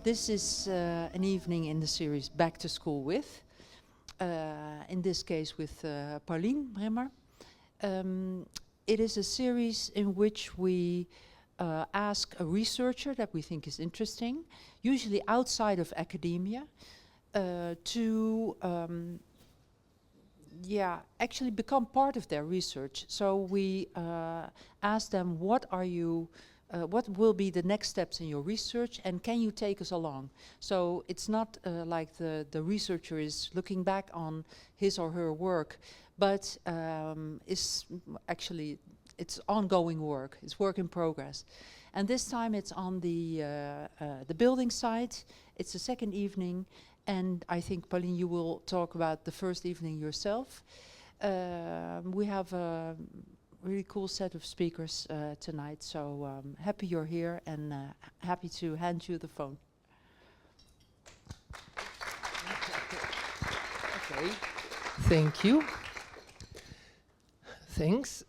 This is an evening in the series Back to School With, in this case with Paulien Bremmer. It is a series in which we ask a researcher that we think is interesting, usually outside of academia, to actually become part of their research. So we ask them, what will be the next steps in your research, and can you take us along? So it's not like the researcher is looking back on his or her work, but it's ongoing work. It's work in progress. And this time it's on the building site. It's the second evening, and I think, Pauline, you will talk about the first evening yourself. We have a really cool set of speakers tonight, so happy you're here, and happy to hand you the phone. Okay, thank you. Thanks.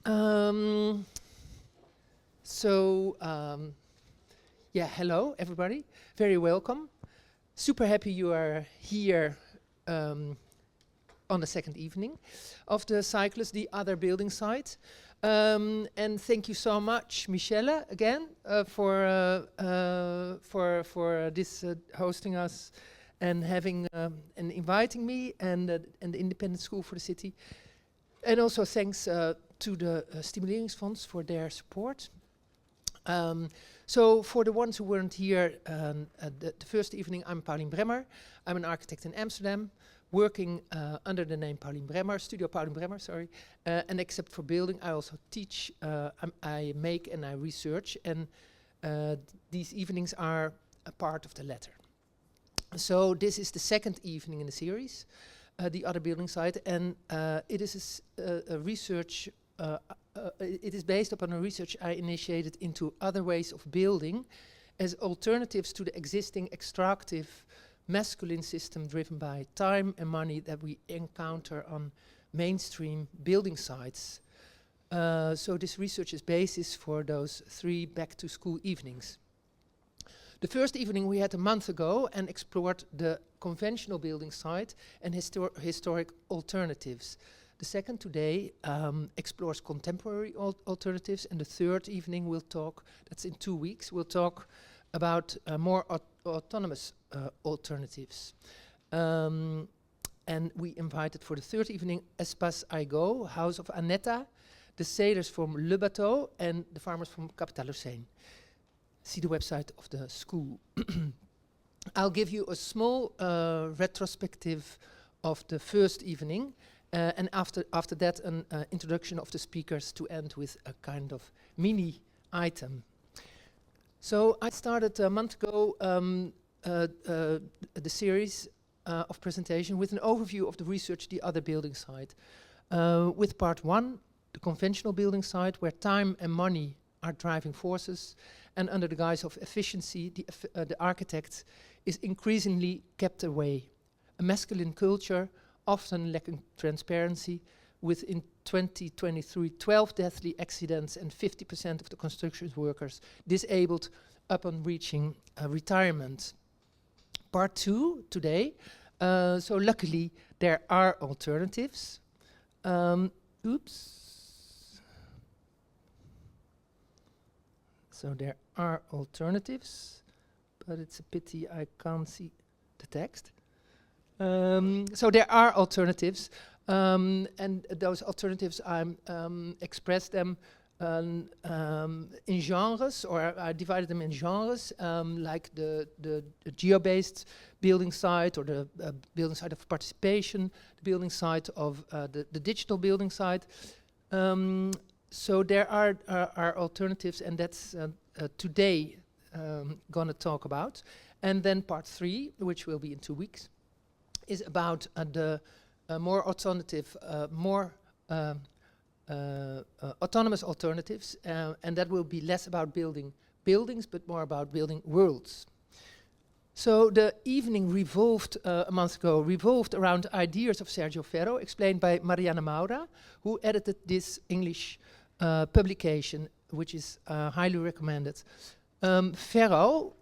Hello everybody, very welcome. Super happy you are here on the second evening of the Cyclus, the other building site. And thank you so much, Michelle, again, for this hosting us and having and inviting me, and the Independent School for the City. And also thanks to the Stimuleringsfonds for their support. So for the ones who weren't here the first evening, I'm Paulien Bremmer. I'm an architect in Amsterdam, working under the name Paulien Bremmer, Studio Paulien Bremmer, sorry. And except for building, I also teach, I make and I research, and these evenings are a part of the latter. So this is the second evening in the series, the other building site, and it is a research, it is based upon a research I initiated into other ways of building as alternatives to the existing extractive masculine system driven by time and money that we encounter on mainstream building sites. So this research is basis for those 3 back to school evenings. The first evening we had a month ago and explored the conventional building site and historic alternatives. The second today explores contemporary alternatives, and the third evening we'll talk, that's in 2 weeks, we'll talk about more autonomous alternatives. And we invited for the third evening Espace I Go, House of Annetta, the sailors from Le Bateau, and the farmers from capitalism. See the website of the school. I'll give you a small retrospective of the first evening, and after that an introduction of the speakers to end with a kind of mini item. So I started a month ago the series of presentation with an overview of the research, the other building site. With part 1, the conventional building site, where time and money are driving forces, and under the guise of efficiency, the architect is increasingly kept away. A masculine culture, often lacking transparency, with in 2023 12 deathly accidents and 50% of the construction workers disabled upon reaching retirement. Part 2 today. So luckily there are alternatives. So there are alternatives, but it's a pity I can't see the text. So there are alternatives, and those alternatives I express them in genres, or I divided them in genres, like the geo-based building site, or the building site of participation, the building site of the digital building site. So there are alternatives, and that's today gonna talk about. And then part 3, which will be in 2 weeks, is about the more alternative, autonomous alternatives, and that will be less about building buildings, but more about building worlds. So the evening revolved, a month ago, revolved around ideas of Sergio Ferro, explained by Mariana Maura, who edited this English publication, which is highly recommended. Ferro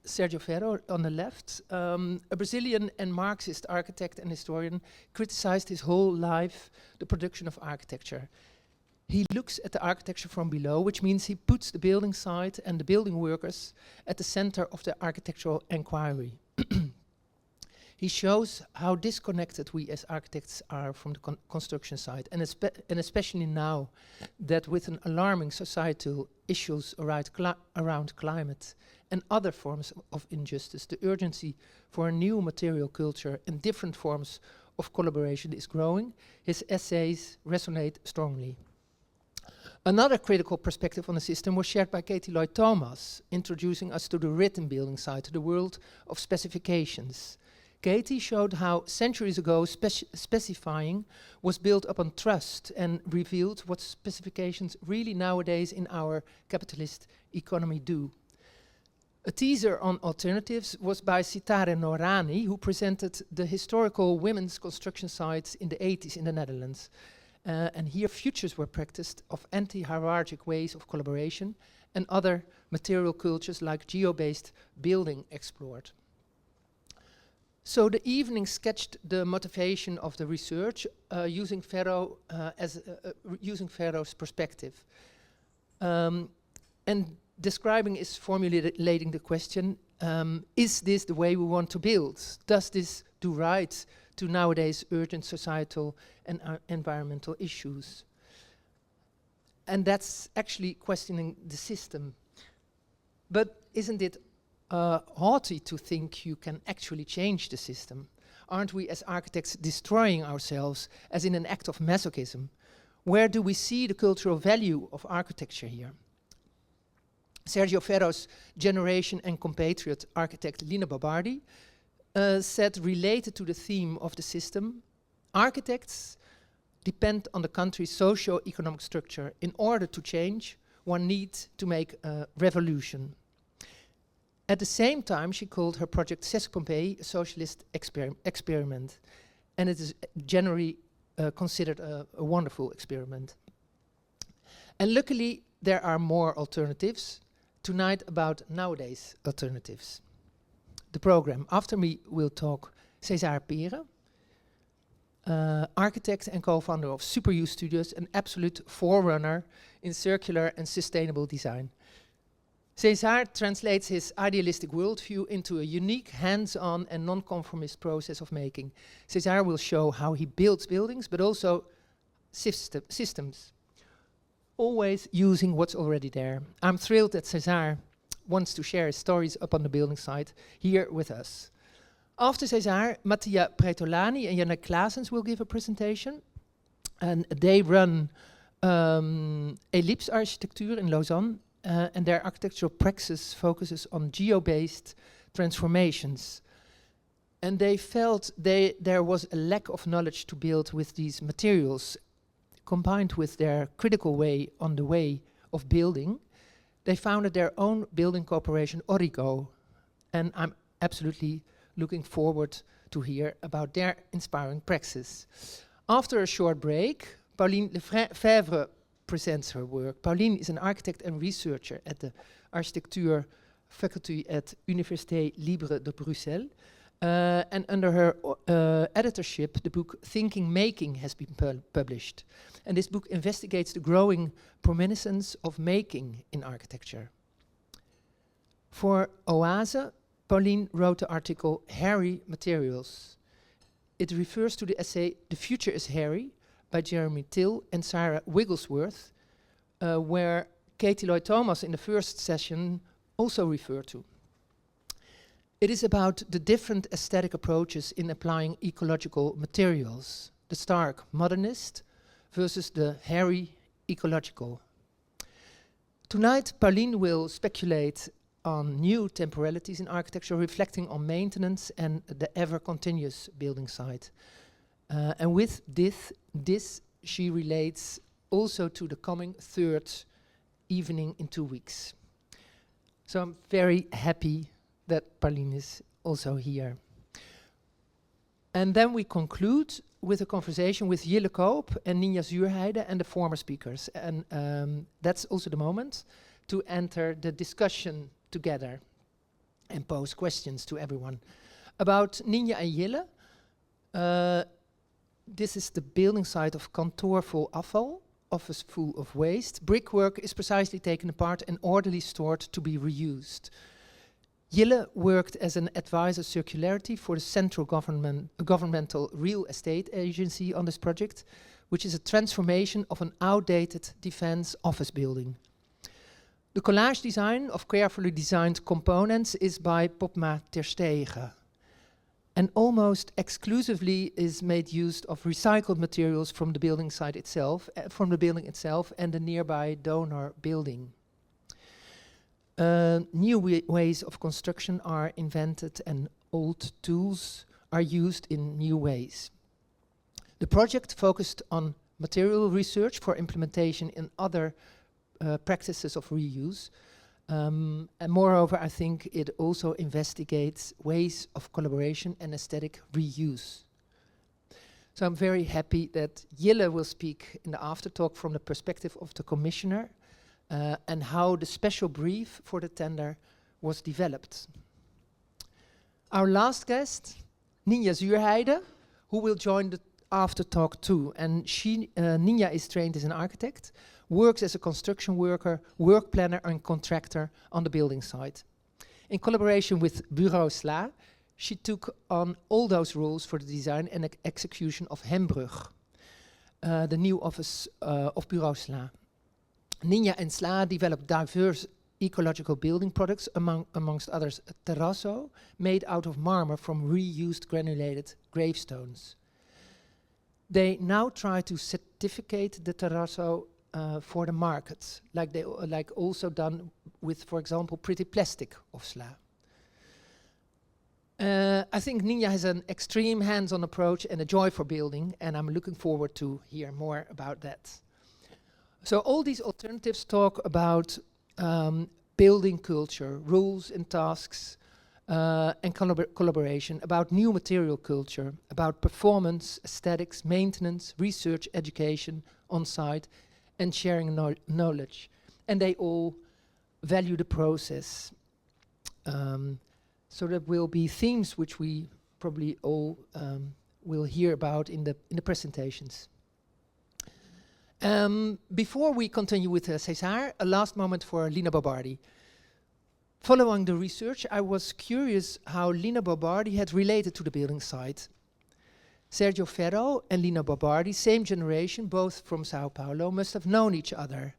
Sergio Ferro on the left, a Brazilian and Marxist architect and historian, criticized his whole life the production of architecture. He looks at the architecture from below, which means he puts the building site and the building workers at the center of the architectural inquiry. He shows how disconnected we as architects are from the construction site, and especially now that with an alarming societal issues around climate and other forms of injustice, the urgency for a new material culture and different forms of collaboration is growing. His essays resonate strongly. Another critical perspective on the system was shared by Katie Lloyd Thomas, introducing us to the written building site, to the world of specifications. Katie showed how centuries ago specifying was built upon trust and revealed what specifications really nowadays in our capitalist economy do. A teaser on alternatives was by Sitare Norani, who presented the historical women's construction sites in the 80s in the Netherlands. And here futures were practiced of anti-hierarchic ways of collaboration, and other material cultures like geo-based building explored. So the evening sketched the motivation of the research using Ferro's perspective. And describing is formulating the question, is this the way we want to build? Does this do right to nowadays urgent societal and environmental issues? And that's actually questioning the system. But isn't it haughty to think you can actually change the system? Aren't we as architects destroying ourselves as in an act of masochism? Where do we see the cultural value of architecture here? Sergio Ferro's generation and compatriot architect Lina Babardi said, related to the theme of the system, architects depend on the country's socio-economic structure. In order to change, one needs to make a revolution. At the same time, she called her project Cesare Peeren a socialist experiment, and it is generally considered a wonderful experiment. And luckily, there are more alternatives. Tonight about nowadays alternatives. The program. After me will talk Cesare Peeren, architect and co-founder of Superuse Studios, an absolute forerunner in circular and sustainable design. Cesare translates his idealistic worldview into a unique, hands-on and non-conformist process of making. Cesare will show how he builds buildings, but also systems, always using what's already there. I'm thrilled that Cesare wants to share his stories up on the building site here with us. After Cesare, Mattia Pretolani and Yannick Claessens will give a presentation. And they run Ellipse architecture in Lausanne, and their architectural praxis focuses on geo-based transformations. And they felt there was a lack of knowledge to build with these materials. Combined with their critical way of building, they founded their own building corporation, Origo. And I'm absolutely looking forward to hear about their inspiring praxis. After a short break, Pauline Lefebvre presents her work. Pauline is an architect and researcher at the Architecture faculty at Université Libre de Bruxelles. And under her editorship, the book Thinking Making has been published. And this book investigates the growing prominence of making in architecture. For Oase, Pauline wrote the article Hairy Materials. It refers to the essay The Future is Hairy by Jeremy Till and Sarah Wigglesworth, where Katie Lloyd Thomas in the first session also referred to. It is about the different aesthetic approaches in applying ecological materials, the stark modernist versus the hairy ecological. Tonight, Pauline will speculate on new temporalities in architecture, reflecting on maintenance and the ever-continuous building site. And with this, she relates also to the coming third evening in 2 weeks. So I'm very happy that Pauline is also here. And then we conclude with a conversation with Jille Koop and Ninja Zurheide and the former speakers. And that's also the moment to enter the discussion together. and pose questions to everyone. About Ninja and Jille, this is the building site of kantoor vol afval, office full of waste. Brickwork is precisely taken apart and orderly stored to be reused. Jille worked as an advisor circularity for the central governmental real estate agency on this project, which is a transformation of an outdated defense office building. The collage design of carefully designed components is by Popma Terstegen, and almost exclusively is made use of recycled materials from the building site itself, from the building itself and the nearby donor building. New ways of construction are invented and old tools are used in new ways. The project focused on material research for implementation in other practices of reuse. And moreover, I think it also investigates ways of collaboration and aesthetic reuse. So I'm very happy that Jille will speak in the aftertalk from the perspective of the commissioner and how the special brief for the tender was developed. Our last guest, Ninja Zurheide, who will join the aftertalk too. And Ninja is trained as an architect, works as a construction worker, work planner and contractor on the building site. In collaboration with Bureau Sla, she took on all those roles for the design and execution of Hembrug, the new office of Bureau Sla. Ninja and Sla developed diverse ecological building products, amongst others a terrazzo made out of marmor from reused granulated gravestones. They now try to certificate the terrazzo for the market, like also done with, for example, Pretty Plastic of Sla. I think Ninja has an extreme hands-on approach and a joy for building, and I'm looking forward to hear more about that. So all these alternatives talk about building culture, rules and tasks, and collaboration, about new material culture, about performance, aesthetics, maintenance, research, education on site, and sharing knowledge. And they all value the process. So there will be themes which we probably all will hear about in the presentations. Before we continue with Cesare, a last moment for Lina Bobardi. Following the research, I was curious how Lina Bobardi had related to the building site. Sergio Ferro and Lina Bobardi, same generation, both from Sao Paulo, must have known each other.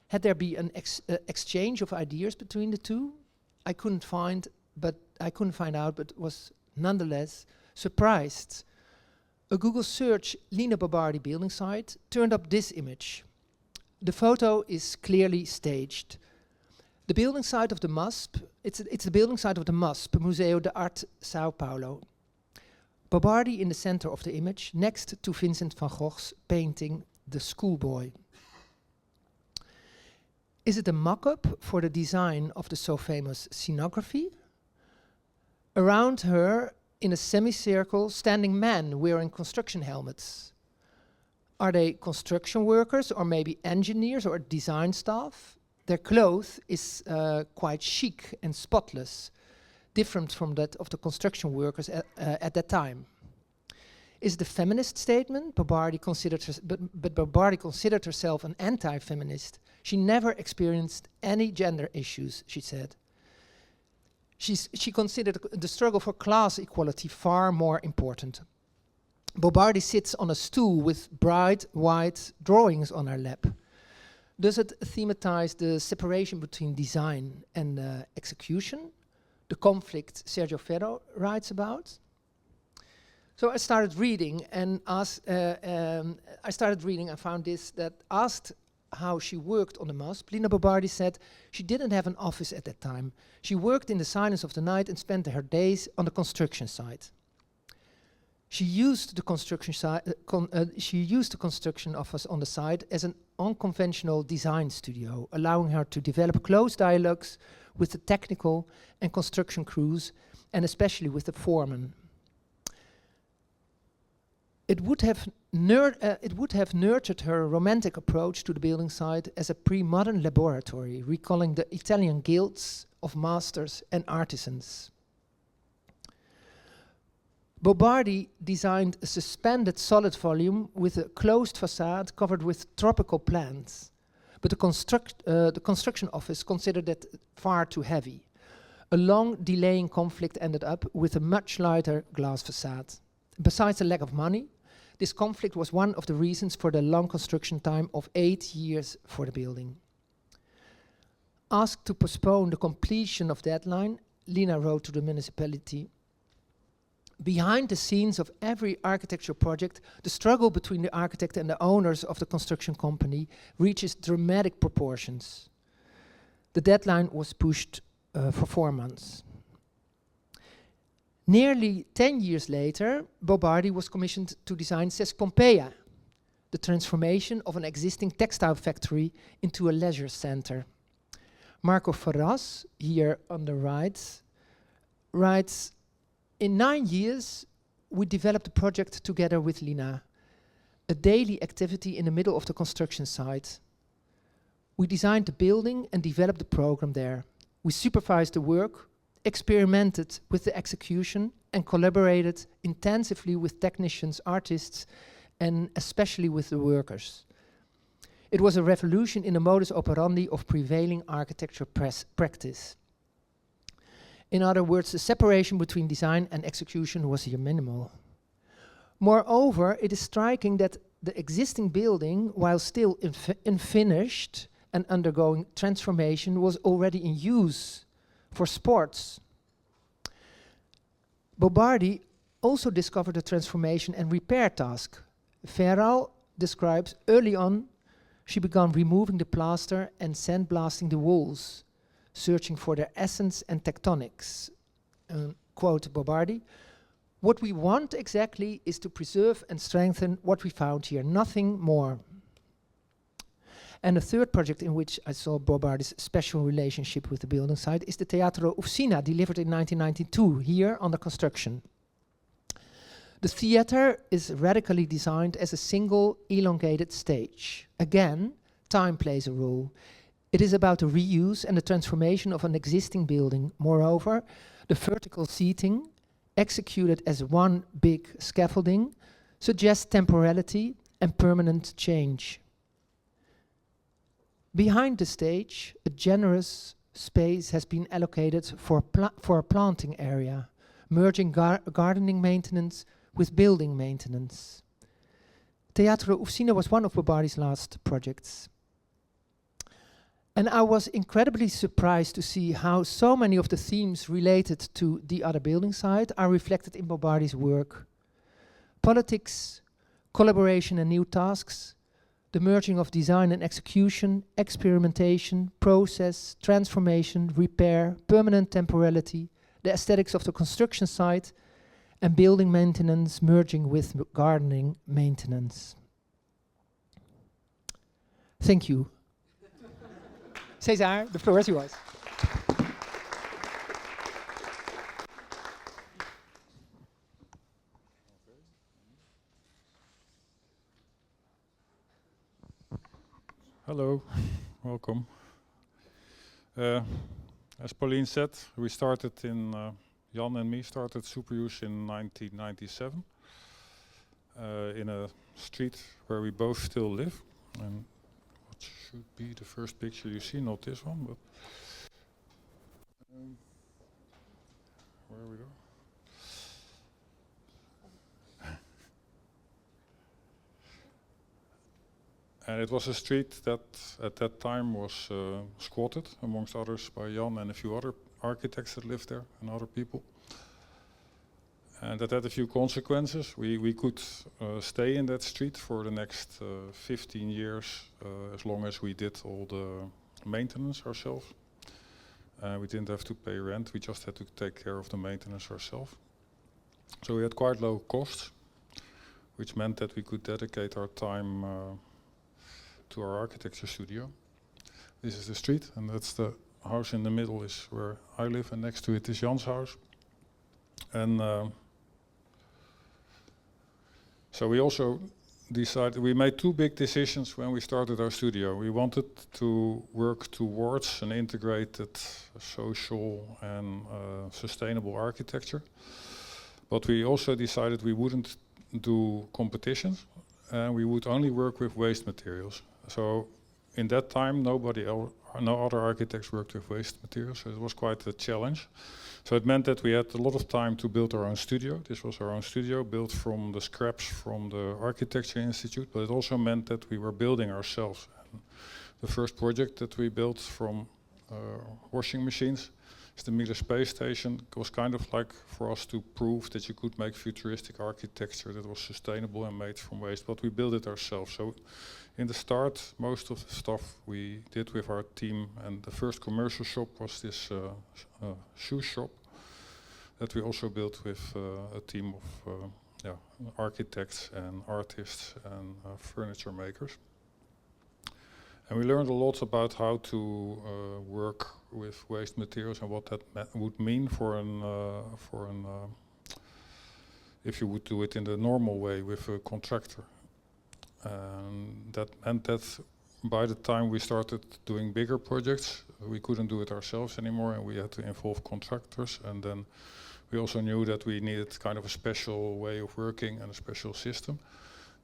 Had there been an exchange of ideas between the two? I couldn't find out, but was nonetheless surprised. A Google search Lina Bobardi building site turned up this image. The photo is clearly staged. The building site of the MASP, it's the building site of the MASP, Museo de Arte Sao Paulo. Bobardi in the center of the image, next to Vincent van Gogh's painting The Schoolboy. Is it a mock-up for the design of the so famous scenography? Around her, in a semicircle, standing men wearing construction helmets. Are they construction workers or maybe engineers or design staff? Their clothes is quite chic and spotless, different from that of the construction workers at that time. Is it a feminist statement? Bobardi considered herself an anti-feminist. She never experienced any gender issues, she said. She considered the struggle for class equality far more important. Bobardi sits on a stool with bright white drawings on her lap. Does it thematize the separation between design and execution? The conflict Sergio Ferro writes about? So I started reading and found this, that asked how she worked on the MASP, Lina Bobardi said she didn't have an office at that time. She worked in the silence of the night and spent her days on the construction site. She used the construction office on the site as an unconventional design studio, allowing her to develop close dialogues with the technical and construction crews, and especially with the foreman. It would have nurtured her romantic approach to the building site as a pre-modern laboratory, recalling the Italian guilds of masters and artisans. Bobardi designed a suspended solid volume with a closed facade covered with tropical plants, but the construction office considered that far too heavy. A long delaying conflict ended up with a much lighter glass facade. Besides the lack of money, this conflict was one of the reasons for the long construction time of 8 years for the building. Asked to postpone the completion of deadline, Lina wrote to the municipality, "Behind the scenes of every architecture project, the struggle between the architect and the owners of the construction company reaches dramatic proportions." The deadline was pushed for 4 months. Nearly 10 years later, Bobardi was commissioned to design Ses Pompeia, the transformation of an existing textile factory into a leisure center. Marco Ferraz, here on the right, writes, "In 9 years, we developed the project together with Lina, a daily activity in the middle of the construction site. We designed the building and developed the program there. We supervised the work, experimented with the execution, and collaborated intensively with technicians, artists, and especially with the workers. It was a revolution in the modus operandi of prevailing architecture practice. In other words, the separation between design and execution was here minimal. Moreover, it is striking that the existing building, while still unfinished and undergoing transformation, was already in use for sports. Bobardi also discovered the transformation and repair task. Ferral describes early on, she began removing the plaster and sandblasting the walls, searching for their essence and tectonics. Quote Bobardi, "What we want exactly is to preserve and strengthen what we found here, nothing more." And a third project in which I saw Bobardi's special relationship with the building site is the Teatro Ufcina, delivered in 1992, here under construction. The theater is radically designed as a single elongated stage. Again, time plays a role. It is about the reuse and the transformation of an existing building. Moreover, the vertical seating, executed as one big scaffolding, suggests temporality and permanent change. Behind the stage, a generous space has been allocated for a planting area, merging gardening maintenance with building maintenance. Teatro Ufcina was one of Bobardi's last projects. And I was incredibly surprised to see how so many of the themes related to the other building site are reflected in Bobardi's work. Politics, collaboration and new tasks, the merging of design and execution, experimentation, process, transformation, repair, permanent temporality, the aesthetics of the construction site, and building maintenance merging with gardening maintenance. Thank you. Cesare, the floor is yours. Hello, welcome. As Pauline said, we started Jan and me started Superuse in 1997 in a street where we both still live. And what should be the first picture you see, not this one, but where we go. And it was a street that at that time was squatted, amongst others, by Jan and a few other architects that lived there and other people. And that had a few consequences. We could stay in that street for the next 15 years, as long as we did all the maintenance ourselves. We didn't have to pay rent, we just had to take care of the maintenance ourselves. So we had quite low costs, which meant that we could dedicate our time to our architecture studio. This is the street, and that's the house in the middle is where I live, and next to it is Jan's house. And so we also we made two big decisions when we started our studio. We wanted to work towards an integrated social and sustainable architecture, but we also decided we wouldn't do competitions and we would only work with waste materials. So in that time, no other architects worked with waste materials, so it was quite a challenge. So it meant that we had a lot of time to build our own studio. This was our own studio, built from the scraps from the Architecture Institute, but it also meant that we were building ourselves. And the first project that we built from washing machines is the Miller Space Station. It was kind of like for us to prove that you could make futuristic architecture that was sustainable and made from waste, but we built it ourselves. So in the start, most of the stuff we did with our team, and the first commercial shop was this shoe shop that we also built with a team of architects and artists and furniture makers. And we learned a lot about how to work with waste materials and what that would mean for if you would do it in the normal way with a contractor. And that meant that by the time we started doing bigger projects, we couldn't do it ourselves anymore and we had to involve contractors. And then we also knew that we needed kind of a special way of working and a special system.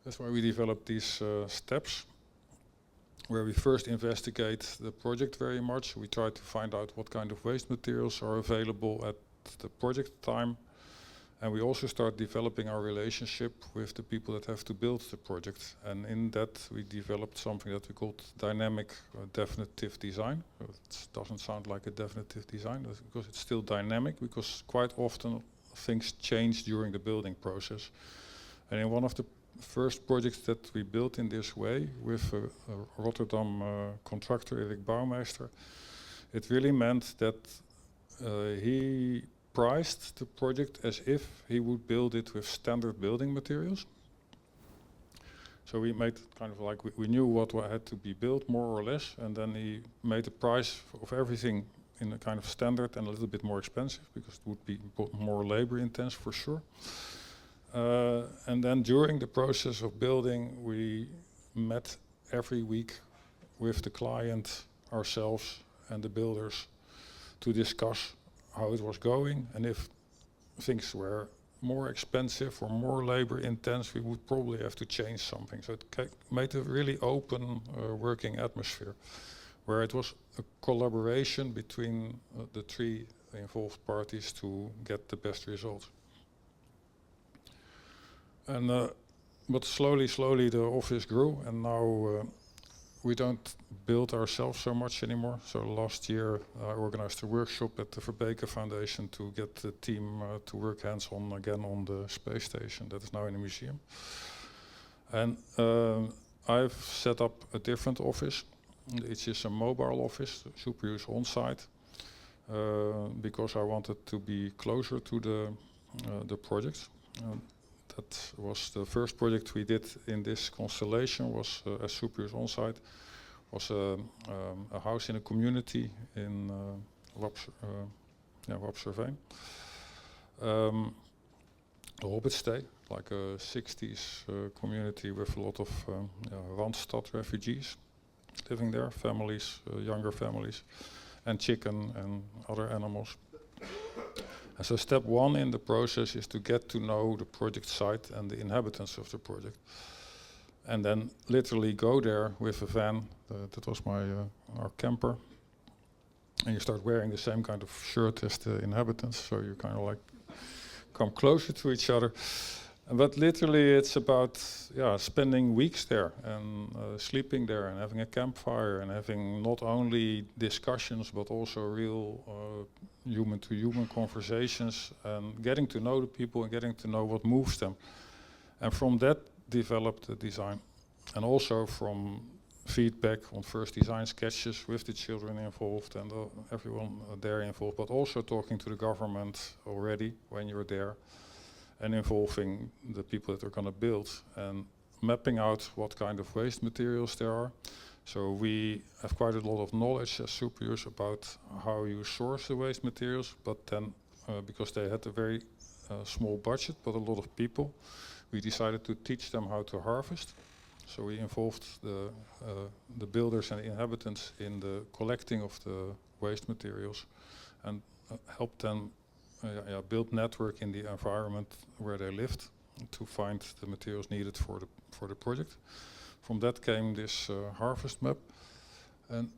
That's why we developed these steps, where we first investigate the project very much. We try to find out what kind of waste materials are available at the project time. And we also start developing our relationship with the people that have to build the project. And in that, we developed something that we called dynamic definitive design. It doesn't sound like a definitive design, because it's still dynamic, because quite often things change during the building process. And in one of the first projects that we built in this way with a Rotterdam contractor, Erik Bouwmeester, it really meant that he priced the project as if he would build it with standard building materials. So we made kind of like, we knew what had to be built more or less, and then he made the price of everything in a kind of standard and a little bit more expensive, because it would be more labor intense for sure. And then during the process of building, we met every week with the client, ourselves and the builders, to discuss how it was going, and if things were more expensive or more labor intense, we would probably have to change something. So it made a really open working atmosphere, where it was a collaboration between the three involved parties to get the best results. And but slowly the office grew, and now we don't build ourselves so much anymore. So last year I organized a workshop at the Verbeke Foundation to get the team to work hands-on again on the space station that is now in the museum. And I've set up a different office. It is a mobile office, Superuse on-site, because I wanted to be closer to the project. That was the first project we did in this constellation, was as Superuse on-site, was a house in a community in Wapserveen. The Hobbitstay, like a 60s community with a lot of Randstad refugees living there, families, younger families, and chicken and other animals. And so step one in the process is to get to know the project site and the inhabitants of the project. And then literally go there with a van, that was our camper. And you start wearing the same kind of shirt as the inhabitants, so you kind of like come closer to each other. But literally it's about spending weeks there and sleeping there and having a campfire and having not only discussions but also real human-to-human conversations and getting to know the people and getting to know what moves them. And from that developed the design. And also from feedback on first design sketches with the children involved and everyone there involved, but also talking to the government already when you're there, and involving the people that are going to build and mapping out what kind of waste materials there are. So we have quite a lot of knowledge as Superuse about how you source the waste materials, but then because they had a very small budget but a lot of people, we decided to teach them how to harvest. So we involved the builders and the inhabitants in the collecting of the waste materials and helped them build network in the environment where they lived to find the materials needed for the project. From that came this harvest map, and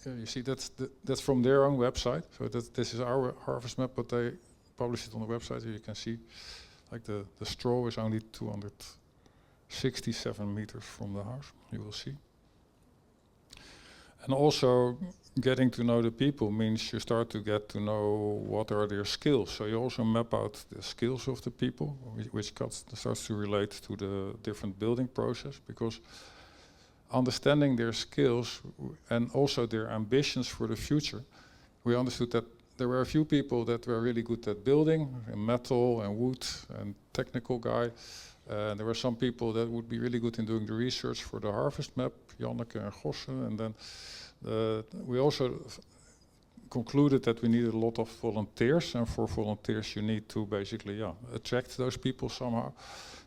you see that's from their own website. So this is our harvest map, but they published it on the website. Here you can see, like the straw is only 267 meters from the house. You will see. And also, getting to know the people means you start to get to know what are their skills. So you also map out the skills of the people, which starts to relate to the different building process, because understanding their skills and also their ambitions for the future, we understood that there were a few people that were really good at building, and metal and wood and technical guy. There were some people that would be really good in doing the research for the harvest map, Janneke and Gosse, and then we also concluded that we needed a lot of volunteers, and for volunteers you need to basically attract those people somehow.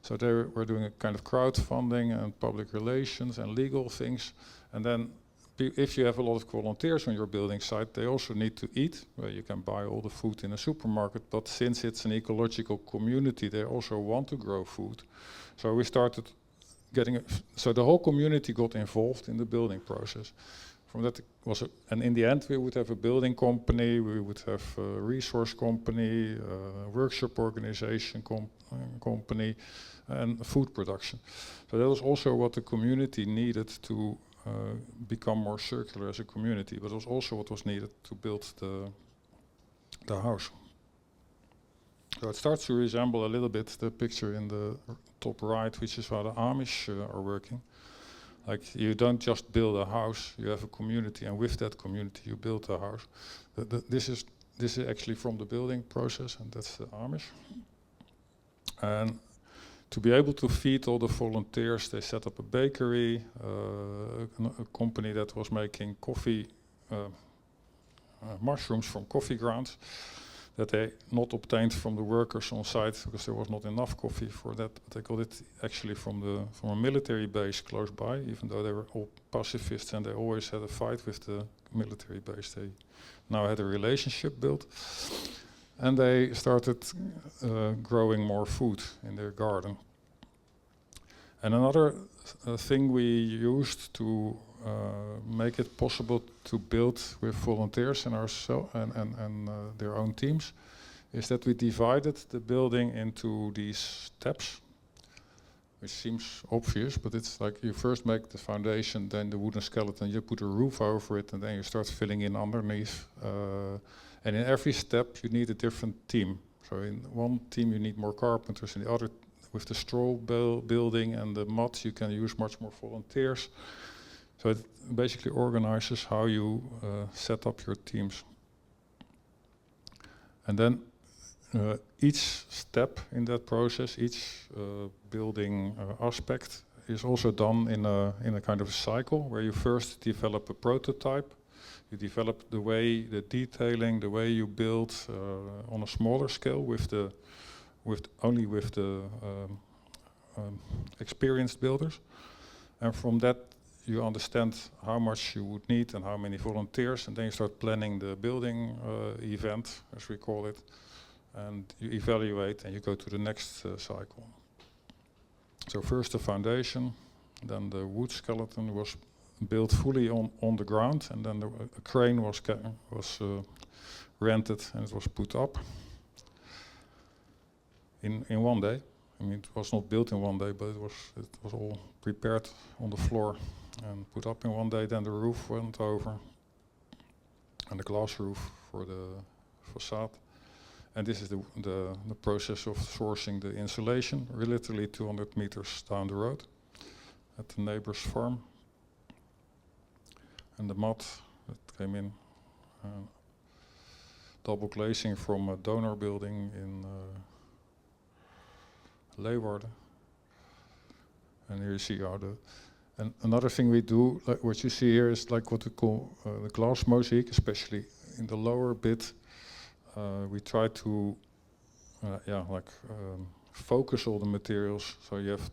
So they were doing a kind of crowdfunding and public relations and legal things, and then if you have a lot of volunteers on your building site, they also need to eat. Well, you can buy all the food in a supermarket, but since it's an ecological community, they also want to grow food. So we started getting, so the whole community got involved in the building process. From that and in the end we would have a building company, we would have a resource company, a workshop organization company, and food production. So that was also what the community needed to become more circular as a community, but it was also what was needed to build the house. So it starts to resemble a little bit the picture in the top right, which is how the Amish are working. Like, you don't just build a house, you have a community, and with that community you build a house. This is actually from the building process, and that's the Amish. And to be able to feed all the volunteers, they set up a bakery, a company that was making coffee, mushrooms from coffee grounds that they not obtained from the workers on site because there was not enough coffee for that. But they got it actually from a military base close by, even though they were all pacifists and they always had a fight with the military base. They now had a relationship built. And they started growing more food in their garden. And another thing we used to make it possible to build with volunteers and their own teams is that we divided the building into these steps, which seems obvious, but it's like you first make the foundation, then the wooden skeleton, you put a roof over it, and then you start filling in underneath. And in every step you need a different team. So in one team you need more carpenters, in the other with the straw building and the mud you can use much more volunteers. So it basically organizes how you set up your teams. And then each step in that process, each building aspect is also done in a kind of cycle where you first develop a prototype. You develop the detailing, the way you build on a smaller scale with the experienced builders, and from that you understand how much you would need and how many volunteers, and then you start planning the building event, as we call it, and you evaluate and you go to the next cycle. So first the foundation, then the wood skeleton was built fully on the ground, and then a crane was rented and it was put up in one day. I mean, it was not built in one day, but it was all prepared on the floor and put up in one day. Then the roof went over, and the glass roof for the facade. And this is the process of sourcing the insulation. We're literally 200 meters down the road at the neighbor's farm. And the mud that came in, double glazing from a donor building in Leeuwarden. And here you see how and another thing we do, like what you see here, is like what we call the glass mosaic, especially in the lower bit. We try to focus all the materials. So you have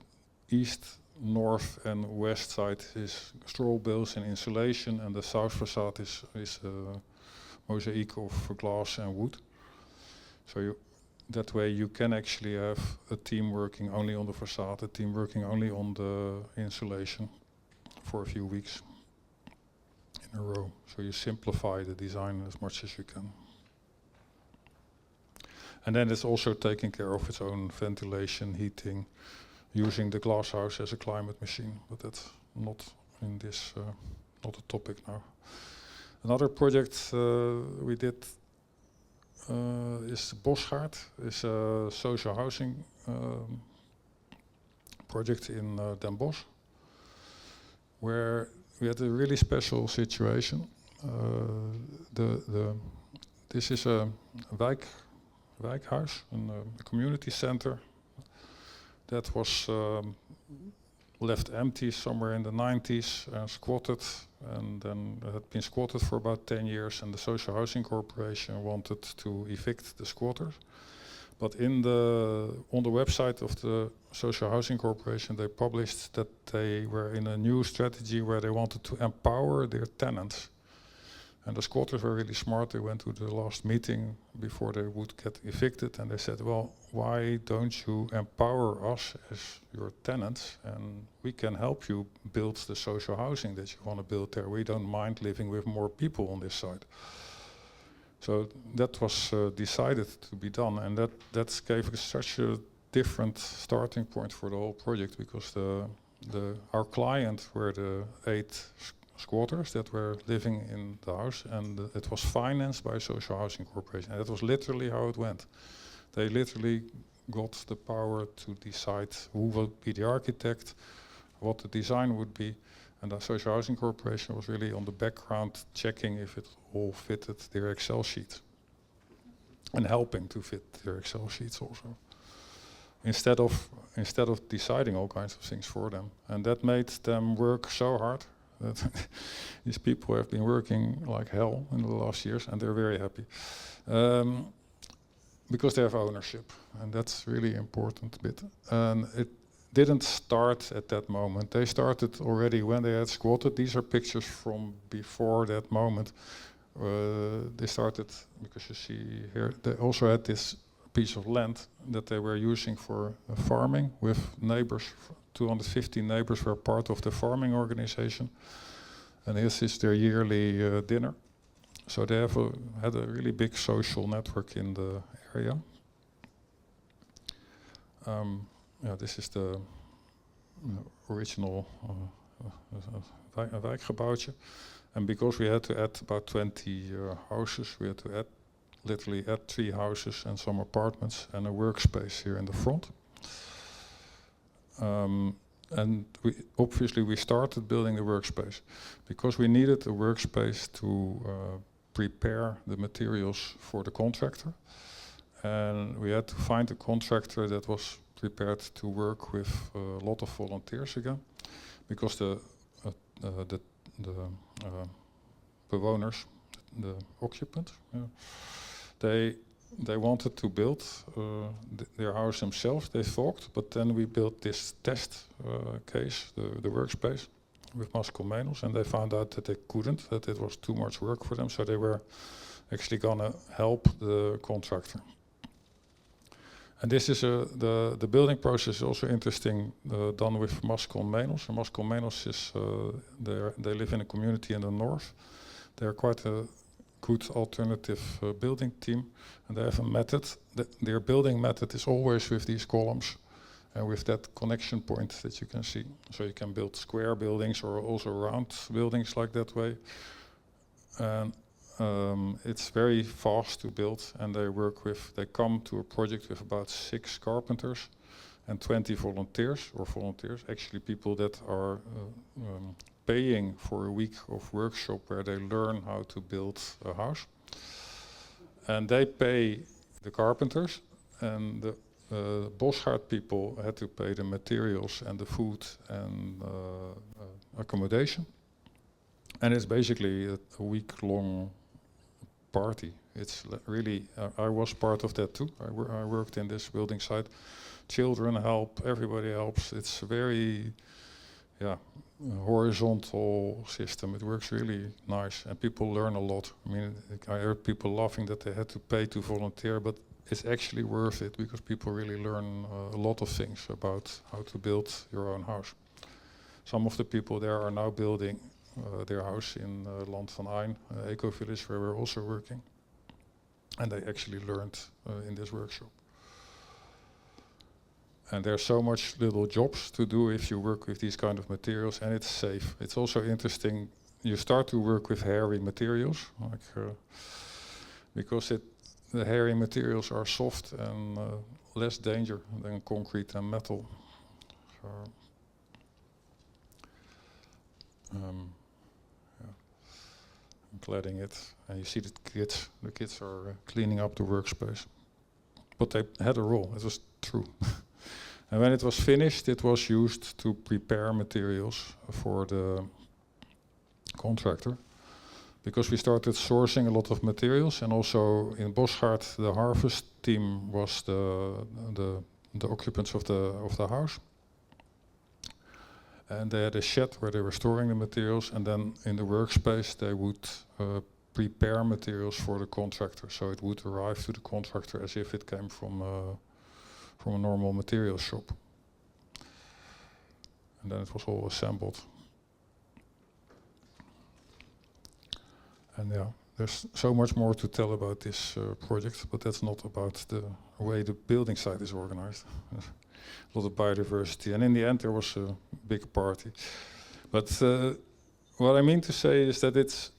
east, north and west side is straw bales and insulation, and the south facade is mosaic of glass and wood. So that way you can actually have a team working only on the facade, a team working only on the insulation for a few weeks in a row. So you simplify the design as much as you can. And then it's also taking care of its own ventilation, heating, using the glass house as a climate machine, but that's not in this, not a topic now. Another project we did is Bosgaard, is a social housing project in Den Bosch, where we had a really special situation. This is a wijkhuis, a community center that was left empty somewhere in the 90s and squatted, and then it had been squatted for about 10 years, and the Social Housing Corporation wanted to evict the squatters. But on the website of the Social Housing Corporation, they published that they were in a new strategy where they wanted to empower their tenants. And the squatters were really smart. They went to the last meeting before they would get evicted, and they said, well, why don't you empower us as your tenants, and we can help you build the social housing that you want to build there. We don't mind living with more people on this side. So that was decided to be done, and that gave us such a different starting point for the whole project, because our client were the 8 squatters that were living in the house, and it was financed by Social Housing Corporation. And that was literally how it went. They literally got the power to decide who would be the architect, what the design would be, and the Social Housing Corporation was really on the background checking if it all fitted their Excel sheet and helping to fit their Excel sheets also, instead of deciding all kinds of things for them. And that made them work so hard. These people have been working like hell in the last years, and they're very happy because they have ownership, and that's really important bit. And it didn't start at that moment. They started already when they had squatted. These are pictures from before that moment. They started, because you see here, they also had this piece of land that they were using for farming with neighbors. 250 neighbors were part of the farming organization, and this is their yearly dinner. So they had a really big social network in the area. This is the original wijkgebouwtje. And because we had to add about 20 houses, we had to literally add 3 houses and some apartments and a workspace here in the front. And we started building the workspace because we needed a workspace to prepare the materials for the contractor. And we had to find a contractor that was prepared to work with a lot of volunteers again, because the bewoners, the occupants, they wanted to build their house themselves. They thought, but then we built this test case, the workspace, with Mascomenos, and they found out that they couldn't, that it was too much work for them, so they were actually gonna help the contractor. And this is the building process is also interesting, done with Mascomenos. And Mascomenos is they live in a community in the north. They're quite a good alternative building team, and they have a method. Their building method is always with these columns and with that connection point that you can see. So you can build square buildings or also round buildings like that way. And it's very fast to build, and they come to a project with about 6 carpenters and 20 volunteers, actually people that are paying for a week of workshop where they learn how to build a house. And they pay the carpenters, and the Bosgaard people had to pay the materials and the food and accommodation. And it's basically a week-long party. It's really, I was part of that too. I worked in this building site. children help, everybody helps. It's a very, horizontal system. It works really nice, and people learn a lot. I mean, I heard people laughing that they had to pay to volunteer, but it's actually worth it because people really learn a lot of things about how to build your own house. Some of the people there are now building their house in Land van Aijn, eco-village where we're also working. And they actually learned in this workshop. And there's so much little jobs to do if you work with these kind of materials, and it's safe. It's also interesting, you start to work with hairy materials, like, because the hairy materials are soft and less danger than concrete and metal. So, I'm cladding it, and you see the kids are cleaning up the workspace. But they had a role, it was true. And when it was finished, it was used to prepare materials for the contractor. Because we started sourcing a lot of materials, and also in Boschgaard, the harvest team was the occupants of the house. And they had a shed where they were storing the materials, and then in the workspace they would prepare materials for the contractor. So it would arrive to the contractor as if it came from a normal material shop. And then it was all assembled. And there's so much more to tell about this project, but that's not about the way the building site is organized. A lot of biodiversity, and in the end there was a big party. But what I mean to say is that it's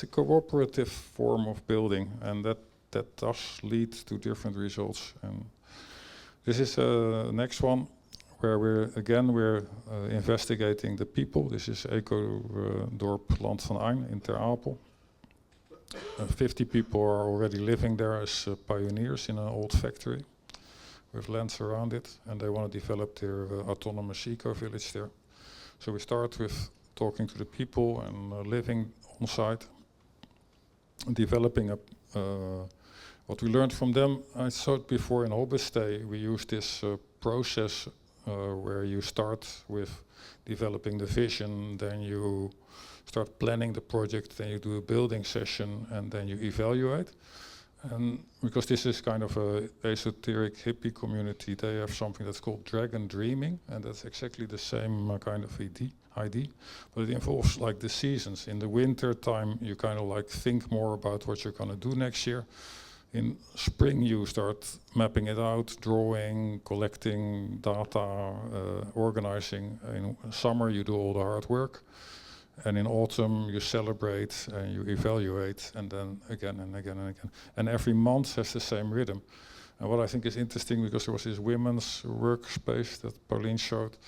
a cooperative form of building, and that does lead to different results. And this is the next one, where we're investigating the people. This is Eco-dorp Land van Aijn in Ter Apel. 50 people are already living there as pioneers in an old factory with lands around it, and they want to develop their autonomous eco-village there. So we start with talking to the people and living on site, developing what we learned from them. I saw it before in Hobbestay. We used this process where you start with developing the vision, then you start planning the project, then you do a building session, and then you evaluate. And because this is kind of a esoteric hippie community, they have something that's called dragon dreaming, and that's exactly the same kind of idea, but it involves like the seasons. In the winter time, you kind of like think more about what you're gonna do next year. In spring, you start mapping it out, drawing, collecting data, organizing. In summer, you do all the hard work. And in autumn, you celebrate and you evaluate, and then again and again and again. And every month has the same rhythm. And what I think is interesting, because there was this women's workspace that Pauline showed,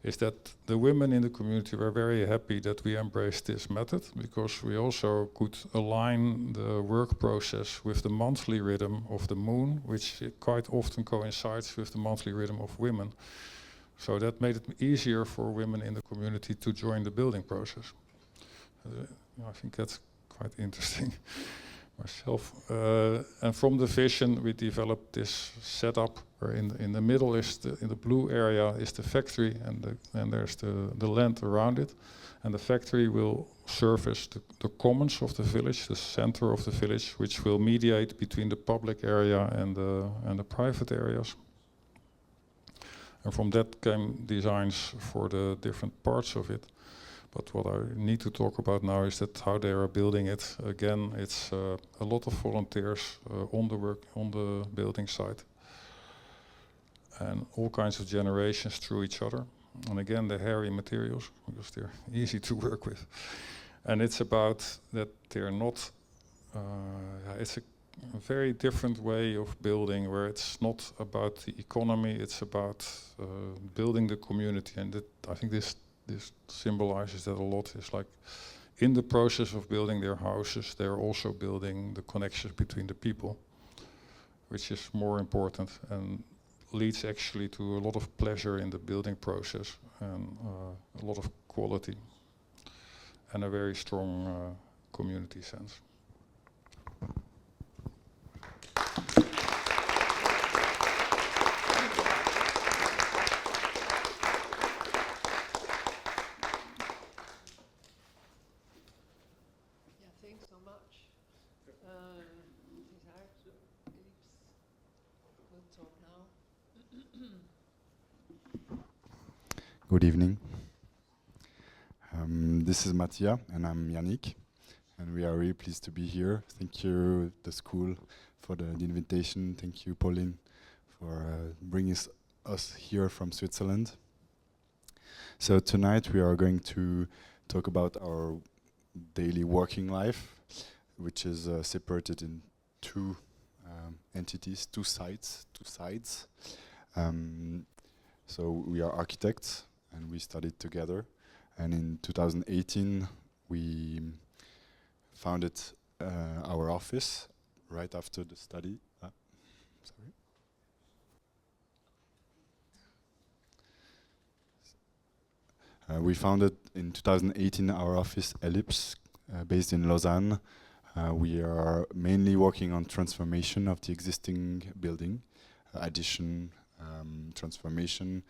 is that the women in the community were very happy that we embraced this method, because we also could align the work process with the monthly rhythm of the moon, which quite often coincides with the monthly rhythm of women. So that made it easier for women in the community to join the building process. I think that's quite interesting myself. And from the vision, we developed this setup where in the middle is in the blue area is the factory, and there's the land around it. And the factory will serve as the commons of the village, the center of the village, which will mediate between the public area and the private areas. And from that came designs for the different parts of it. But what I need to talk about now is that how they are building it. Again, it's a lot of volunteers on the building site. And all kinds of generations through each other. And again, the hairy materials, because they're easy to work with. And it's about that they're not, it's a very different way of building, where it's not about the economy, it's about building the community. And I think this symbolizes that a lot. It's like in the process of building their houses, they're also building the connections between the people, which is more important and leads actually to a lot of pleasure in the building process, and a lot of quality and a very strong community sense. Good evening. This is Mattia, and I'm Yannick, and we are really pleased to be here. Thank you, the school, for the invitation. Thank you, Pauline, for bringing us here from Switzerland. So tonight we are going to talk about our daily working life, which is separated in two entities, two sides. So we are architects, and we studied together. And in 2018, we founded our office right after the study. We founded in 2018 our office Ellipse, based in Lausanne. We are mainly working on transformation of the existing building, addition, transformation.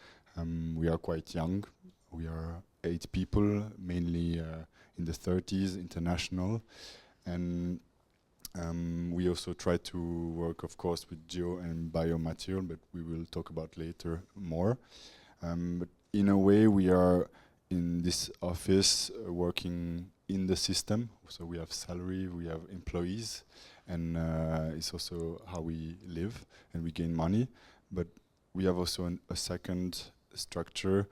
We are quite young. We are 8 people, mainly in the 30s, international. And we also try to work, of course, with geo and biomaterial, but we will talk about later more. But in a way, we are in this office working in the system. So we have salary, we have employees, and it's also how we live and we gain money. But we have also a second structure,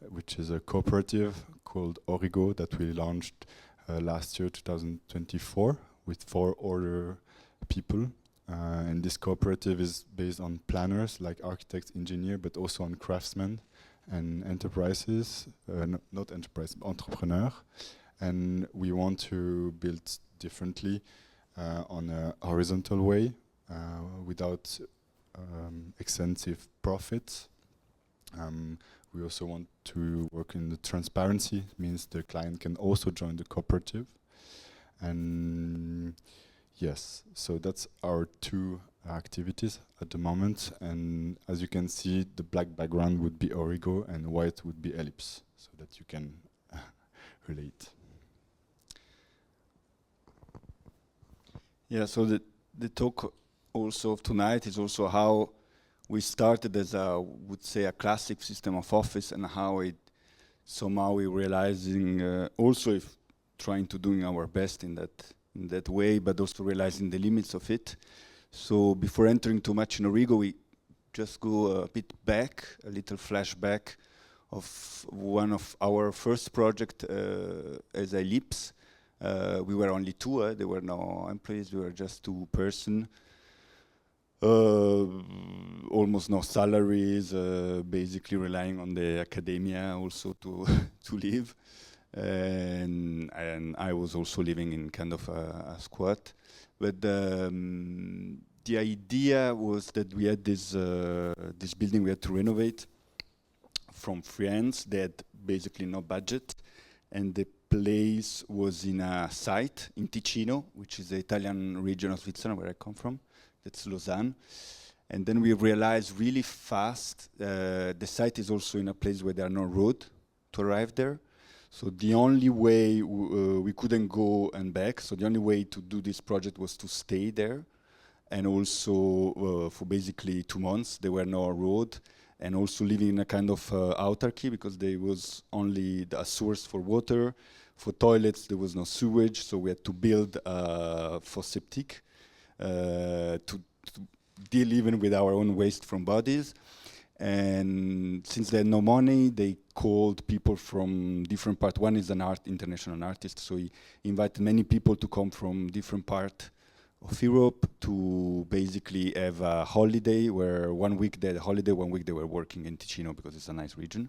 which is a cooperative called Origo that we launched last year, 2024, with 4 other people. And this cooperative is based on planners like architects, engineers, but also on craftsmen and enterprises, not enterprise, entrepreneurs. And we want to build differently on a horizontal way without extensive profits. We also want to work in the transparency, means the client can also join the cooperative. And yes, so that's our 2 activities at the moment. And as you can see, the black background would be Origo and white would be Ellipse, so that you can relate. Yeah, so the talk also of tonight is also how we started as would say a classic system of office, and how it somehow we're realizing also if trying to doing our best in that way, but also realizing the limits of it. So before entering too much in Origo, we just go a bit back, a little flashback of one of our first project as Ellipse. We were only 2, there were no employees, we were just 2 person. Almost no salaries, basically relying on the academia also to live. And I was also living in kind of a squat. But the idea was that we had this building we had to renovate from friends. They had basically no budget, and the place was in a site in Ticino, which is the Italian region of Switzerland where I come from. That's Lausanne. And then we realized really fast the site is also in a place where there are no road to arrive there. So the only way we couldn't go and back. So the only way to do this project was to stay there. And also for basically 2 months, there were no road. And also living in a kind of autarky, because there was only a source for water. For toilets, there was no sewage. So we had to build for septic to deal even with our own waste from bodies. And since they had no money, they called people from different parts. One is an international artist, so he invited many people to come from different parts of Europe to basically have a holiday, where 1 week they had a holiday, 1 week they were working in Ticino because it's a nice region.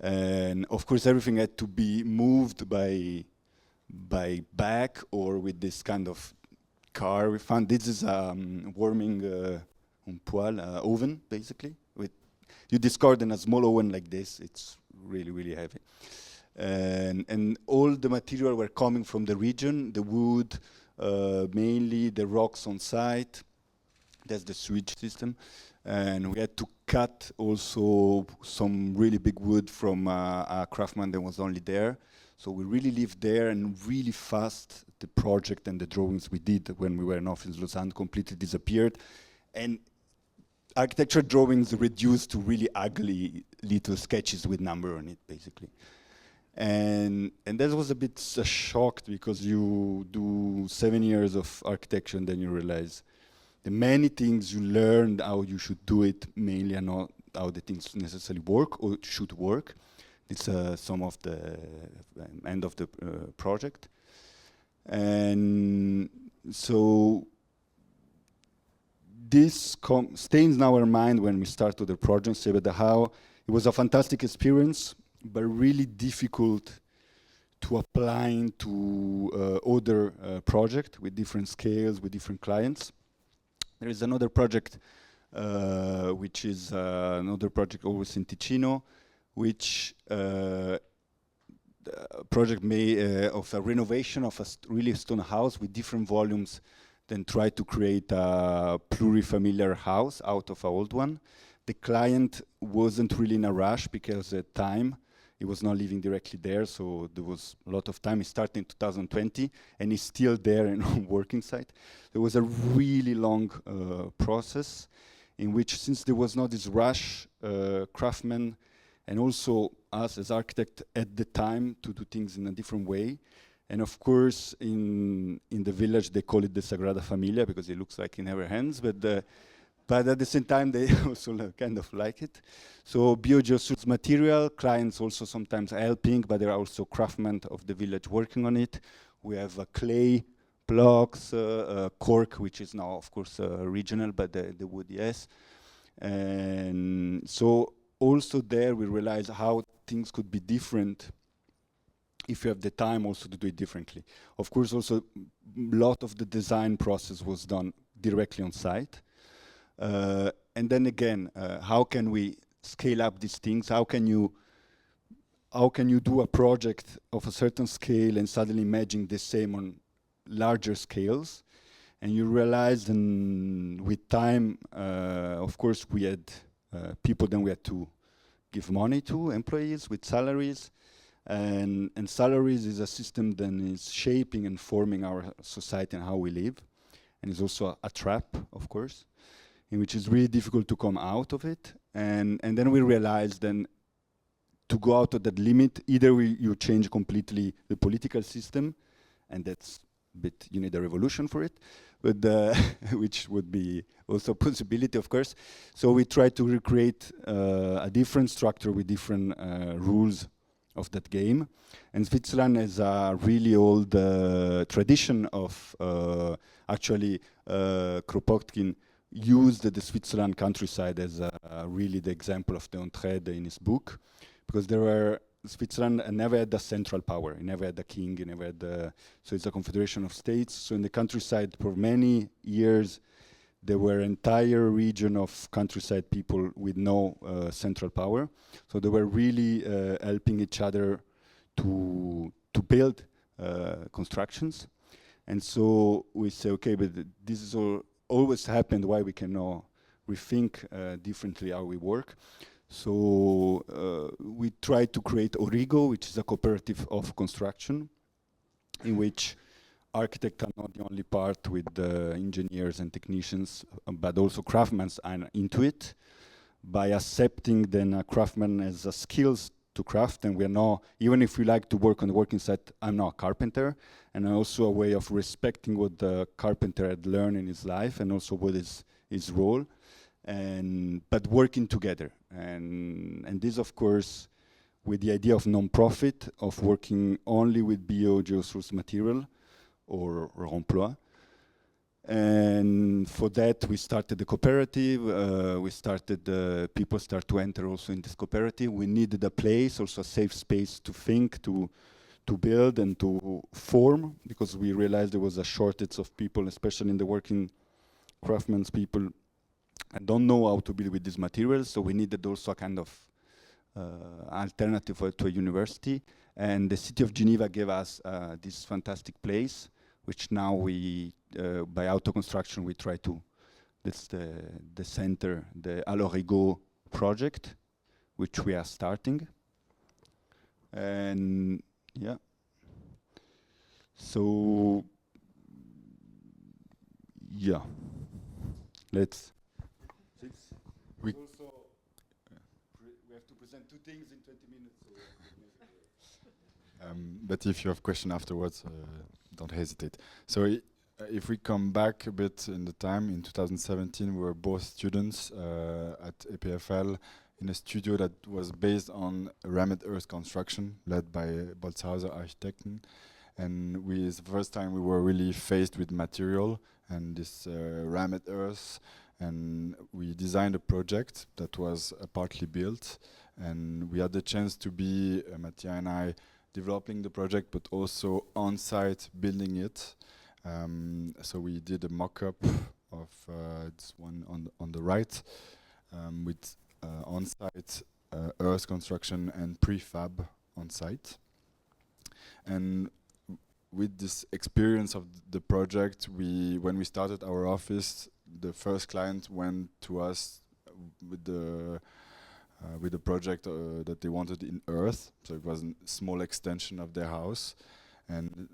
And of course everything had to be moved by back or with this kind of car. We found this is warming poêle oven, basically. You discard in a small oven like this, it's really, really heavy. And all the material were coming from the region, the wood, mainly the rocks on site. That's the sewage system. And we had to cut also some really big wood from a craftsman that was only there. So we really lived there, and really fast the project and the drawings we did when we were in office in Lausanne completely disappeared. And architecture drawings reduced to really ugly little sketches with number on it, basically. And that was a bit shocked, because you do 7 years of architecture and then you realize the many things you learned how you should do it mainly are not how the things necessarily work or should work. It's some of the end of the project. And so this stays in our mind when we start to the project, say about how it was a fantastic experience, but really difficult to apply to other projects with different scales, with different clients. There is another project, which is another project always in Ticino, which project made of a renovation of a really stone house with different volumes, then try to create a plurifamiliar house out of an old one. The client wasn't really in a rush, because at the time he was not living directly there, so there was a lot of time. He started in 2020 and he's still there and on working site. There was a really long process in which, since there was not this rush, craftsmen and also us as architects at the time to do things in a different way. And of course, in the village, they call it the Sagrada Familia, because it looks like in our hands, but at the same time, they also kind of like it. So biogeosourced material, clients also sometimes helping, but there are also craftsmen of the village working on it. We have clay blocks, cork, which is now, of course, regional, but the wood, yes. And so also there we realize how things could be different if you have the time also to do it differently. Of course, also a lot of the design process was done directly on site. And then again, how can we scale up these things? How can you do a project of a certain scale and suddenly imagine the same on larger scales? And you realize then with time, of course, we had people then we had to give money to employees with salaries. And salaries is a system that is shaping and forming our society and how we live. And it's also a trap, of course, in which it's really difficult to come out of it. And then we realized then to go out of that limit, either you change completely the political system, and that's a bit, you need a revolution for it, but which would be also a possibility, of course. So we tried to recreate a different structure with different rules of that game. And Switzerland has a really old tradition of actually Kropotkin used the Switzerland countryside as really the example of the entraide in his book, because Switzerland never had a central power. It never had a king. It never had so it's a confederation of states. So in the countryside, for many years, there were entire region of countryside people with no central power. So they were really helping each other to build constructions. And so we say, okay, but this is always happened. Why we can now rethink differently how we work? So we try to create Origo, which is a cooperative of construction, in which architects are not the only part with engineers and technicians, but also craftsmen are into it. By accepting then a craftsman as a skills to craft, and we are now, even if we like to work on the working site, I'm not a carpenter, and also a way of respecting what the carpenter had learned in his life, and also what is his role, but working together. And this, of course, with the idea of non-profit, of working only with bio-geosourced material, or emploi. And for that, we started the cooperative. People start to enter also in this cooperative. We needed a place, also a safe space to think, to build and to form, because we realized there was a shortage of people, especially in the working craftsmen's people. I don't know how to build with these materials, so we needed also a kind of alternative to a university. And the city of Geneva gave us this fantastic place, which now we, by auto construction, we try to, that's the center, the Alorigo project, which we are starting. And yeah. So, yeah. Let's. We also we have to present two things in 20 minutes. So we have to make it, but if you have question afterwards, don't hesitate. So if we come back a bit in the time, in 2017 we were both students at EPFL in a studio that was based on rammed earth construction led by Bolzhauser Architekten. And it's the first time we were really faced with material and this rammed earth. And we designed a project that was partly built. And we had the chance to be, Mattia and I, developing the project, but also on-site building it. So we did a mock-up of this one on the right with on-site earth construction and prefab on-site. And with this experience of the project, when we started our office, the first client went to us with the project that they wanted in earth. So it was a small extension of their house, and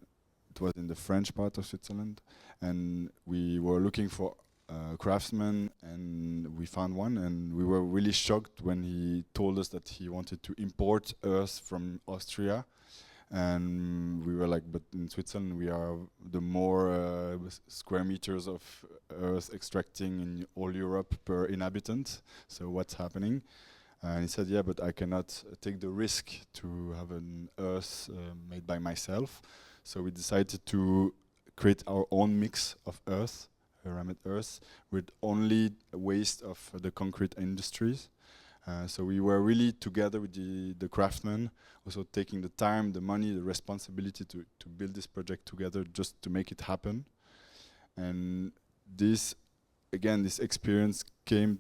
it was in the French part of Switzerland. And we were looking for craftsmen, and we found one, and we were really shocked when he told us that he wanted to import earth from Austria. And we were like, but in Switzerland we are the more square meters of earth extracting in all Europe per inhabitant, so what's happening? And he said, yeah, but I cannot take the risk to have an earth made by myself. So we decided to create our own mix of earth, rammed earth, with only waste of the concrete industries. So we were really together with the craftsmen, also taking the time, the money, the responsibility to build this project together just to make it happen. And this, again, this experience came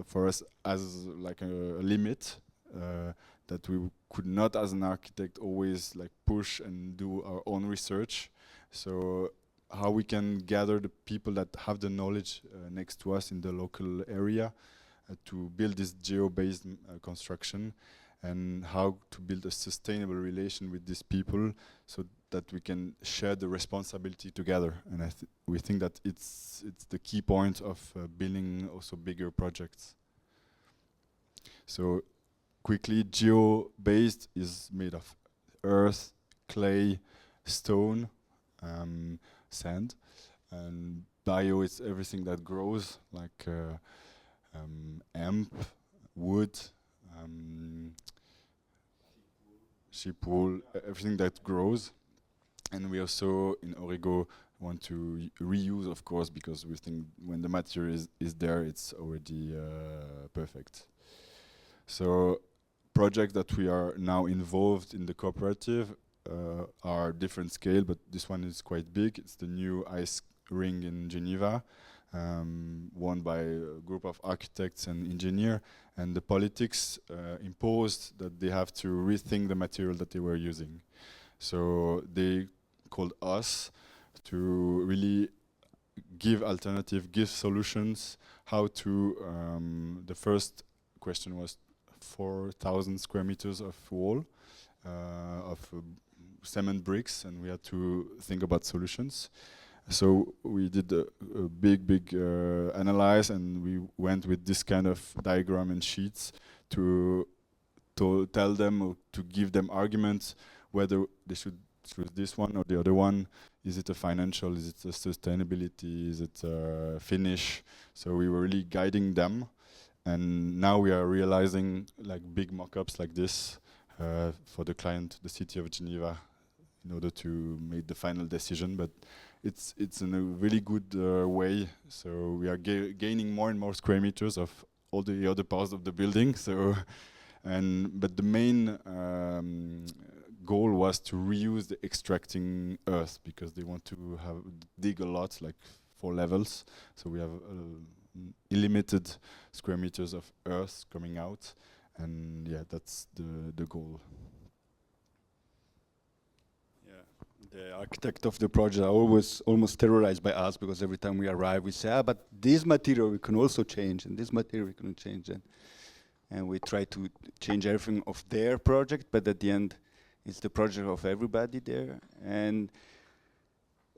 for us as like a limit that we could not, as an architect, always like push and do our own research. So how we can gather the people that have the knowledge next to us in the local area to build this geo-based construction, and how to build a sustainable relation with these people so that we can share the responsibility together. And we think that it's the key point of building also bigger projects. So quickly, geo-based is made of earth, clay, stone, sand, and bio is everything that grows, like hemp, wood, sheep wool, everything that grows. And we also, in Origo, want to reuse, of course, because we think when the material is there, it's already perfect. So projects that we are now involved in the cooperative are different scale, but this one is quite big. It's the new ice ring in Geneva, won by a group of architects and engineers, and the politics imposed that they have to rethink the material that they were using. So they called us to really give alternative, give solutions, how to, the first question was 4,000 square meters of wall, of cement bricks, and we had to think about solutions. So we did a big analyze, and we went with this kind of diagram and sheets to tell them, or to give them arguments whether they should choose this one or the other one. Is it a financial? Is it a sustainability? Is it a finish? So we were really guiding them, and now we are realizing like big mock-ups like this for the client, the city of Geneva, in order to make the final decision. But it's in a really good way. So we are gaining more and more square meters of all the other parts of the building. So, but the main goal was to reuse the extracting earth, because they want to dig a lot, like 4 levels. So we have unlimited square meters of earth coming out, and yeah, that's the goal. The architect of the project are always almost terrorized by us, because every time we arrive we say, but this material we can also change, and this material we can change, and we try to change everything of their project, but at the end it's the project of everybody there. And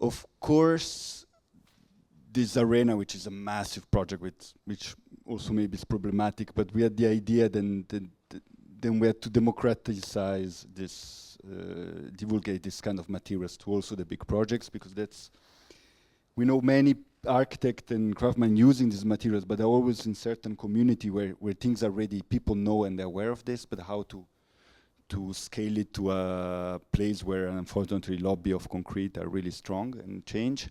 of course this arena, which is a massive project, which also maybe is problematic, but we had the idea then we had to democratize this, divulgate this kind of materials to also the big projects, because we know many architects and craftsmen using these materials, but they're always in certain community where things are ready, people know and they're aware of this, but how to scale it to a place where unfortunately lobby of concrete are really strong and change.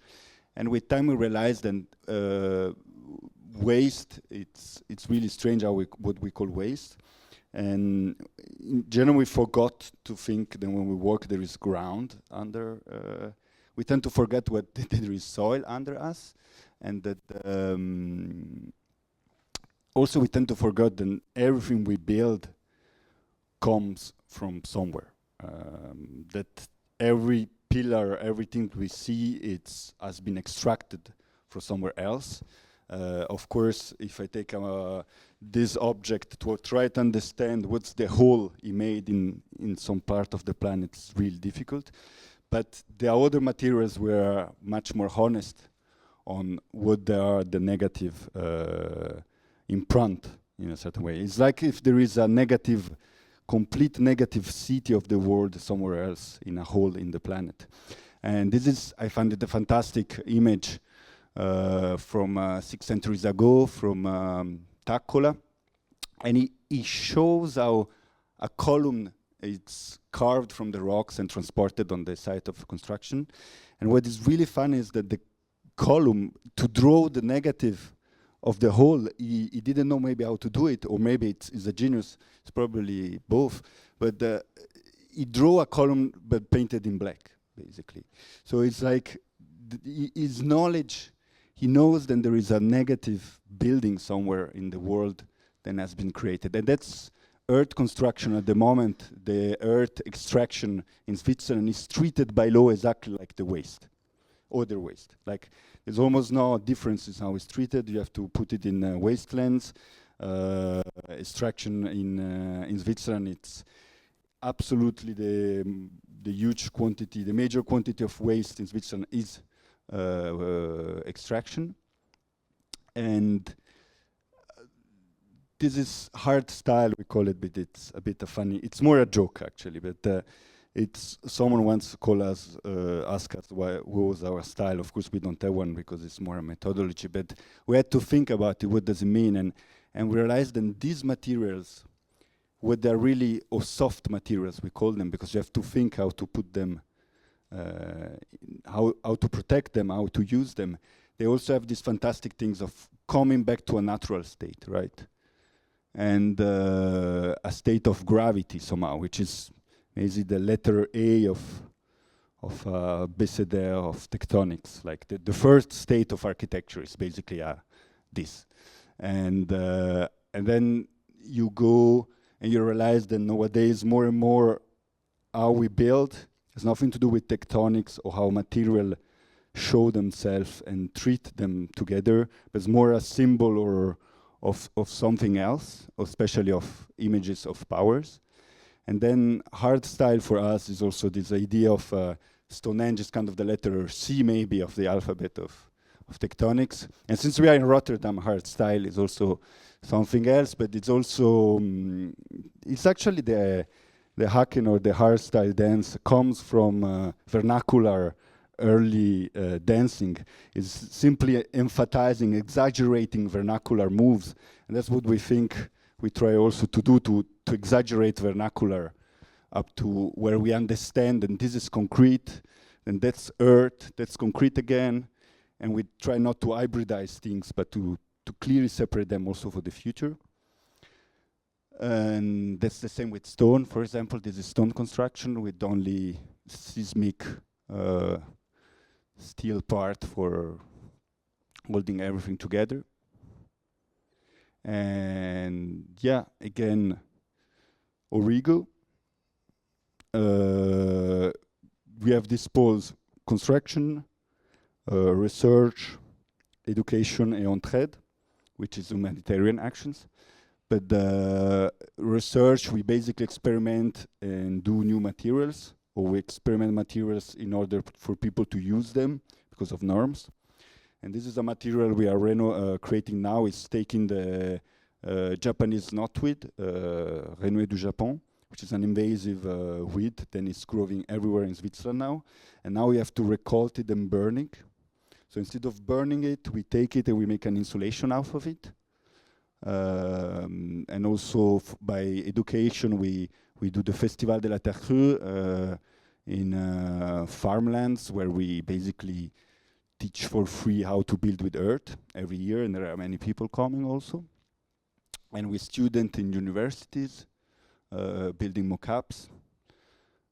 And with time we realized that waste, it's really strange what we call waste. And in general we forgot to think that when we work there is ground under, we tend to forget that there is soil under us, and that also we tend to forget that everything we build comes from somewhere. That every pillar, everything we see, has been extracted from somewhere else. Of course, if I take this object to try to understand what's the hole he made in some part of the planet, it's really difficult. But the other materials were much more honest on what they are, the negative imprint in a certain way. It's like if there is a complete negative city of the world somewhere else in a hole in the planet. And this is, I found it a fantastic image from 6 centuries ago from Taccola. And he shows how a column it's carved from the rocks and transported on the site of construction. And what is really fun is that the column, to draw the negative of the whole, he didn't know maybe how to do it, or maybe it's a genius, it's probably both, but he drew a column but painted in black, basically. So it's like his knowledge, he knows that there is a negative building somewhere in the world that has been created. And that's earth construction at the moment. The earth extraction in Switzerland is treated by law exactly like the waste, other waste. Like there's almost no difference in how it's treated. You have to put it in wastelands. Extraction in Switzerland, it's absolutely the huge quantity, the major quantity of waste in Switzerland is extraction. And this is hard style, we call it, but it's a bit funny. It's more a joke actually, but it's someone once called us, asked us what was our style. Of course, we don't have one because it's more a methodology, but we had to think about it. What does it mean? And we realized that these materials, what they're really, or soft materials, we call them, because you have to think how to put them, how to protect them, how to use them. They also have these fantastic things of coming back to a natural state, right? And a state of gravity somehow, which is maybe the letter A of Bécéder of tectonics. Like the first state of architecture is basically this. And then you go and you realize that nowadays more and more how we build has nothing to do with tectonics or how material show themselves and treat them together, but it's more a symbol or of something else, especially of images of powers. And then hard style for us is also this idea of Stonehenge is kind of the letter C maybe of the alphabet of tectonics. And since we are in Rotterdam, hard style is also something else, but it's also, it's actually the Haken or the hard style dance comes from vernacular early dancing. Is simply emphasizing, exaggerating vernacular moves, and that's what we think we try also to do, to exaggerate vernacular up to where we understand, and this is concrete, and that's earth, that's concrete again, and we try not to hybridize things, but to clearly separate them also for the future. And that's the same with stone, for example. This is stone construction with only seismic steel part for holding everything together. And yeah, again, Origo. We have this poles: construction, research, education, and entraide, which is humanitarian actions. But the research, we basically experiment and do new materials, or we experiment materials in order for people to use them because of norms. And this is a material we are creating now. It's taking the Japanese knotweed, Renouet du Japon, which is an invasive weed. Then it's growing everywhere in Switzerland now. And now we have to recolt it and burn it. So instead of burning it, we take it and we make an insulation out of it. And also by education, we do the Festival de la Terre Crue in farmlands, where we basically teach for free how to build with earth every year, and there are many people coming also. And with students in universities, building mock-ups,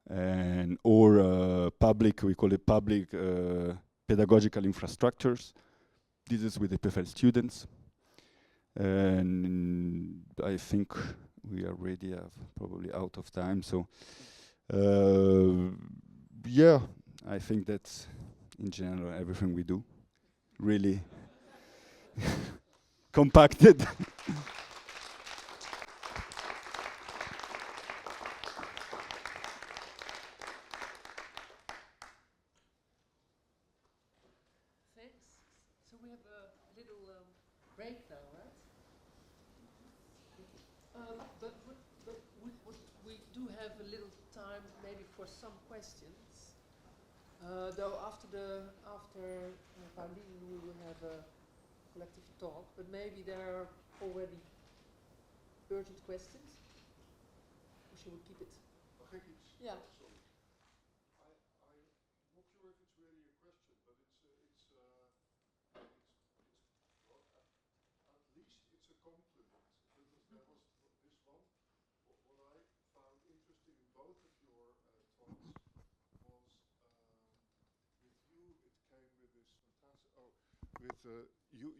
and or public, we call it public pedagogical infrastructures. This is with the PFL students. And I think we already have probably out of time. So yeah, I think that's in general everything we do. Really compacted. So we have a little break now, right? But we do have a little time maybe for some questions. Though after Pauline we will have a collective talk, but maybe there are already urgent questions. Or should we keep it? Yeah.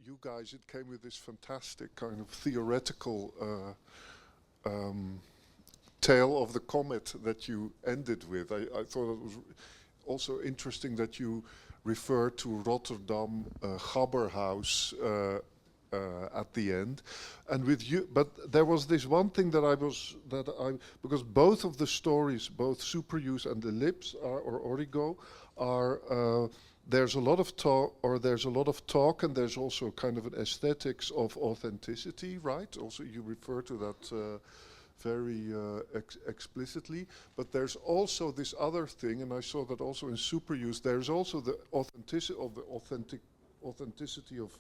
You guys, it came with this fantastic kind of theoretical tale of the comet that you ended with. I thought it was also interesting that you referred to Rotterdam Gabberhaus at the end, and with you. But there was this one thing because both of the stories, both Superuse and Ellipse or Origo, are. There's a lot of talk, and there's also kind of an aesthetics of authenticity, right? Also, you refer to that very explicitly. But there's also this other thing, and I saw that also in Superuse. There's also the authenticity of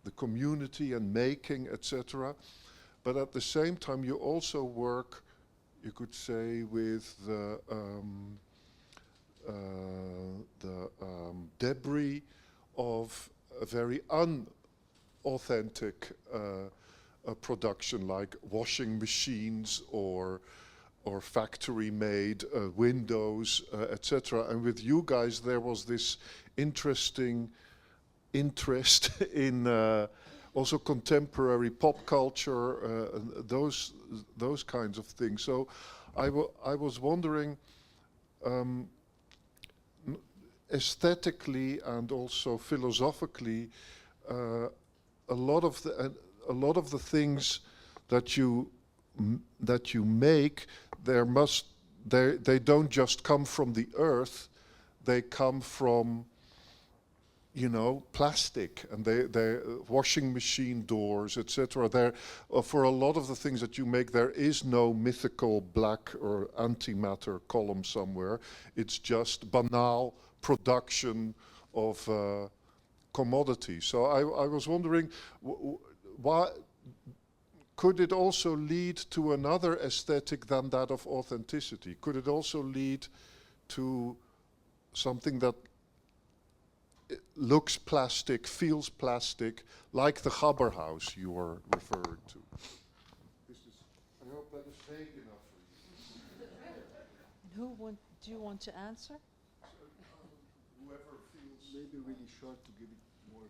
the community and making, etc. But at the same time, you also work, you could say, with the debris of a very unauthentic production, like washing machines or factory-made windows, etc. And with you guys, there was this interesting interest in also contemporary pop culture, those kinds of things. So I was wondering. Aesthetically and also philosophically, a lot of the things that you make, they don't just come from the earth, they come from, you know, plastic, and they washing machine doors, etc. There, for a lot of the things that you make, there is no mythical black or antimatter column somewhere. It's just banal production of commodity. So I was wondering, why could it also lead to another aesthetic than that of authenticity? Could it also lead to something that looks plastic, feels plastic, like the Gabberhaus you were referring to? I hope that is vague enough for you. Do you want to answer? Whoever feels Maybe really short to give it more.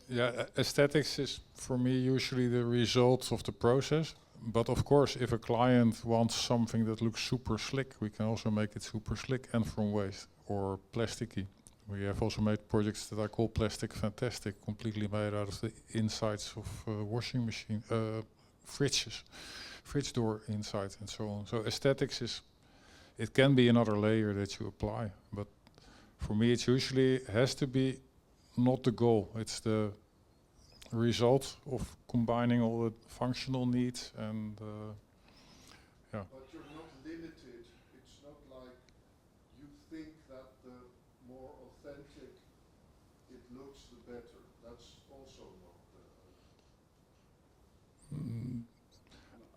Yeah, aesthetics is for me usually the result of the process. But of course, if a client wants something that looks super slick, we can also make it super slick and from waste or plasticky. We have also made projects that I call plastic fantastic, completely made out of the insides of washing machine, fridges, fridge door inside and so on. So aesthetics is, it can be another layer that you apply, but For me, it's usually has to be not the goal. It's the result of combining all the functional needs and yeah. But you're not limited. It's not like you think that the more authentic it looks, the better. That's also not.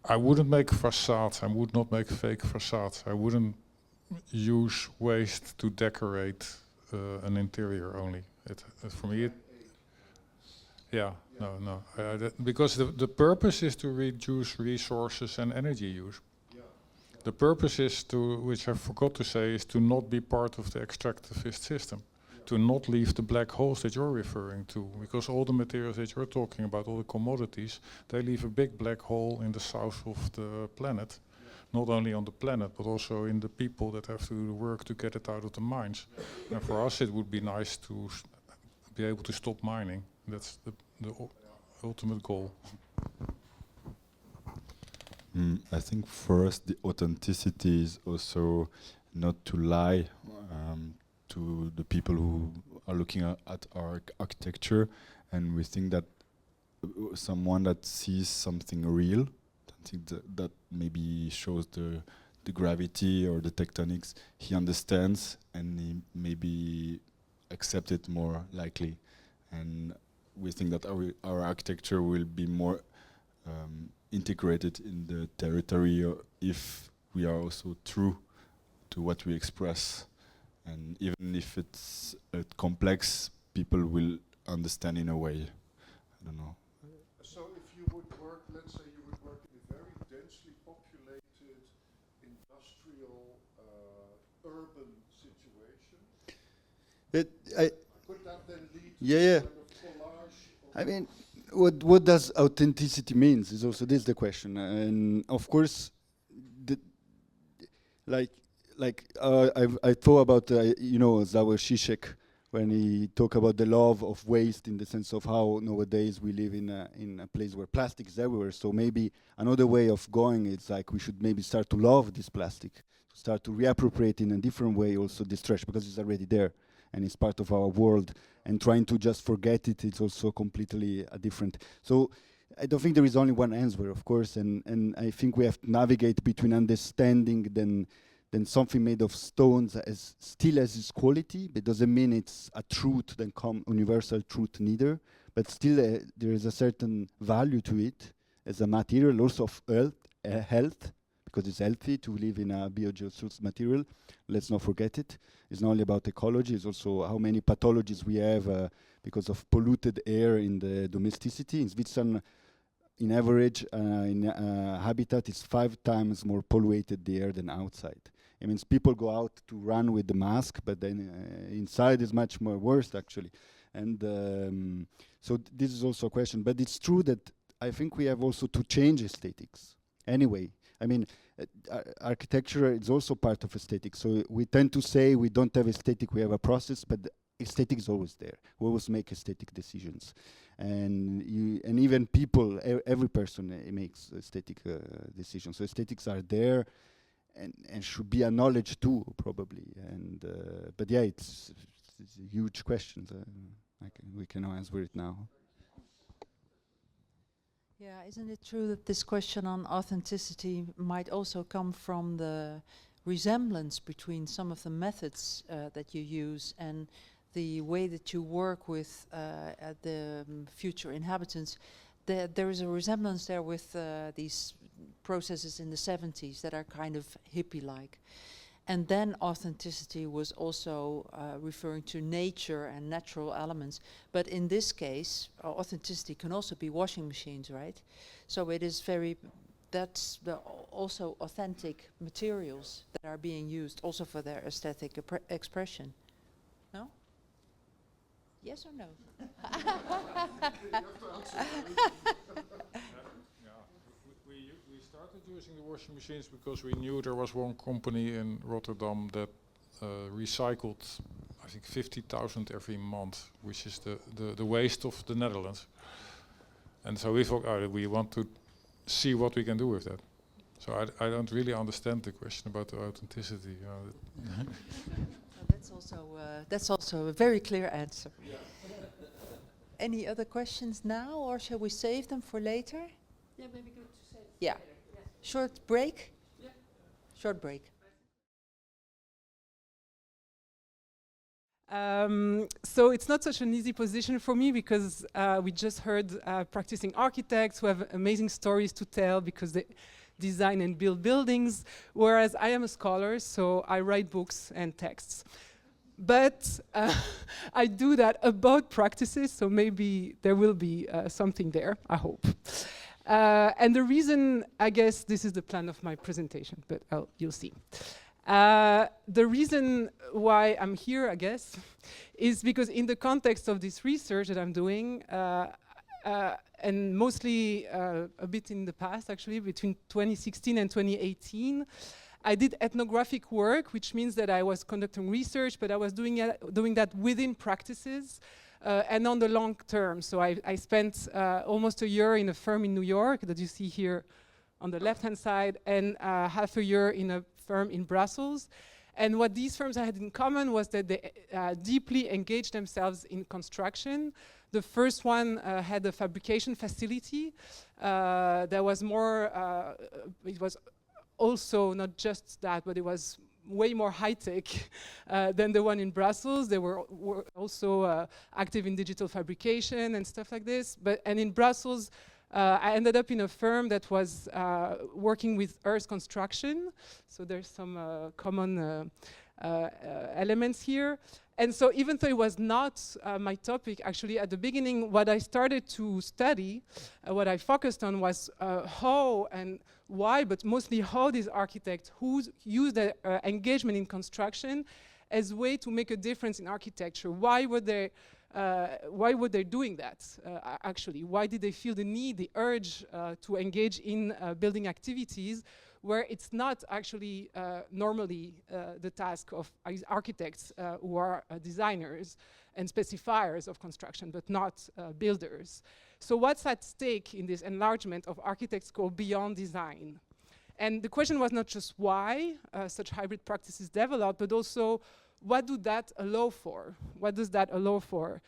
I wouldn't make facades. I would not make fake facades. I wouldn't use waste to decorate an interior only. For me, yeah, no. Because the purpose is to reduce resources and energy use. The purpose is to, which I forgot to say, is to not be part of the extractivist system. To not leave the black holes that you're referring to, because all the materials that you're talking about, all the commodities, they leave a big black hole in the south of the planet. Not only on the planet, but also in the people that have to do the work to get it out of the mines. And for us, it would be nice to be able to stop mining. That's the ultimate goal. I think for us, the authenticity is also not to lie to the people who are looking at our architecture, and we think that someone that sees something real, that maybe shows the gravity or the tectonics, he understands and he maybe accept it more likely. And we think that our architecture will be more integrated in the territory if we are also true to what we express. And even if it's complex, people will understand in a way. I don't know. So if you would work, let's say you would work in a very densely populated, industrial, urban situation, could that then lead to kind of collage? I mean, what does authenticity means is also this the question, and of course, I thought about Slavoj Žižek when he talked about the love of waste in the sense of how nowadays we live in a place where plastic is everywhere. So maybe another way of going is like we should maybe start to love this plastic, to start to reappropriate in a different way also this trash, because it's already there and it's part of our world. And trying to just forget it, it's also completely different. So I don't think there is only one answer, of course, and I think we have to navigate between understanding then something made of stones still has its quality, but doesn't mean it's a truth, then universal truth neither. But still there is a certain value to it as a material, also of health, because it's healthy to live in a biogeosourced material. Let's not forget it. It's not only about ecology, it's also how many pathologies we have because of polluted air in the domesticity. In Switzerland, in average, habitat is 5 times more polluted the air than outside. It means people go out to run with the mask, but then inside is much more worse, actually. And so this is also a question. But it's true that I think we have also to change aesthetics. Anyway, I mean, architecture is also part of aesthetics. So we tend to say we don't have aesthetic, we have a process, but aesthetic is always there. We always make aesthetic decisions. And even people, every person makes aesthetic decisions. So aesthetics are there and should be acknowledged too, probably. And but yeah, it's a huge question. We cannot answer it now. Yeah, isn't it true that this question on authenticity might also come from the resemblance between some of the methods that you use and the way that you work with the future inhabitants? There is a resemblance there with these processes in the 70s that are kind of hippie-like. And then authenticity was also referring to nature and natural elements. But in this case, authenticity can also be washing machines, right? So it is that's also authentic materials that are being used also for their aesthetic expression. No? Yes or no? We started using the washing machines because we knew there was one company in Rotterdam that recycled, I think, 50,000 every month, which is the waste of the Netherlands. And so we thought, we want to see what we can do with that. So I don't really understand the question about the authenticity. That's also a very clear answer. Any other questions now, or shall we save them for later? Yeah, maybe good to say. Yeah. Short break? Yeah. Short break. So it's not such an easy position for me because we just heard practicing architects who have amazing stories to tell because they design and build buildings, whereas I am a scholar, so I write books and texts. But I do that about practices, so maybe there will be something there, I hope. And the reason, I guess this is the plan of my presentation, but you'll see. The reason why I'm here, I guess, is because in the context of this research that I'm doing, and mostly a bit in the past, actually, between 2016 and 2018, I did ethnographic work, which means that I was conducting research, but I was doing that within practices and on the long term. So I spent almost a year in a firm in New York that you see here on the left-hand side, and half a year in a firm in Brussels. And what these firms had in common was that they deeply engaged themselves in construction. The first one had a fabrication facility that was more, it was also not just that, but it was way more high-tech than the one in Brussels. They were also active in digital fabrication and stuff like this. And in Brussels, I ended up in a firm that was working with earth construction. So there's some common elements here. And so even though it was not my topic, actually at the beginning, what I started to study, what I focused on was how and why, but mostly how these architects who use their engagement in construction as a way to make a difference in architecture. Why were they doing that, actually? Why did they feel the need, the urge to engage in building activities where it's not actually normally the task of architects who are designers and specifiers of construction, but not builders. So what's at stake in this enlargement of architects go beyond design? And the question was not just why such hybrid practices develop, but also what do that allow for? What does that allow for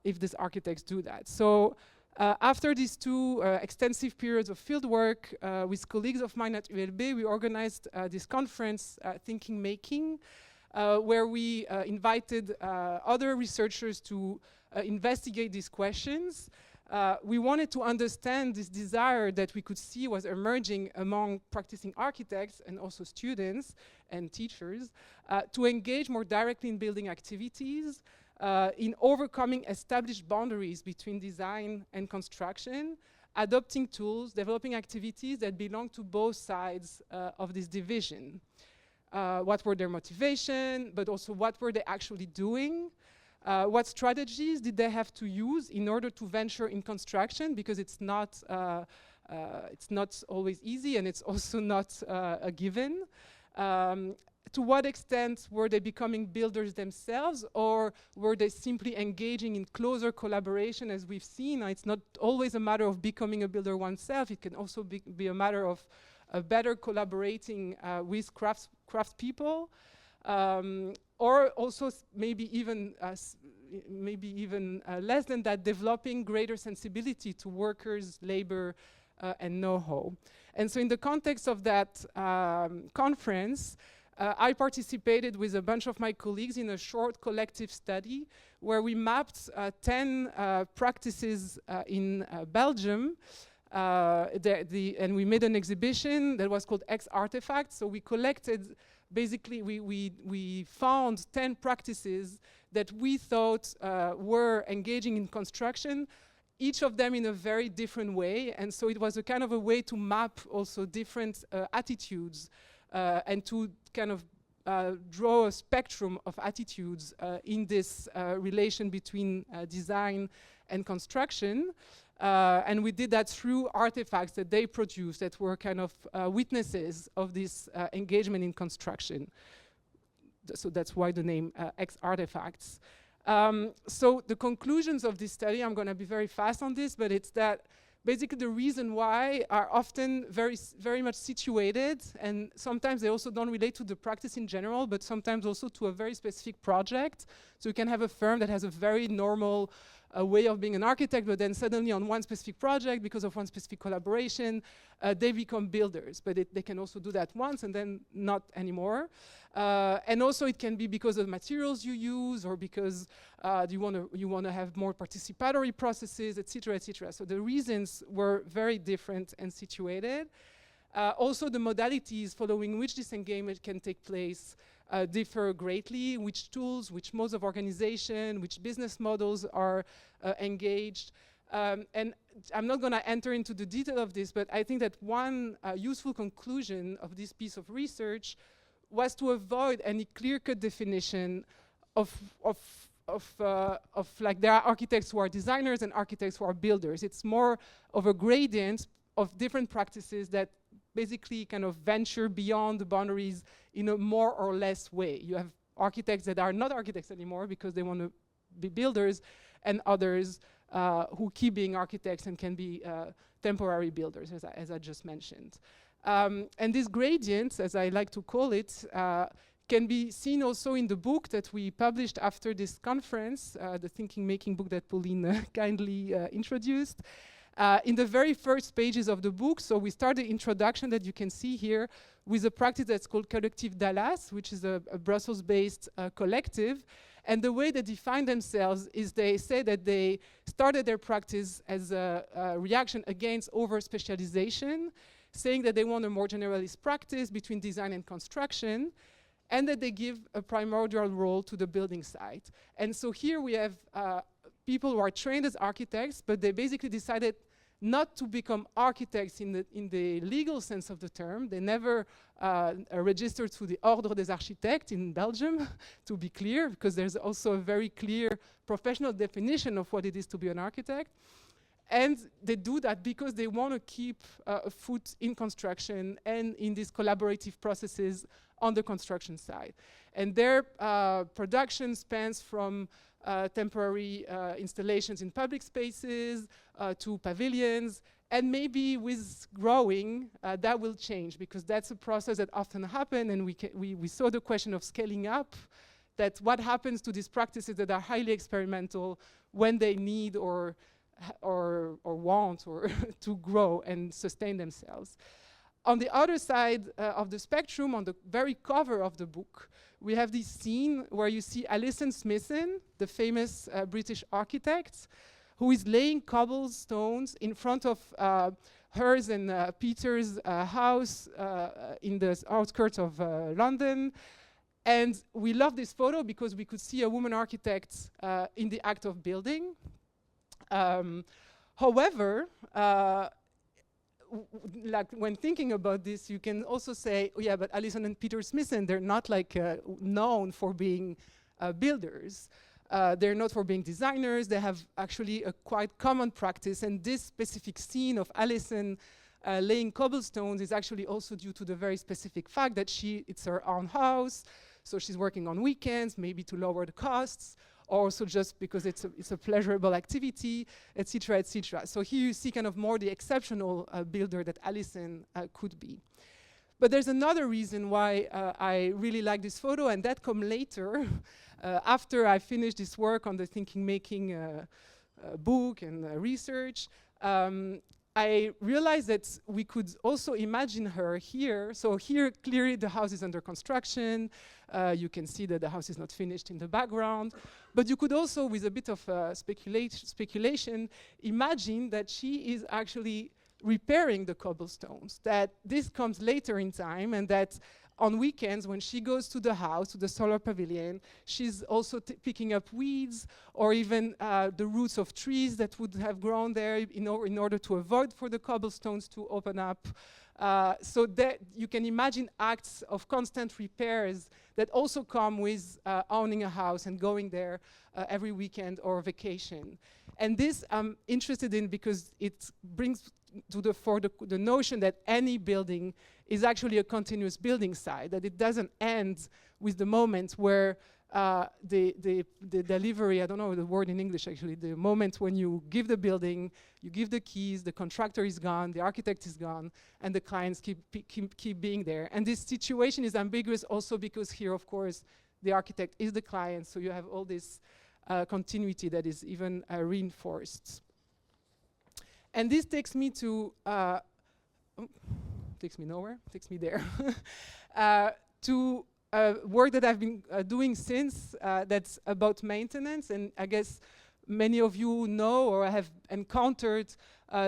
if these architects do that? So after these two extensive periods of fieldwork with colleagues of mine at ULB, we organized this conference, Thinking Making, where we invited other researchers to investigate these questions. We wanted to understand this desire that we could see was emerging among practicing architects and also students and teachers to engage more directly in building activities, in overcoming established boundaries between design and construction, adopting tools, developing activities that belong to both sides of this division. What were their motivation, but also what were they actually doing? What strategies did they have to use in order to venture in construction? Because it's not always easy, and it's also not a given. To what extent were they becoming builders themselves, or were they simply engaging in closer collaboration? As we've seen, it's not always a matter of becoming a builder oneself. It can also be a matter of better collaborating with craftspeople. Or also maybe even less than that, developing greater sensibility to workers, labor, and know-how. And so in the context of that conference, I participated with a bunch of my colleagues in a short collective study where we mapped 10 practices in Belgium. And we made an exhibition that was called X Artifacts. So we collected, basically we found 10 practices that we thought were engaging in construction, each of them in a very different way. And so it was a kind of a way to map also different attitudes and to kind of draw a spectrum of attitudes in this relation between design and construction. And we did that through artifacts that they produced that were kind of witnesses of this engagement in construction. So that's why the name X Artifacts. So the conclusions of this study, I'm going to be very fast on this, but it's that basically the reason why are often very much situated, and sometimes they also don't relate to the practice in general, but sometimes also to a very specific project. So you can have a firm that has a very normal way of being an architect, but then suddenly on one specific project, because of one specific collaboration, they become builders. But they can also do that once and then not anymore. And also it can be because of materials you use, or because you want to have more participatory processes, etc., etc. So the reasons were very different and situated. Also the modalities following which this engagement can take place differ greatly, which tools, which modes of organization, which business models are engaged. And I'm not going to enter into the detail of this, but I think that one useful conclusion of this piece of research was to avoid any clear-cut definition of like there are architects who are designers and architects who are builders. It's more of a gradient of different practices that basically kind of venture beyond the boundaries in a more or less way. You have architects that are not architects anymore because they want to be builders, and others who keep being architects and can be temporary builders, as I just mentioned. And these gradients, as I like to call it, can be seen also in the book that we published after this conference, the Thinking Making book that Pauline kindly introduced. In the very first pages of the book, so we start the introduction that you can see here with a practice that's called Collective Dallas, which is a Brussels-based collective. And the way they define themselves is they say that they started their practice as a reaction against over-specialization, saying that they want a more generalist practice between design and construction, and that they give a primordial role to the building site. And so here we have people who are trained as architects, but they basically decided not to become architects in the legal sense of the term. They never registered to the Ordre des Architectes in Belgium, to be clear, because there's also a very clear professional definition of what it is to be an architect. And they do that because they want to keep a foot in construction and in these collaborative processes on the construction side. And their production spans from temporary installations in public spaces to pavilions, and maybe with growing that will change, because that's a process that often happens, and we saw the question of scaling up, that what happens to these practices that are highly experimental when they need or want or to grow and sustain themselves. On the other side of the spectrum, on the very cover of the book, we have this scene where you see Alison Smithson, the famous British architect, who is laying cobblestones in front of hers and Peter's house in the outskirts of London. And we love this photo because we could see a woman architect in the act of building. However, like when thinking about this, you can also say, oh yeah, but Alison and Peter Smithson, they're not like known for being builders. They're not for being designers. They have actually a quite common practice. And this specific scene of Alison laying cobblestones is actually also due to the very specific fact that it's her own house. So she's working on weekends, maybe to lower the costs, or also just because it's a pleasurable activity, etc., etc. So here you see kind of more the exceptional builder that Alison could be. But there's another reason why I really like this photo, and that come later, after I finished this work on the Thinking Making book and research. I realized that we could also imagine her here. So here, clearly the house is under construction. You can see that the house is not finished in the background. But you could also, with a bit of speculation, imagine that she is actually repairing the cobblestones, that this comes later in time, and that on weekends when she goes to the house, to the solar pavilion, she's also picking up weeds or even the roots of trees that would have grown there in order to avoid for the cobblestones to open up. So that you can imagine acts of constant repairs that also come with owning a house and going there every weekend or vacation. And this I'm interested in because it brings to the notion that any building is actually a continuous building site, that it doesn't end with the moment where the delivery, I don't know the word in English actually, the moment when you give the building, you give the keys, the contractor is gone, the architect is gone, and the clients keep being there. And this situation is ambiguous also because here, of course, the architect is the client, so you have all this continuity that is even reinforced. And this takes me to, takes me nowhere, takes me there, to work that I've been doing since that's about maintenance. And I guess many of you know or have encountered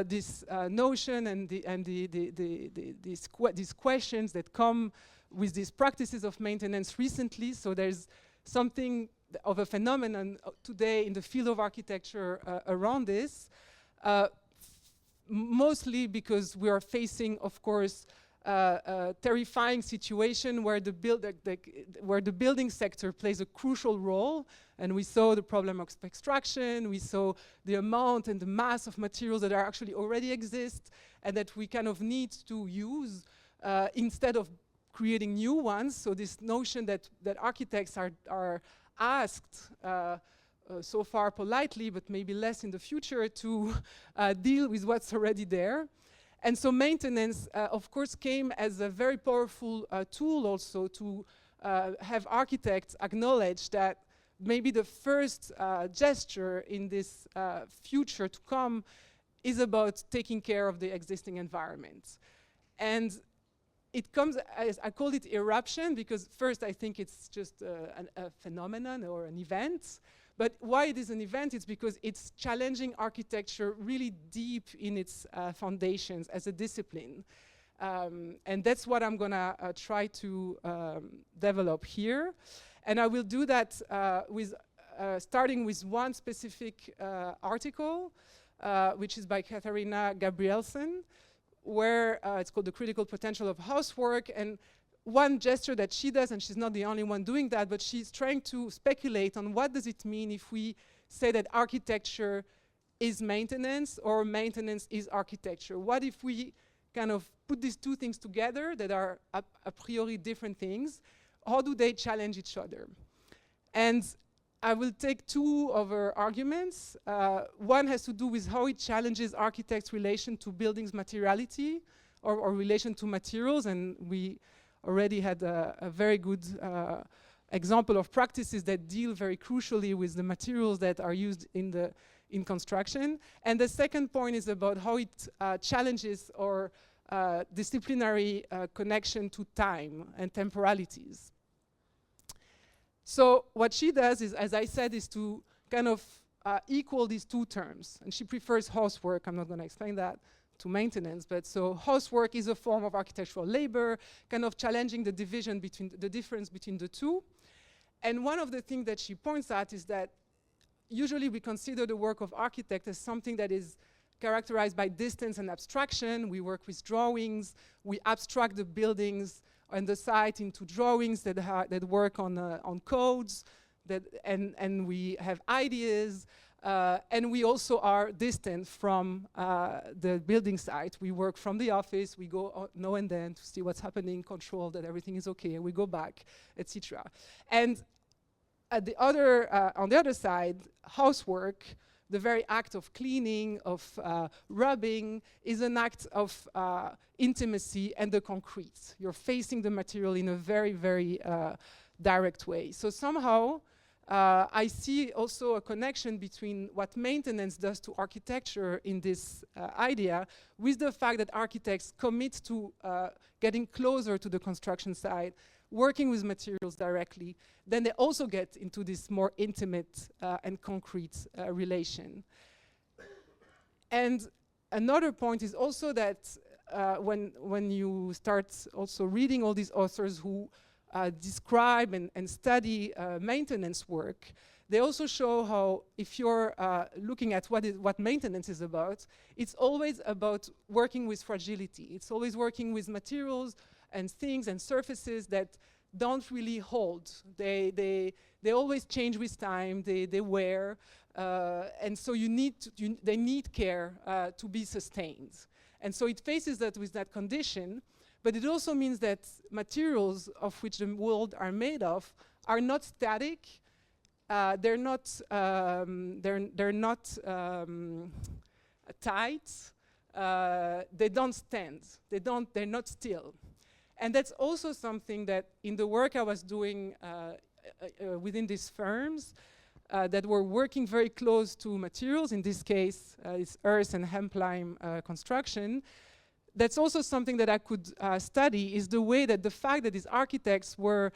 this notion and these questions that come with these practices of maintenance recently. So there's something of a phenomenon today in the field of architecture around this. Mostly because we are facing, of course, a terrifying situation where the building sector plays a crucial role, and we saw the problem of extraction, we saw the amount and the mass of materials that are actually already exist, and that we kind of need to use instead of creating new ones. So this notion that architects are asked so far politely, but maybe less in the future, to deal with what's already there. And so maintenance, of course, came as a very powerful tool also to have architects acknowledge that maybe the first gesture in this future to come is about taking care of the existing environment. And it comes, as I call it eruption, because first I think it's just a phenomenon or an event. But why it is an event? It's because it's challenging architecture really deep in its foundations as a discipline. And that's what I'm gonna try to develop here. And I will do that with starting with one specific article, which is by Katharina Gabrielsen, where it's called The Critical Potential of Housework. And one gesture that she does, and she's not the only one doing that, but she's trying to speculate on what does it mean if we say that architecture is maintenance or maintenance is architecture. What if we kind of put these two things together that are a priori different things? How do they challenge each other? And I will take two of her arguments. One has to do with how it challenges architects' relation to buildings' materiality or relation to materials, and we already had a very good example of practices that deal very crucially with the materials that are used in construction. And the second point is about how it challenges our disciplinary connection to time and temporalities. So what she does is, as I said, is to kind of equal these two terms. And she prefers housework. I'm not going to explain that to maintenance, but so housework is a form of architectural labor, kind of challenging the division between the difference between the two. And one of the things that she points at is that usually we consider the work of architect as something that is characterized by distance and abstraction. We work with drawings, we abstract the buildings and the site into drawings that work on codes, and we have ideas. And we also are distant from the building site. We work from the office, we go now and then to see what's happening, control that everything is okay, and we go back, etc. And at the other, on the other side, housework, the very act of cleaning, of rubbing, is an act of intimacy and the concrete. You're facing the material in a very, very direct way. So somehow, I see also a connection between what maintenance does to architecture in this idea with the fact that architects commit to getting closer to the construction site, working with materials directly. Then they also get into this more intimate and concrete relation. And another point is also that when you start also reading all these authors who describe and study maintenance work, they also show how if you're looking at what maintenance is about, it's always about working with fragility. It's always working with materials and things and surfaces that don't really hold. They always change with time, they wear, and so they need care to be sustained. And so it faces that with that condition. But it also means that materials of which the world are made of are not static. They're not tight. They don't stand. They're not still. And that's also something that in the work I was doing within these firms that were working very close to materials, in this case it's earth and hemp lime construction, that's also something that I could study, is the way that the fact that these architects were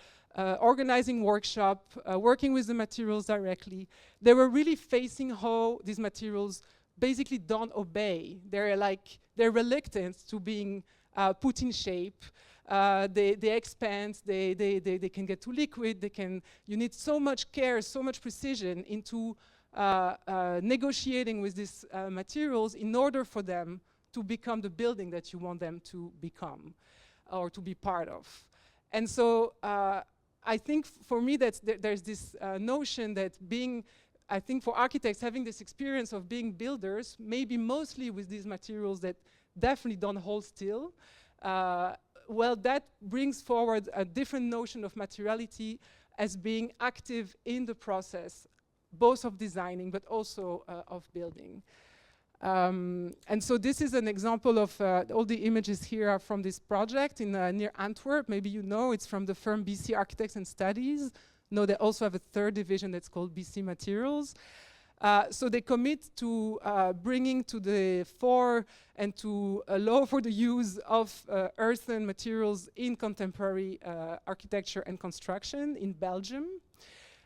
organizing workshop, working with the materials directly, they were really facing how these materials basically don't obey. They're reluctant to being put in shape. They expand, they can get too liquid, you need so much care, so much precision into negotiating with these materials in order for them to become the building that you want them to become or to be part of. And so I think for me there's this notion that I think for architects having this experience of being builders, maybe mostly with these materials that definitely don't hold still, well, that brings forward a different notion of materiality as being active in the process, both of designing but also of building. And so this is an example of all the images here are from this project in near Antwerp. Maybe you know it's from the firm BC Architects and Studies. No, they also have a third division that's called BC Materials. So they commit to bringing to the fore and to allow for the use of earthen materials in contemporary architecture and construction in Belgium.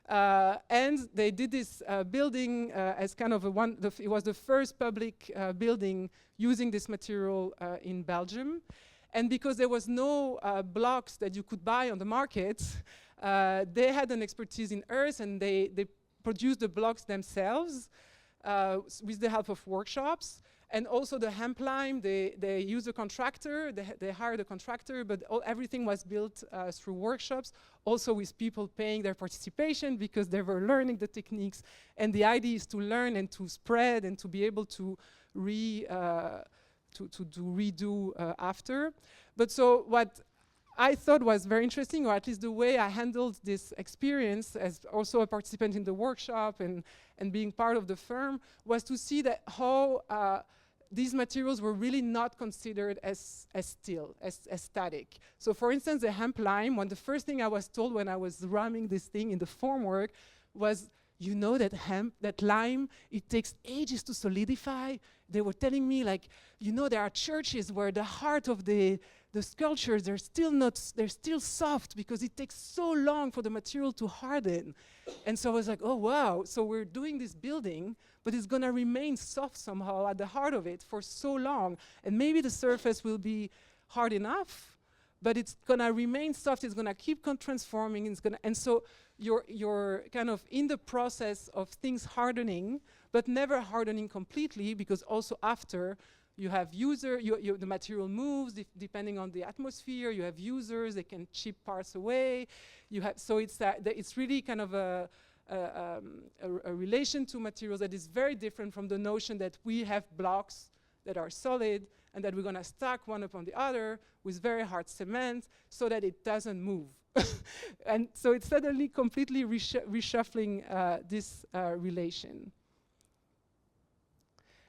And they did this building as kind of it was the first public building using this material in Belgium. And because there was no blocks that you could buy on the market, they had an expertise in earth, and they produced the blocks themselves with the help of workshops. And also the hemp lime, they used a contractor, they hired a contractor, but everything was built through workshops, also with people paying their participation because they were learning the techniques. And the idea is to learn and to spread and to be able to redo after. But so what I thought was very interesting, or at least the way I handled this experience as also a participant in the workshop and being part of the firm, was to see that how these materials were really not considered as static. So for instance, the hemp lime, the first thing I was told when I was ramming this thing in the formwork was, you know that lime, it takes ages to solidify. They were telling me, like, you know, there are churches where the heart of the sculptures, they're still soft because it takes so long for the material to harden. And so I was like, oh wow, so we're doing this building, but it's gonna remain soft somehow at the heart of it for so long. And maybe the surface will be hard enough, but it's gonna remain soft, it's gonna keep transforming, and so you're kind of in the process of things hardening, but never hardening completely, because also after you have the material moves depending on the atmosphere. You have users, they can chip parts away. So it's really kind of a relation to materials that is very different from the notion that we have blocks that are solid and that we're gonna stack one upon the other with very hard cement so that it doesn't move. And so it's suddenly completely reshuffling this relation.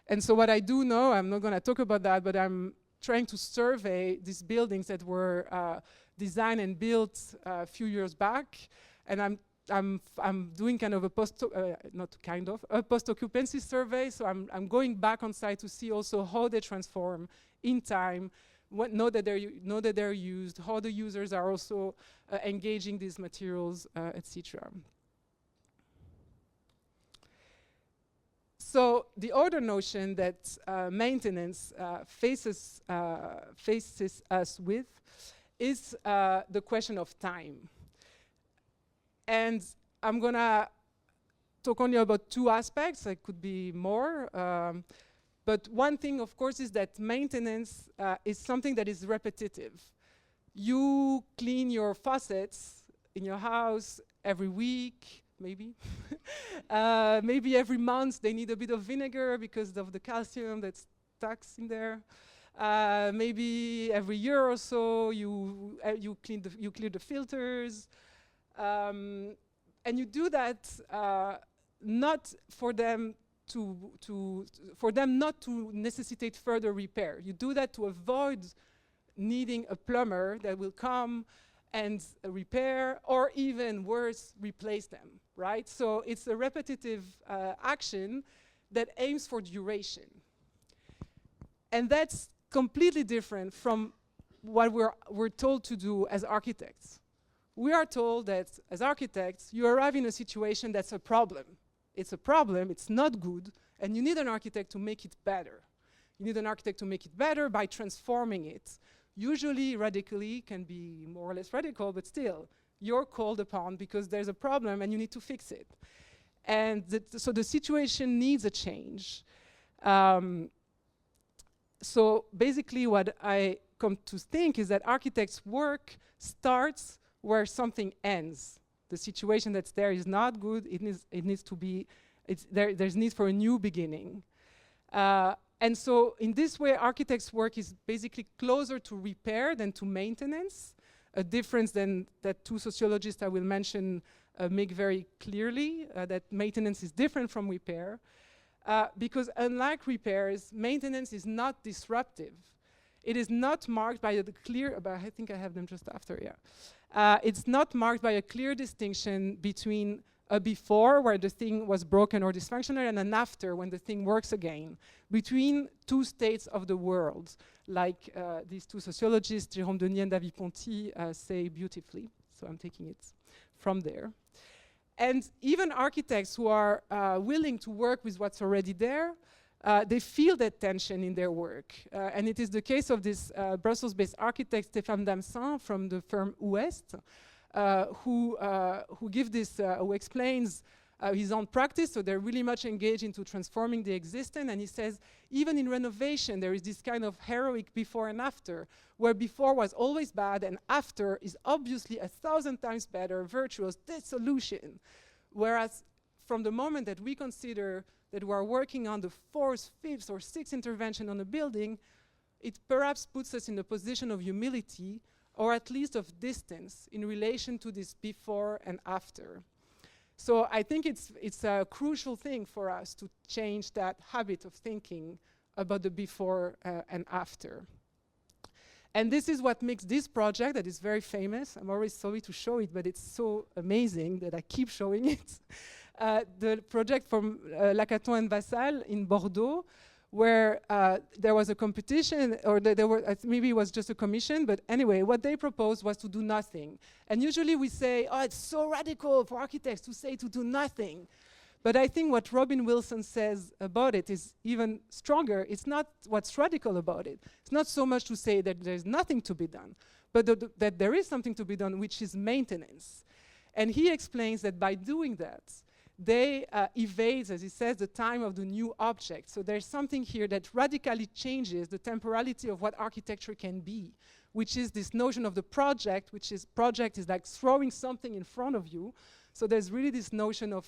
And so what I do now, I'm not going to talk about that, but I'm trying to survey these buildings that were designed and built a few years back, and I'm doing kind of a post-occupancy survey. So I'm going back on site to see also how they transform in time, know that they're used, how the users are also engaging these materials, etc. So the other notion that maintenance faces us with is the question of time. And I'm gonna talk only about two aspects. It could be more. But one thing, of course, is that maintenance is something that is repetitive. You clean your faucets in your house every week, maybe. Maybe every month they need a bit of vinegar because of the calcium that's stuck in there. Maybe every year or so you clear the filters, and you do that not for them not to necessitate further repair. You do that to avoid needing a plumber that will come and repair, or even worse, replace them, right? So it's a repetitive action that aims for duration. And that's completely different from what we're told to do as architects. We are told that as architects, you arrive in a situation that's a problem. It's a problem, it's not good, and you need an architect to make it better. You need an architect to make it better by transforming it. Usually radically, can be more or less radical, but still, you're called upon because there's a problem and you need to fix it. And so the situation needs a change. So basically what I come to think is that architects' work starts where something ends. The situation that's there is not good, it needs to be, there's need for a new beginning. And so in this way, architects' work is basically closer to repair than to maintenance, a difference than that two sociologists I will mention make very clearly, that maintenance is different from repair. Because unlike repairs, maintenance is not disruptive. It is not marked by the clear, I think I have them just after, yeah. It's not marked by a clear distinction between a before, where the thing was broken or dysfunctional, and an after, when the thing works again, between two states of the world, like these two sociologists, Jérôme Denis and David Ponty, say beautifully. So I'm taking it from there. And even architects who are willing to work with what's already there, they feel that tension in their work. And it is the case of this Brussels-based architect, Stéphane Damsin, from the firm Ouest, who explains his own practice, so they're really much engaged into transforming the existing, and he says, even in renovation, there is this kind of heroic before and after, where before was always bad, and after is obviously 1,000 times better, virtuous, this solution. Whereas from the moment that we consider that we are working on the 4th, 5th, or 6th intervention on a building, it perhaps puts us in a position of humility, or at least of distance, in relation to this before and after. So I think it's a crucial thing for us to change that habit of thinking about the before and after. And this is what makes this project, that is very famous, I'm always sorry to show it, but it's so amazing that I keep showing it. The project from Lacaton and Vassal in Bordeaux, where there was a competition, or there were, maybe it was just a commission, but anyway, what they proposed was to do nothing. And usually we say, oh, it's so radical for architects to say to do nothing. But I think what Robin Wilson says about it is even stronger. It's not what's radical about it. It's not so much to say that there's nothing to be done, but that there is something to be done, which is maintenance. And he explains that by doing that, they evade, as he says, the time of the new object. So there's something here that radically changes the temporality of what architecture can be, which is this notion of the project, which is project is like throwing something in front of you. So there's really this notion of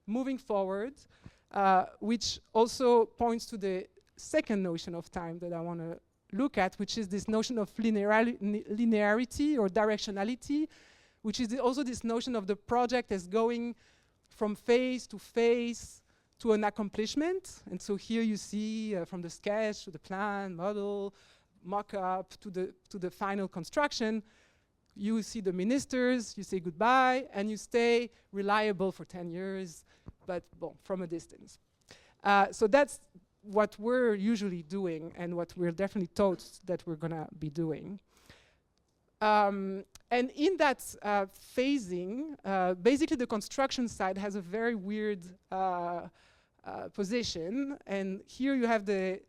moving forward, which also points to the second notion of time that I want to look at, which is this notion of linearity or directionality, which is also this notion of the project as going from phase to an accomplishment. And so here you see from the sketch to the plan, model, mock-up to the final construction, you see the ministers, you say goodbye, and you stay reliable for 10 years, but bon, from a distance. So that's what we're usually doing and what we're definitely taught that we're gonna be doing. And in that phasing, basically the construction side has a very weird position. And here you have the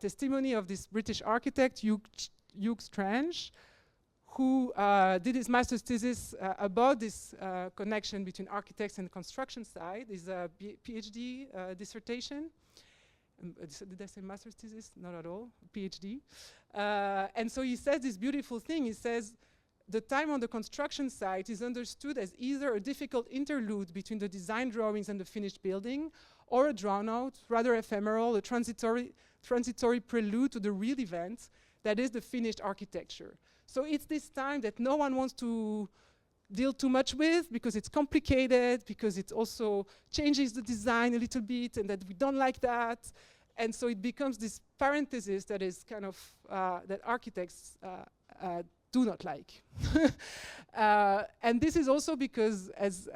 testimony of this British architect, Hugh Strange, who did his master's thesis about this connection between architects and construction side, his PhD dissertation. Did I say master's thesis? Not at all, PhD. And so he says this beautiful thing. He says, the time on the construction site is understood as either a difficult interlude between the design drawings and the finished building, or a drawn out, rather ephemeral, a transitory transitory prelude to the real event that is the finished architecture. So it's this time that no one wants to deal too much with because it's complicated, because it also changes the design a little bit, and that we don't like that. And so it becomes this parenthesis that is kind of, that architects do not like. And this is also because, as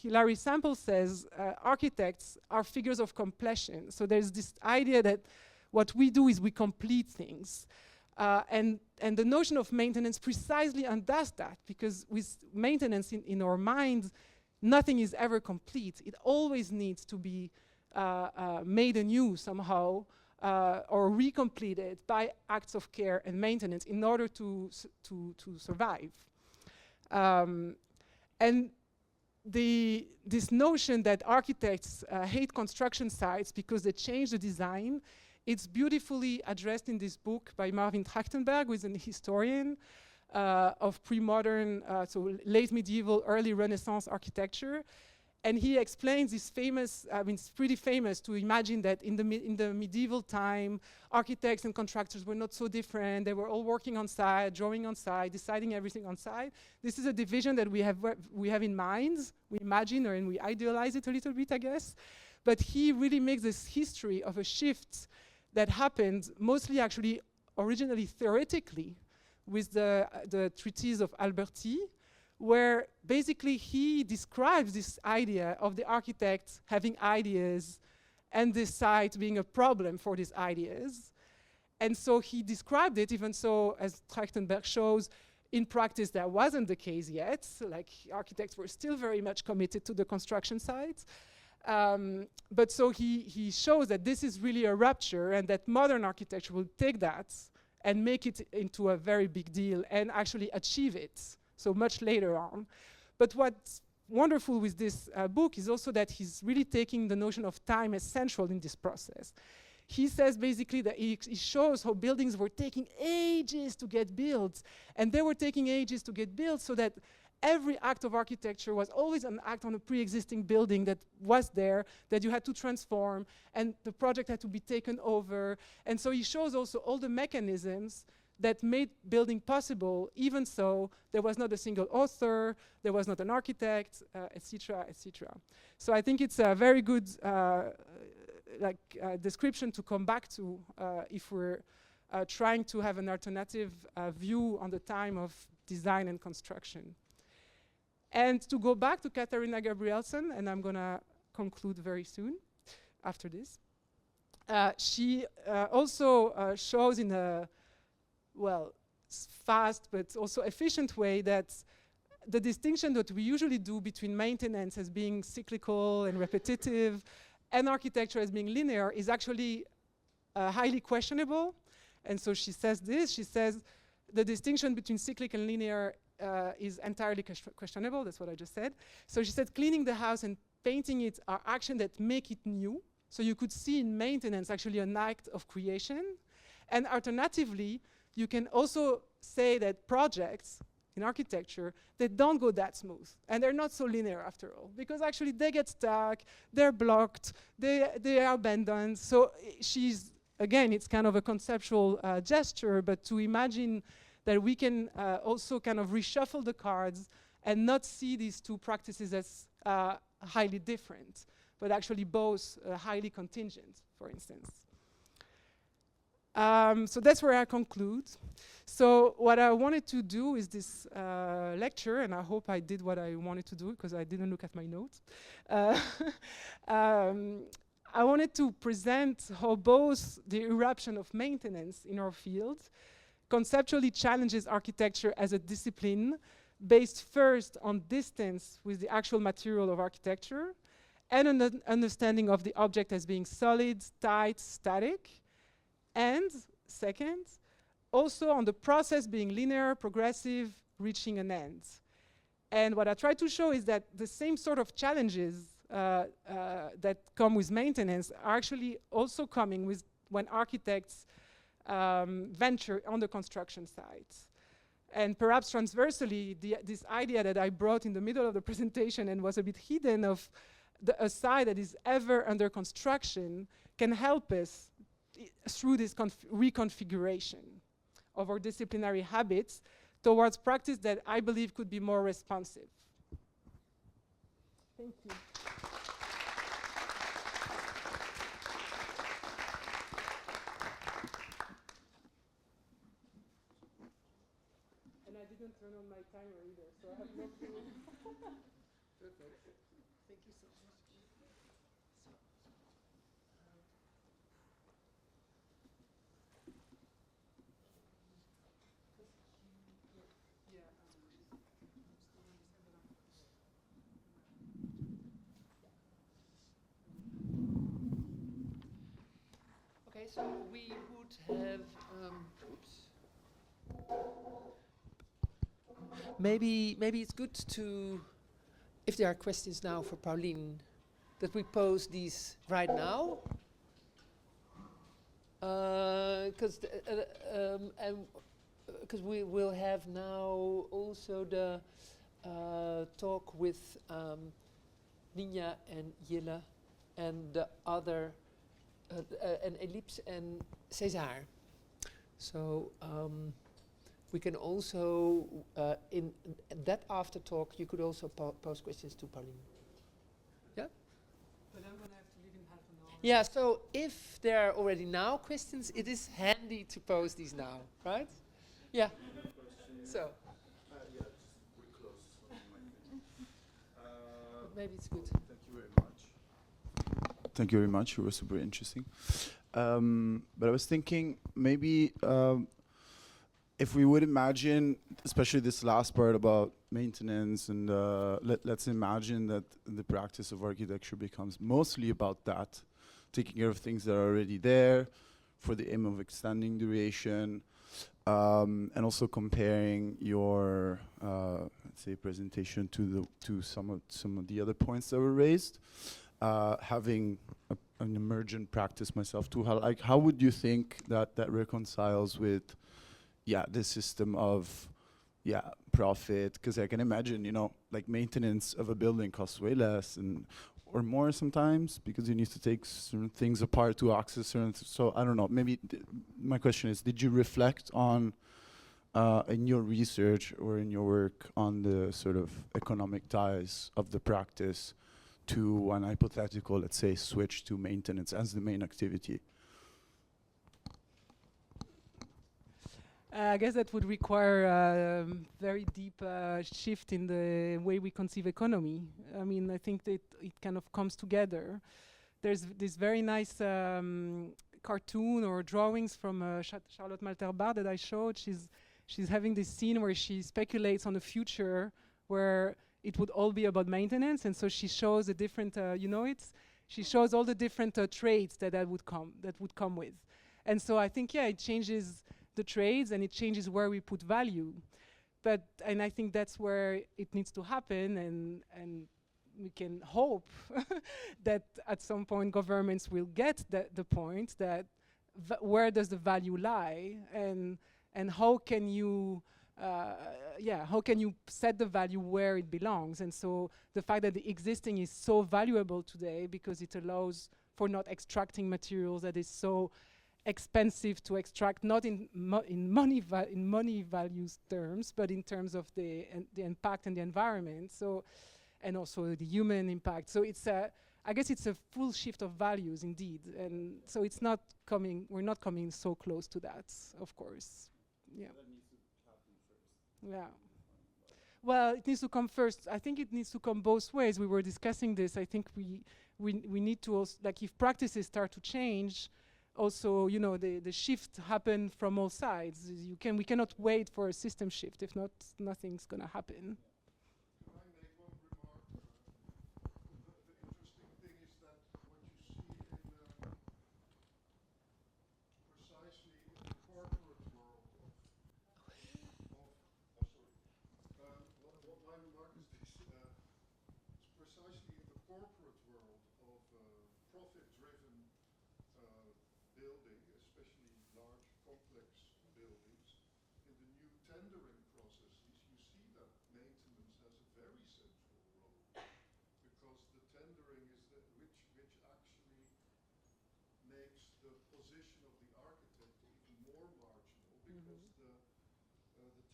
Hilary Sample says, architects are figures of completion. So there's this idea that what we do is we complete things. And the notion of maintenance precisely undoes that, because with maintenance in our mind, nothing is ever complete. It always needs to be made anew somehow, or recompleted by acts of care and maintenance in order to survive. And this notion that architects hate construction sites because they change the design, it's beautifully addressed in this book by Marvin Trachtenberg, who is an historian of pre-modern, so late medieval, early Renaissance architecture. And he explains this famous, I mean, it's pretty famous to imagine that in the medieval time, architects and contractors were not so different. They were all working on site, drawing on site, deciding everything on site. This is a division that we have in mind. We imagine and we idealize it a little bit, I guess. But he really makes this history of a shift that happened mostly actually originally theoretically with the treatise of Alberti, where basically he describes this idea of the architect having ideas and the site being a problem for these ideas. And so he described it, even so, as Trachtenberg shows, in practice that wasn't the case yet. So, like, architects were still very much committed to the construction site. But so he shows that this is really a rupture, and that modern architecture will take that and make it into a very big deal and actually achieve it. So much later on. But what's wonderful with this book is also that he's really taking the notion of time as central in this process. He says basically that he shows how buildings were taking ages to get built, and they were taking ages to get built, so that every act of architecture was always an act on a pre-existing building that was there, that you had to transform, and the project had to be taken over. And so he shows also all the mechanisms that made building possible. Even so, there was not a single author, there was not an architect, etc., etc. So I think it's a very good description to come back to if we're trying to have an alternative view on the time of design and construction. And to go back to Katharina Gabrielsen, and I'm gonna conclude very soon after this. She also shows in a fast but also efficient way that the distinction that we usually do between maintenance as being cyclical and repetitive and architecture as being linear is actually highly questionable. And so she says this, she says the distinction between cyclic and linear is entirely questionable, that's what I just said. So she said cleaning the house and painting it are actions that make it new. So you could see in maintenance actually an act of creation. And alternatively, you can also say that projects in architecture, they don't go that smooth. And they're not so linear after all, because actually they get stuck, they're blocked, they are abandoned. So she's, again, it's kind of a conceptual gesture, but to imagine that we can also kind of reshuffle the cards and not see these two practices as highly different, but actually both highly contingent, for instance. So that's where I conclude. So what I wanted to do is this lecture, and I hope I did what I wanted to do because I didn't look at my notes. I wanted to present how both the eruption of maintenance in our field conceptually challenges architecture as a discipline based first on distance with the actual material of architecture and an understanding of the object as being solid, tight, static, and second, also on the process being linear, progressive, reaching an end. And what I try to show is that the same sort of challenges that come with maintenance are actually also coming with when architects venture on the construction site. And perhaps transversally, this idea that I brought in the middle of the presentation and was a bit hidden of a site that is ever under construction can help us through this reconfiguration of our disciplinary habits towards practice that I believe could be more responsive. Thank you. And I didn't turn on my timer either, so I have no clue. Perfect. Thank you so much. Okay, so we would have, maybe it's good to, if there are questions now for Pauline, that we pose these right now. Because we will have now also the talk with Ninja and Jille and the other and Ellipse and Cesare. So we can also in that after talk you could also pose questions to Pauline. Yeah. But I'm gonna have to leave in half an hour. Yeah. So if there are already now questions, it is handy to pose these now, right? Yeah. So. Yeah, just we're close. Maybe it's good. Thank you very much. Thank you very much. It was super interesting. But I was thinking maybe if we would imagine, especially this last part about maintenance, and let's imagine that the practice of architecture becomes mostly about that, taking care of things that are already there for the aim of extending duration, and also comparing your let's say presentation to some of the other points that were raised. Having an emergent practice myself too, how would you think that reconciles with this system of profit? Because I can imagine, like maintenance of a building costs way less or more sometimes, because you need to take certain things apart to access certain. So I don't know. Maybe my question is: did you reflect on in your research or in your work on the sort of economic ties of the practice to an hypothetical, let's say, switch to maintenance as the main activity? I guess that would require a very deep shift in the way we conceive economy. I mean, I think that it kind of comes together. There's this very nice cartoon or drawings from Charlotte Malterbach that I showed. She's having this scene where she speculates on the future where it would all be about maintenance, and so she shows the different, she shows all the different traits that would come with. And so I think, it changes the trades and it changes where we put value. And I think that's where it needs to happen, and we can hope that at some point governments will get the point that where does the value lie, and how can you set the value where it belongs. And so the fact that the existing is so valuable today because it allows for not extracting materials that is so expensive to extract, not in money values terms, but in terms of the impact on the environment. So, and also the human impact. So it's I guess it's a full shift of values indeed. And so it's not coming. We're not coming so close to that, of course. Yeah. That needs to happen first. Yeah. Well, it needs to come first. I think it needs to come both ways. We were discussing this. I think we need to also, like, if practices start to change, also, the shift happen from all sides. We cannot wait for a system shift. If not, nothing's gonna happen. Can I make one remark? The interesting thing is that what you see precisely in the corporate world my remark is this, it's precisely in the corporate world of profit-driven building, especially large complex buildings, in the new tendering processes, you see that maintenance has a very central role, because the tendering is which actually makes the position of because the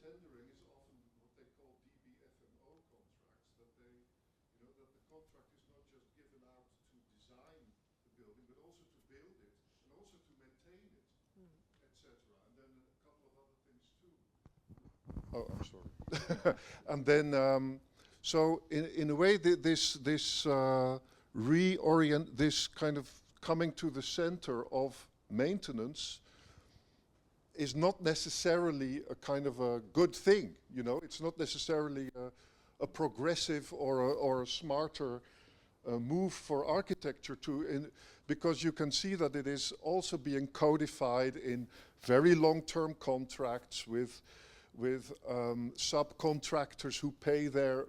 tendering is often what they call DBFMO contracts, that they, you know, that the contract is not just given out to design the building, but also to build it and also to maintain it, etc. And then a couple of other things too. Oh, I'm sorry. And then, so in a way, this kind of coming to the center of maintenance is not necessarily a kind of a good thing, you know. It's not necessarily a progressive or a smarter move for architecture because you can see that it is also being codified in very long-term contracts with subcontractors who pay the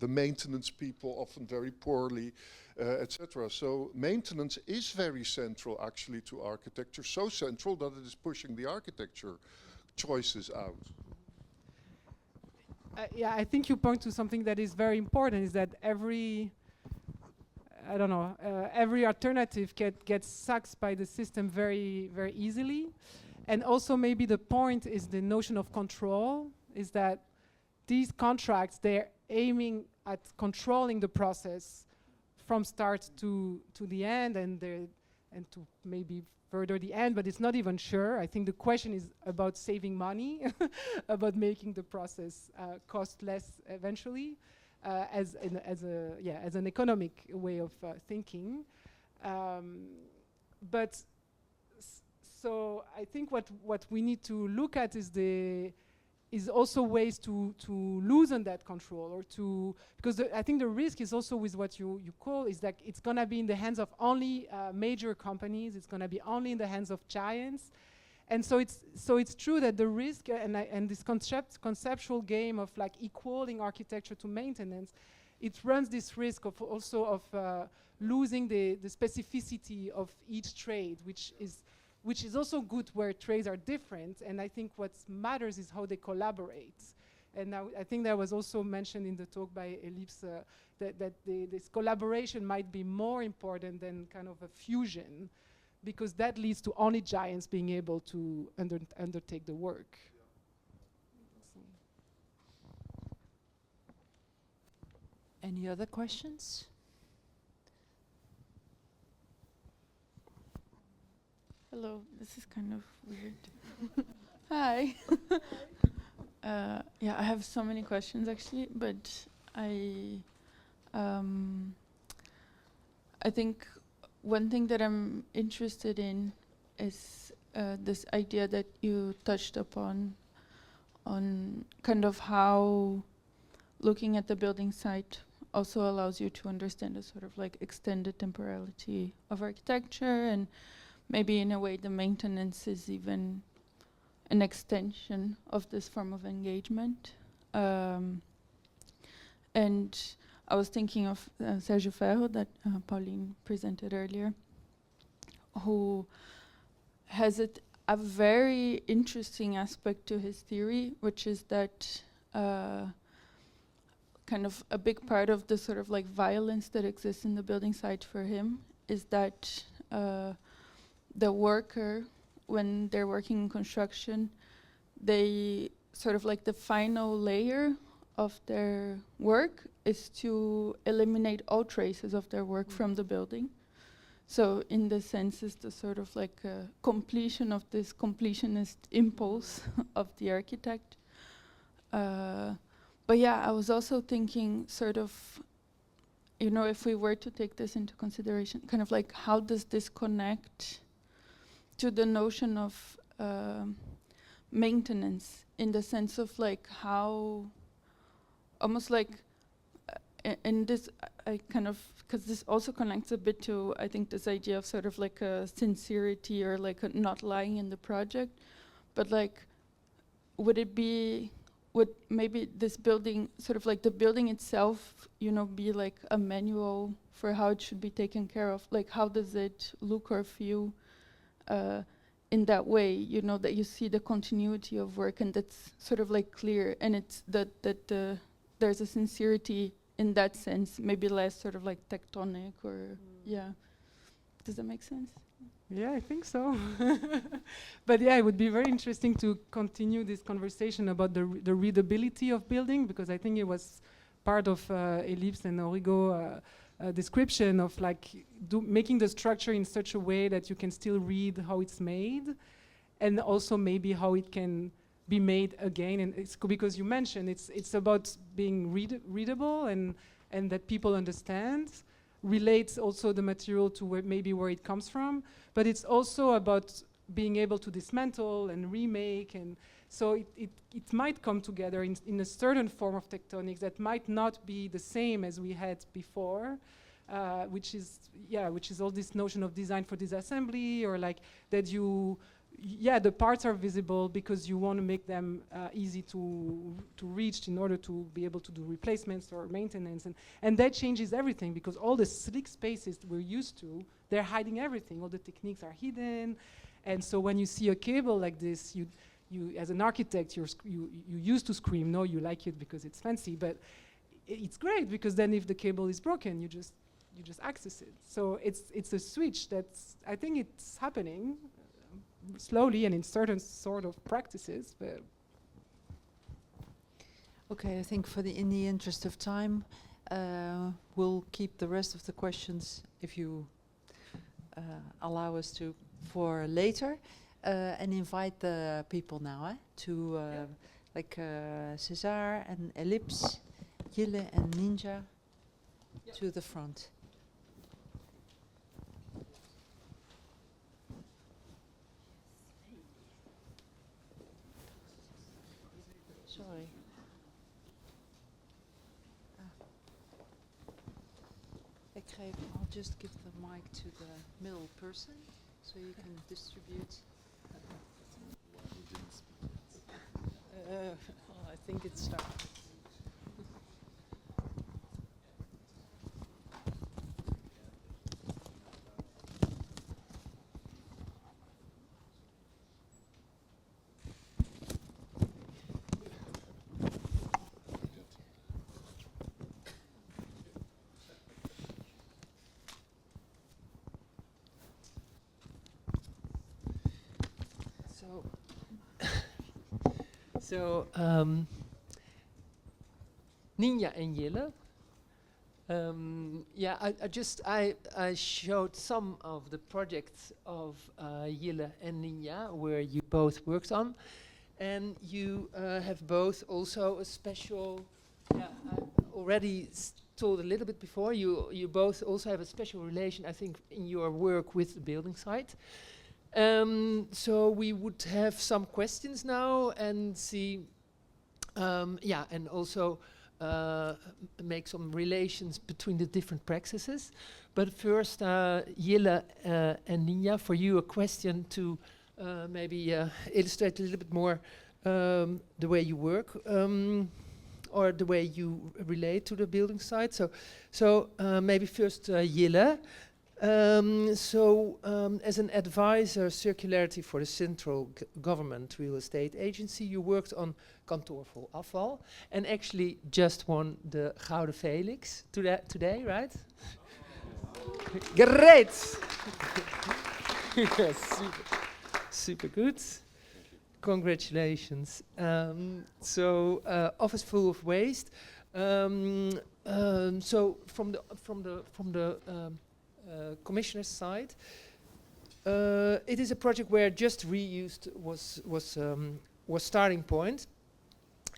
maintenance people often very poorly, etc. So maintenance is very central actually to architecture, so central that it is pushing the architecture choices out. Yeah, I think you point to something that is very important, is that every alternative gets sucked by the system very, very easily. And also maybe the point is the notion of control, is that these contracts, they're aiming at controlling the process from start to the end and to maybe further the end, but it's not even sure. I think the question is about saving money, about making the process cost less eventually, as an economic way of thinking. So I think what we need to look at is also ways to loosen that control, or because I think the risk is also with what you call is that it's gonna be in the hands of only major companies. It's gonna be only in the hands of giants, and so it's true that the risk and this conceptual game of like equaling architecture to maintenance, it runs this risk of also of losing the specificity of each trade, which is also good where trades are different, and I think what matters is how they collaborate. And now I think that was also mentioned in the talk by Ellipse, that this collaboration might be more important than kind of a fusion, because that leads to only giants being able to undertake the work. Any other questions? Hello, this is kind of weird. Hi. Yeah, I have so many questions actually, but I think one thing that I'm interested in is this idea that you touched upon on kind of how looking at the building site also allows you to understand a sort of like extended temporality of architecture, and maybe in a way the maintenance is even an extension of this form of engagement. And I was thinking of Sérgio Ferro that Pauline presented earlier, who has a very interesting aspect to his theory, which is that kind of a big part of the sort of like violence that exists in the building site for him is that the worker, when they're working in construction, they sort of like the final layer of their work is to eliminate all traces of their work from the building. So in this sense, it's the sort of like completion of this completionist impulse of the architect. But yeah, I was also thinking sort of, you know, if we were to take this into consideration, kind of like how does this connect to the notion of maintenance, in the sense of like how almost like in this I kind of, because this also connects a bit to, I think, this idea of sort of like a sincerity or like a not lying in the project, but like would maybe this building, sort of like the building itself, you know, be like a manual for how it should be taken care of? Like how does it look or feel in that way, you know, that you see the continuity of work and that's sort of like clear, and it's that there's a sincerity in that sense, maybe less sort of like tectonic or yeah. Does that make sense? Yeah, I think so. But yeah, it would be very interesting to continue this conversation about the readability of building, because I think it was part of Ellipse and Origo description of like making the structure in such a way that you can still read how it's made, and also maybe how it can be made again. And it's because you mentioned it's about being readable and that people understand. Relates also the material to where it comes from, but it's also about being able to dismantle and remake, and so it might come together in a certain form of tectonics that might not be the same as we had before, which is all this notion of design for disassembly, or like that the parts are visible because you want to make them easy to reach in order to be able to do replacements or maintenance, and that changes everything, because all the slick spaces we're used to, they're hiding everything. All the techniques are hidden, and so when you see a cable like this, you as an architect, you used to scream, no, you like it because it's fancy, but it's great because then if the cable is broken, you just access it. So it's a switch I think it's happening. Slowly and in certain sort of practices, but Okay, I think in the interest of time, we'll keep the rest of the questions, if you allow us to, for later, and invite the people now to like Cesare and Ellipse, Jille and Ninja to the front. Sorry. I'll just give the mic to the middle person, so you can distribute. I think it starts. So, Ninja and Jille. I showed some of the projects of Jille and Ninja where you both worked on, and you have both also a special. I already told a little bit before. You both also have a special relation, I think, in your work with the building site. So we would have some questions now and see, and also make some relations between the different practices. But first, Jille and Ninja, for you a question to maybe illustrate a little bit more the way you work or the way you relate to the building site. So maybe first Jille. As an advisor, circularity for the central government real estate agency, you worked on Kantoor Vol Afval and actually just won the Gouden Felix today, right? Great! Yes, super good. Congratulations. Office full of waste. So from the commissioner's side, it is a project where just reused was starting point,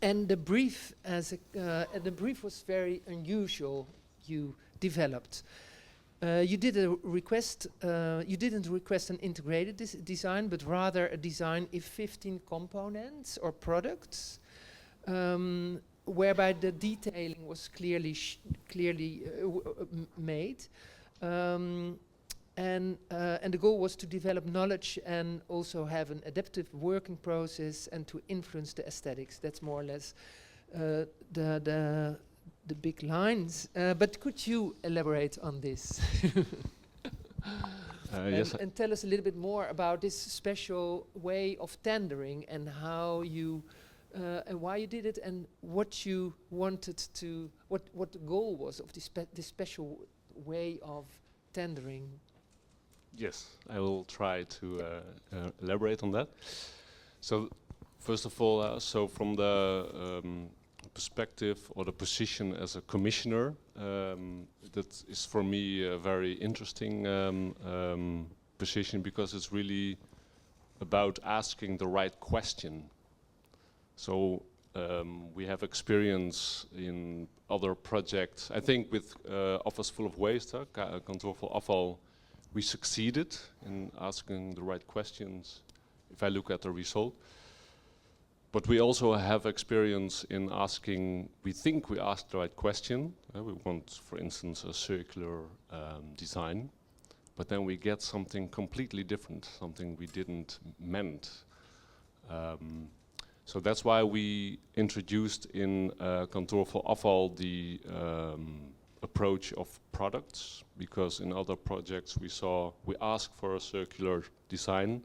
and the brief was very unusual. You developed. You did a request. You didn't request an integrated design, but rather a design of 15 components or products, whereby the detailing was clearly made. And the goal was to develop knowledge and also have an adaptive working process and to influence the aesthetics. That's more or less the big lines. But could you elaborate on this? Yes. And tell us a little bit more about this special way of tendering and how you and why you did it and what you wanted to, what the goal was of this special way of tendering. Yes, I will try to elaborate on that. So, first of all, so from the perspective or the position as a commissioner, that is for me a very interesting position, because it's really about asking the right question. So we have experience in other projects. I think with Office Full of Waste, Kantoor voor Afval, we succeeded in asking the right questions, if I look at the result. But we also have experience in asking, we think we asked the right question. We want, for instance, a circular design, but then we get something completely different, something we didn't meant. So that's why we introduced in Kantoor voor Afval the approach of products, because in other projects we asked for a circular design,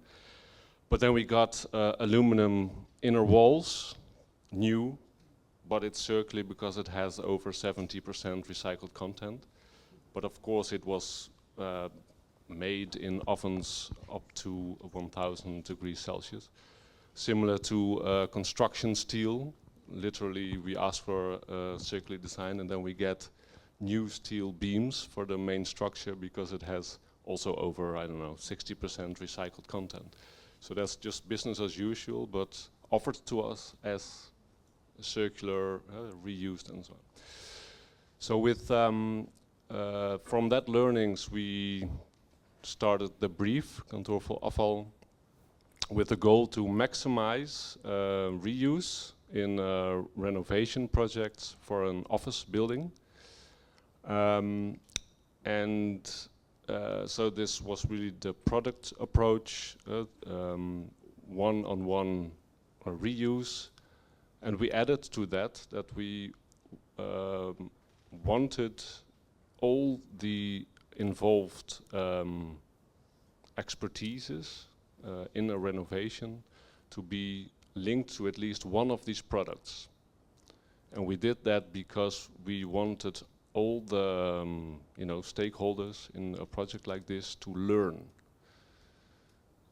but then we got aluminum inner walls, new, but it's circular because it has over 70% recycled content. But of course it was made in ovens up to 1000 degrees Celsius. Similar to construction steel, literally we ask for a circular design and then we get new steel beams for the main structure because it has also over, I don't know, 60% recycled content. So that's just business as usual, but offered to us as circular, reused and so on. So with from that learnings we started the brief, Kantoor voor Afval, with the goal to maximize reuse in renovation projects for an office building. So this was really the product approach, one-on-one reuse, and we added to that we wanted all the involved expertises in a renovation to be linked to at least one of these products. And we did that because we wanted all the stakeholders in a project like this to learn.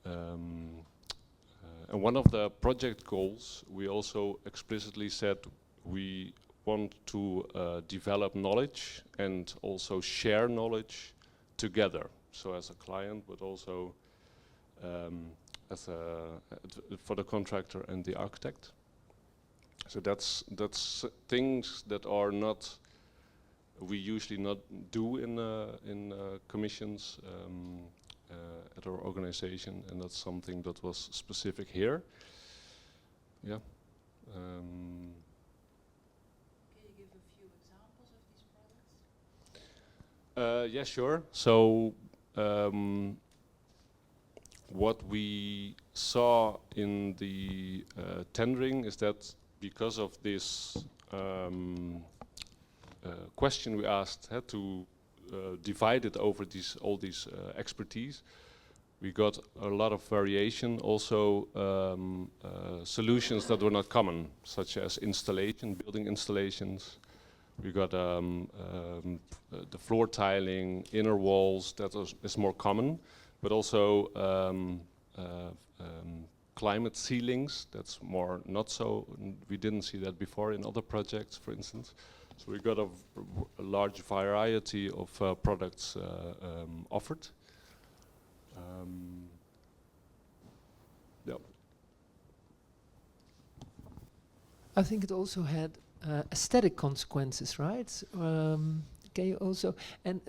And one of the project goals, we also explicitly said we want to develop knowledge and also share knowledge together. So as a client, but also for the contractor and the architect. So that's things that are not, we usually not do in commissions at our organization, and that's something that was specific here. Yeah. Can you give a few examples of these products? Yeah, sure. So what we saw in the tendering is that because of this question we asked, had to divide it over all these expertise, we got a lot of variation, also solutions that were not common, such as building installations. We got the floor tiling, inner walls, that is more common, but also climate ceilings, that's more not so, we didn't see that before in other projects, for instance. So we got a large variety of products offered. Yeah. I think it also had aesthetic consequences, right? Can you also, and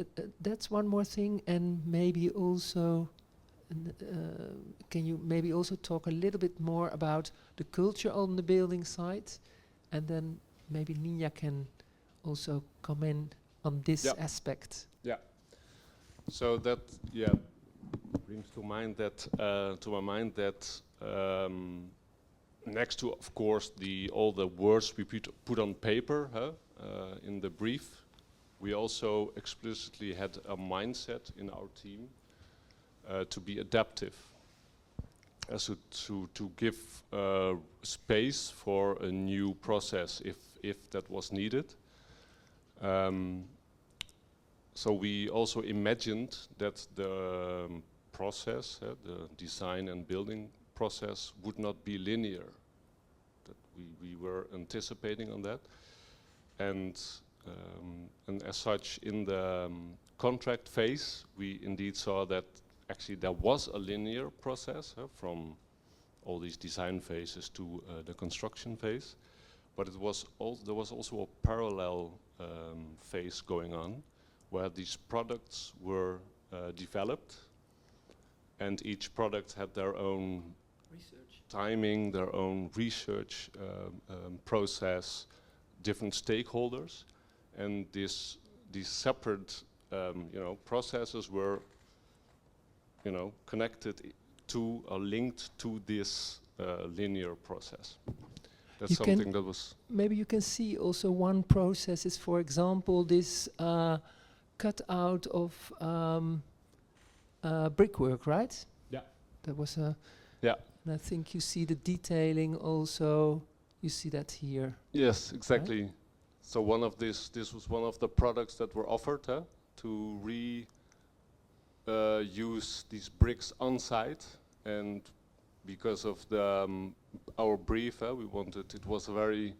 that's one more thing, and maybe also, can you maybe also talk a little bit more about the culture on the building site, and then maybe Ninja can also comment on this aspect. Yeah. So that brings to mind that my mind that next to, of course, all the words we put on paper in the brief, we also explicitly had a mindset in our team to be adaptive, to give space for a new process if that was needed. So we also imagined that the process, the design and building process, would not be linear. That we were anticipating on that, and as such, in the contract phase, we indeed saw that actually there was a linear process from all these design phases to the construction phase, but there was also a parallel phase going on, where these products were developed, and each product had their own timing, their own research process, different stakeholders, and these separate processes were connected to or linked to this linear process. That's something that was... Maybe you can see also one process is, for example, this cutout of brickwork, right? Yeah. That was a... Yeah. And I think you see the detailing also, you see that here. Yes, exactly. Right? So this was one of the products that were offered to use these bricks on site, and because of the our brief, we wanted, it was a very,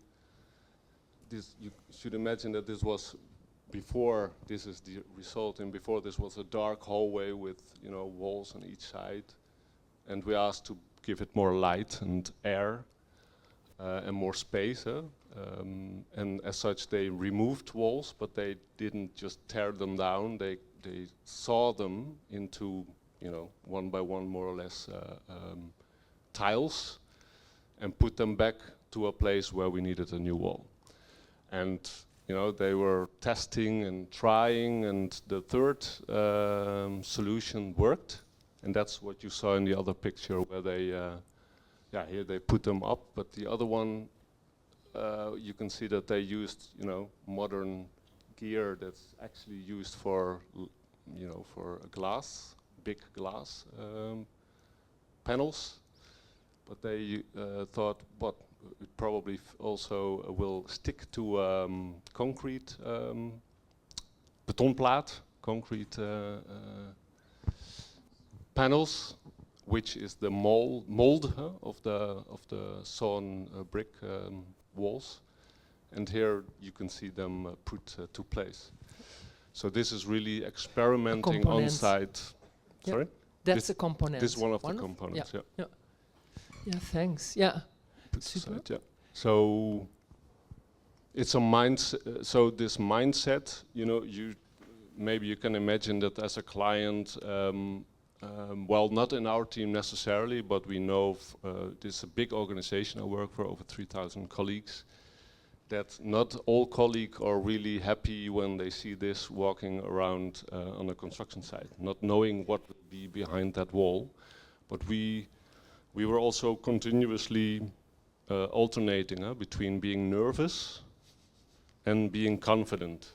you should imagine that this was before, this is the result, and before this was a dark hallway with walls on each side, and we asked to give it more light and air and more space, and as such they removed walls, but they didn't just tear them down, they saw them into one by one more or less tiles, and put them back to a place where we needed a new wall. And they were testing and trying, and the third solution worked, and that's what you saw in the other picture, where they here they put them up, but the other one you can see that they used modern gear that's actually used for for glass, big glass panels, but they thought, but it probably also will stick to concrete betonplaat, concrete panels, which is the mold of the sawn brick walls, and here you can see them put to place. So this is really experimenting on site. Yep. Sorry? That's a component. This is one of the components. Yeah. Yeah. Thanks. Yeah. Put aside, yeah. So it's a mindset. So this mindset, maybe you can imagine that as a client. Well, not in our team necessarily, but we know this is a big organization I work for, over 3,000 colleagues, that not all colleagues are really happy when they see this walking around on a construction site, not knowing what would be behind that wall. But we were also continuously alternating between being nervous and being confident,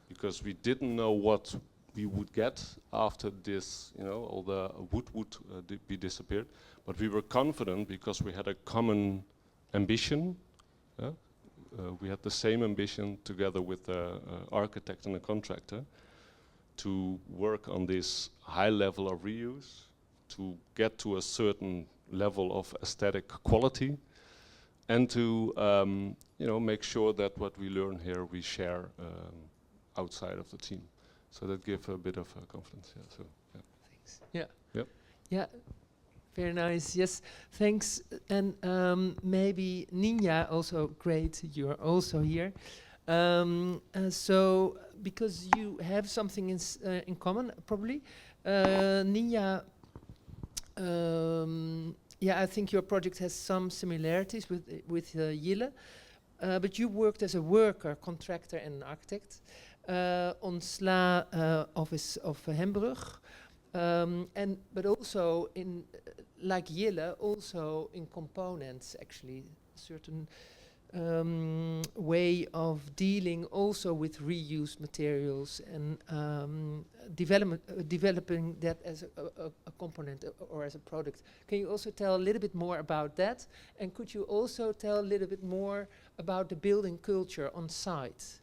because we didn't know what we would get after this, all the wood would be disappeared. But we were confident because we had a common ambition. We had the same ambition together with the architect and the contractor to work on this high level of reuse, to get to a certain level of aesthetic quality, and to make sure that what we learn here we share outside of the team. So that gives a bit of confidence. Yeah. So. Yeah. Thanks. Yeah. Yep. Yeah. Very nice. Yes. Thanks. And maybe Ninja, also great. You're also here. So because you have something in common, probably, Ninja. Yeah, I think your project has some similarities with Jille, but you worked as a worker, contractor, and an architect. On SLA office of Hembrugge, but also in like Jille, also in components, actually certain way of dealing also with reused materials and developing that as a component or as a product. Can you also tell a little bit more about that? And could you also tell a little bit more about the building culture on site?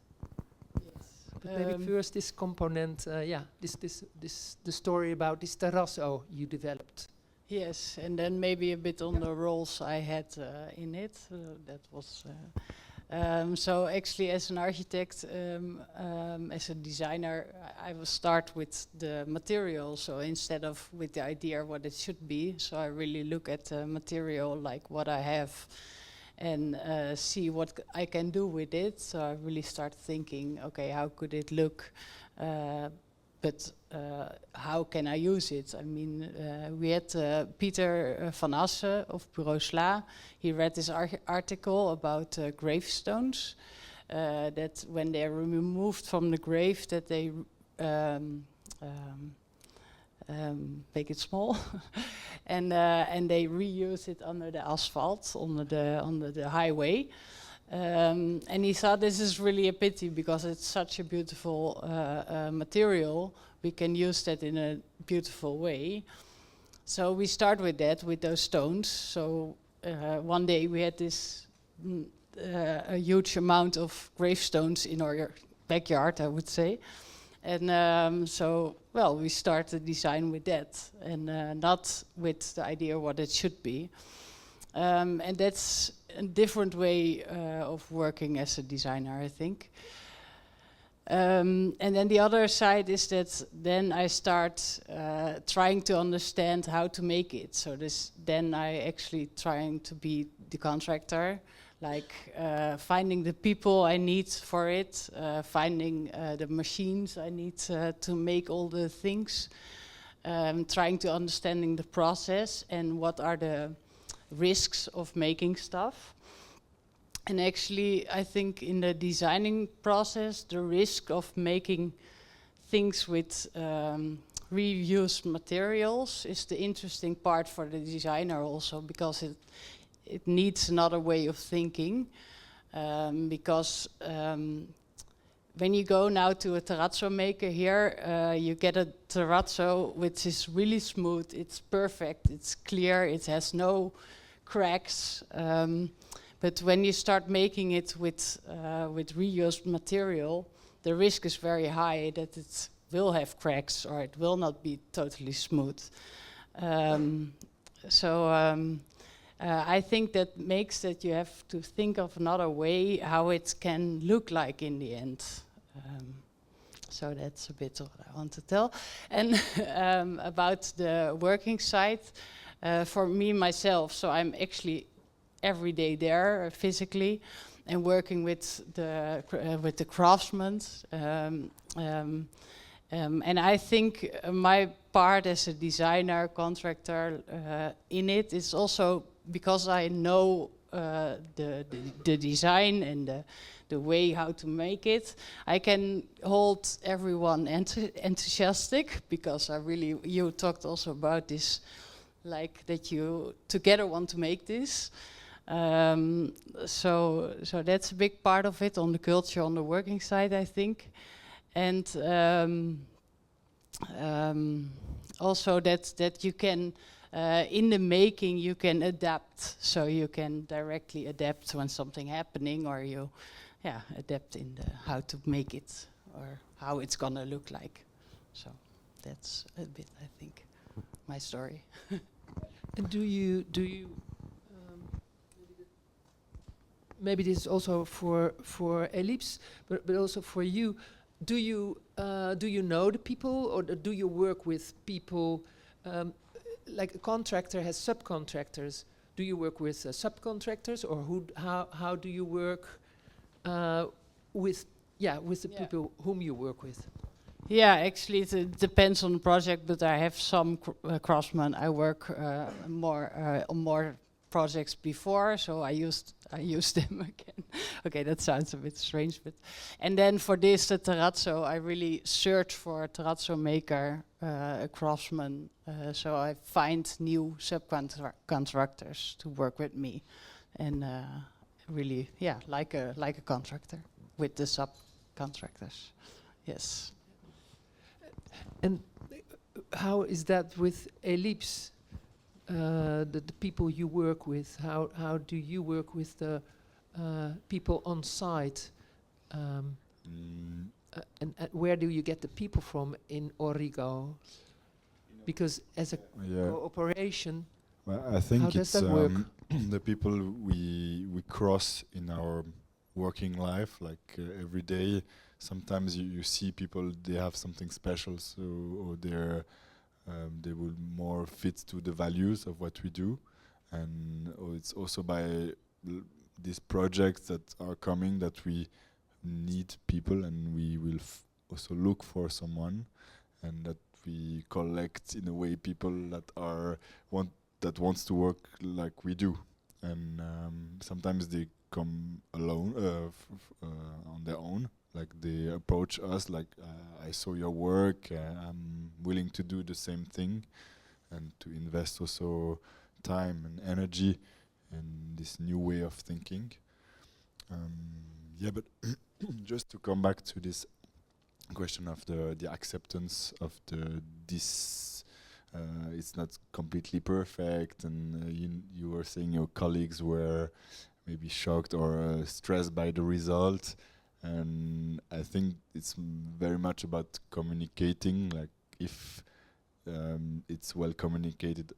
But maybe first this component, the story about this terrazzo you developed. Yes, and then maybe a bit on the roles I had in it. That was so actually, as an architect, as a designer, I will start with the material. So instead of with the idea what it should be, so I really look at the material, like what I have, and see what I can do with it. So I really start thinking, okay, how could it look? But how can I use it? I mean, we had Pieter van Assen of Bureau Sla. He read this article about gravestones, that when they are removed from the grave, that they make it small, and they reuse it under the asphalt, under the highway. And he thought this is really a pity because it's such a beautiful material. We can use that in a beautiful way. So we start with that, with those stones. So one day we had this a huge amount of gravestones in our backyard, I would say. And so, well, we started design with that, and not with the idea what it should be. And that's a different way of working as a designer, I think. And then the other side is that then I start trying to understand how to make it. So then I actually trying to be the contractor, like finding the people I need for it, finding the machines I need to make all the things, trying to understanding the process and what are the risks of making stuff. And actually, I think in the designing process, the risk of making things with reused materials is the interesting part for the designer also, because it needs another way of thinking. Because when you go now to a terrazzo maker here, you get a terrazzo which is really smooth, it's perfect, it's clear, it has no cracks. But when you start making it with reused material, the risk is very high that it will have cracks or it will not be totally smooth. I think that makes that you have to think of another way how it can look like in the end. So that's a bit of what I want to tell. And about the working site, for me myself, so I'm actually every day there physically and working with the craftsmen. And I think my part as a designer, contractor in it is also because I know the design and the way how to make it. I can hold everyone enthusiastic because you talked also about this, like that you together want to make this. So that's a big part of it, on the culture, on the working side, I think. And also that you can, in the making, you can adapt. So you can directly adapt when something happening, or you adapt in how to make it, or how it's gonna look like. So that's a bit, I think, my story. And do you maybe this is also for Ellipse, but also for you. Do you know the people, or do you work with people? Like a contractor has subcontractors. Do you work with subcontractors, or how do you work with the people whom you work with? Yeah, actually it depends on the project, but I have some craftsmen I work on more projects before, so I used them again. Okay, that sounds a bit strange, but and then for this the terrazzo, I really search for a terrazzo maker, a craftsman, so I find new subcontractors to work with me, and really, like a contractor with the subcontractors. Yes. And how is that with Ellipse? The people you work with, how do you work with the people on site? and where do you get the people from in Origo? Because as a cooperation, well, I think how does it's that work? the people we cross in our working life, like every day. Sometimes you see people, they have something special, so or they will more fit to the values of what we do, and it's also by these projects that are coming that we need people, and we will also look for someone, and that we collect in a way people that wants to work like we do, and sometimes they come alone on their own, like they approach us like I saw your work, I'm willing to do the same thing, and to invest also time and energy in this new way of thinking. But just to come back to this question of the acceptance of this, it's not completely perfect, and you were saying your colleagues were maybe shocked or stressed by the result, and I think it's very much about communicating, like if it's well communicated,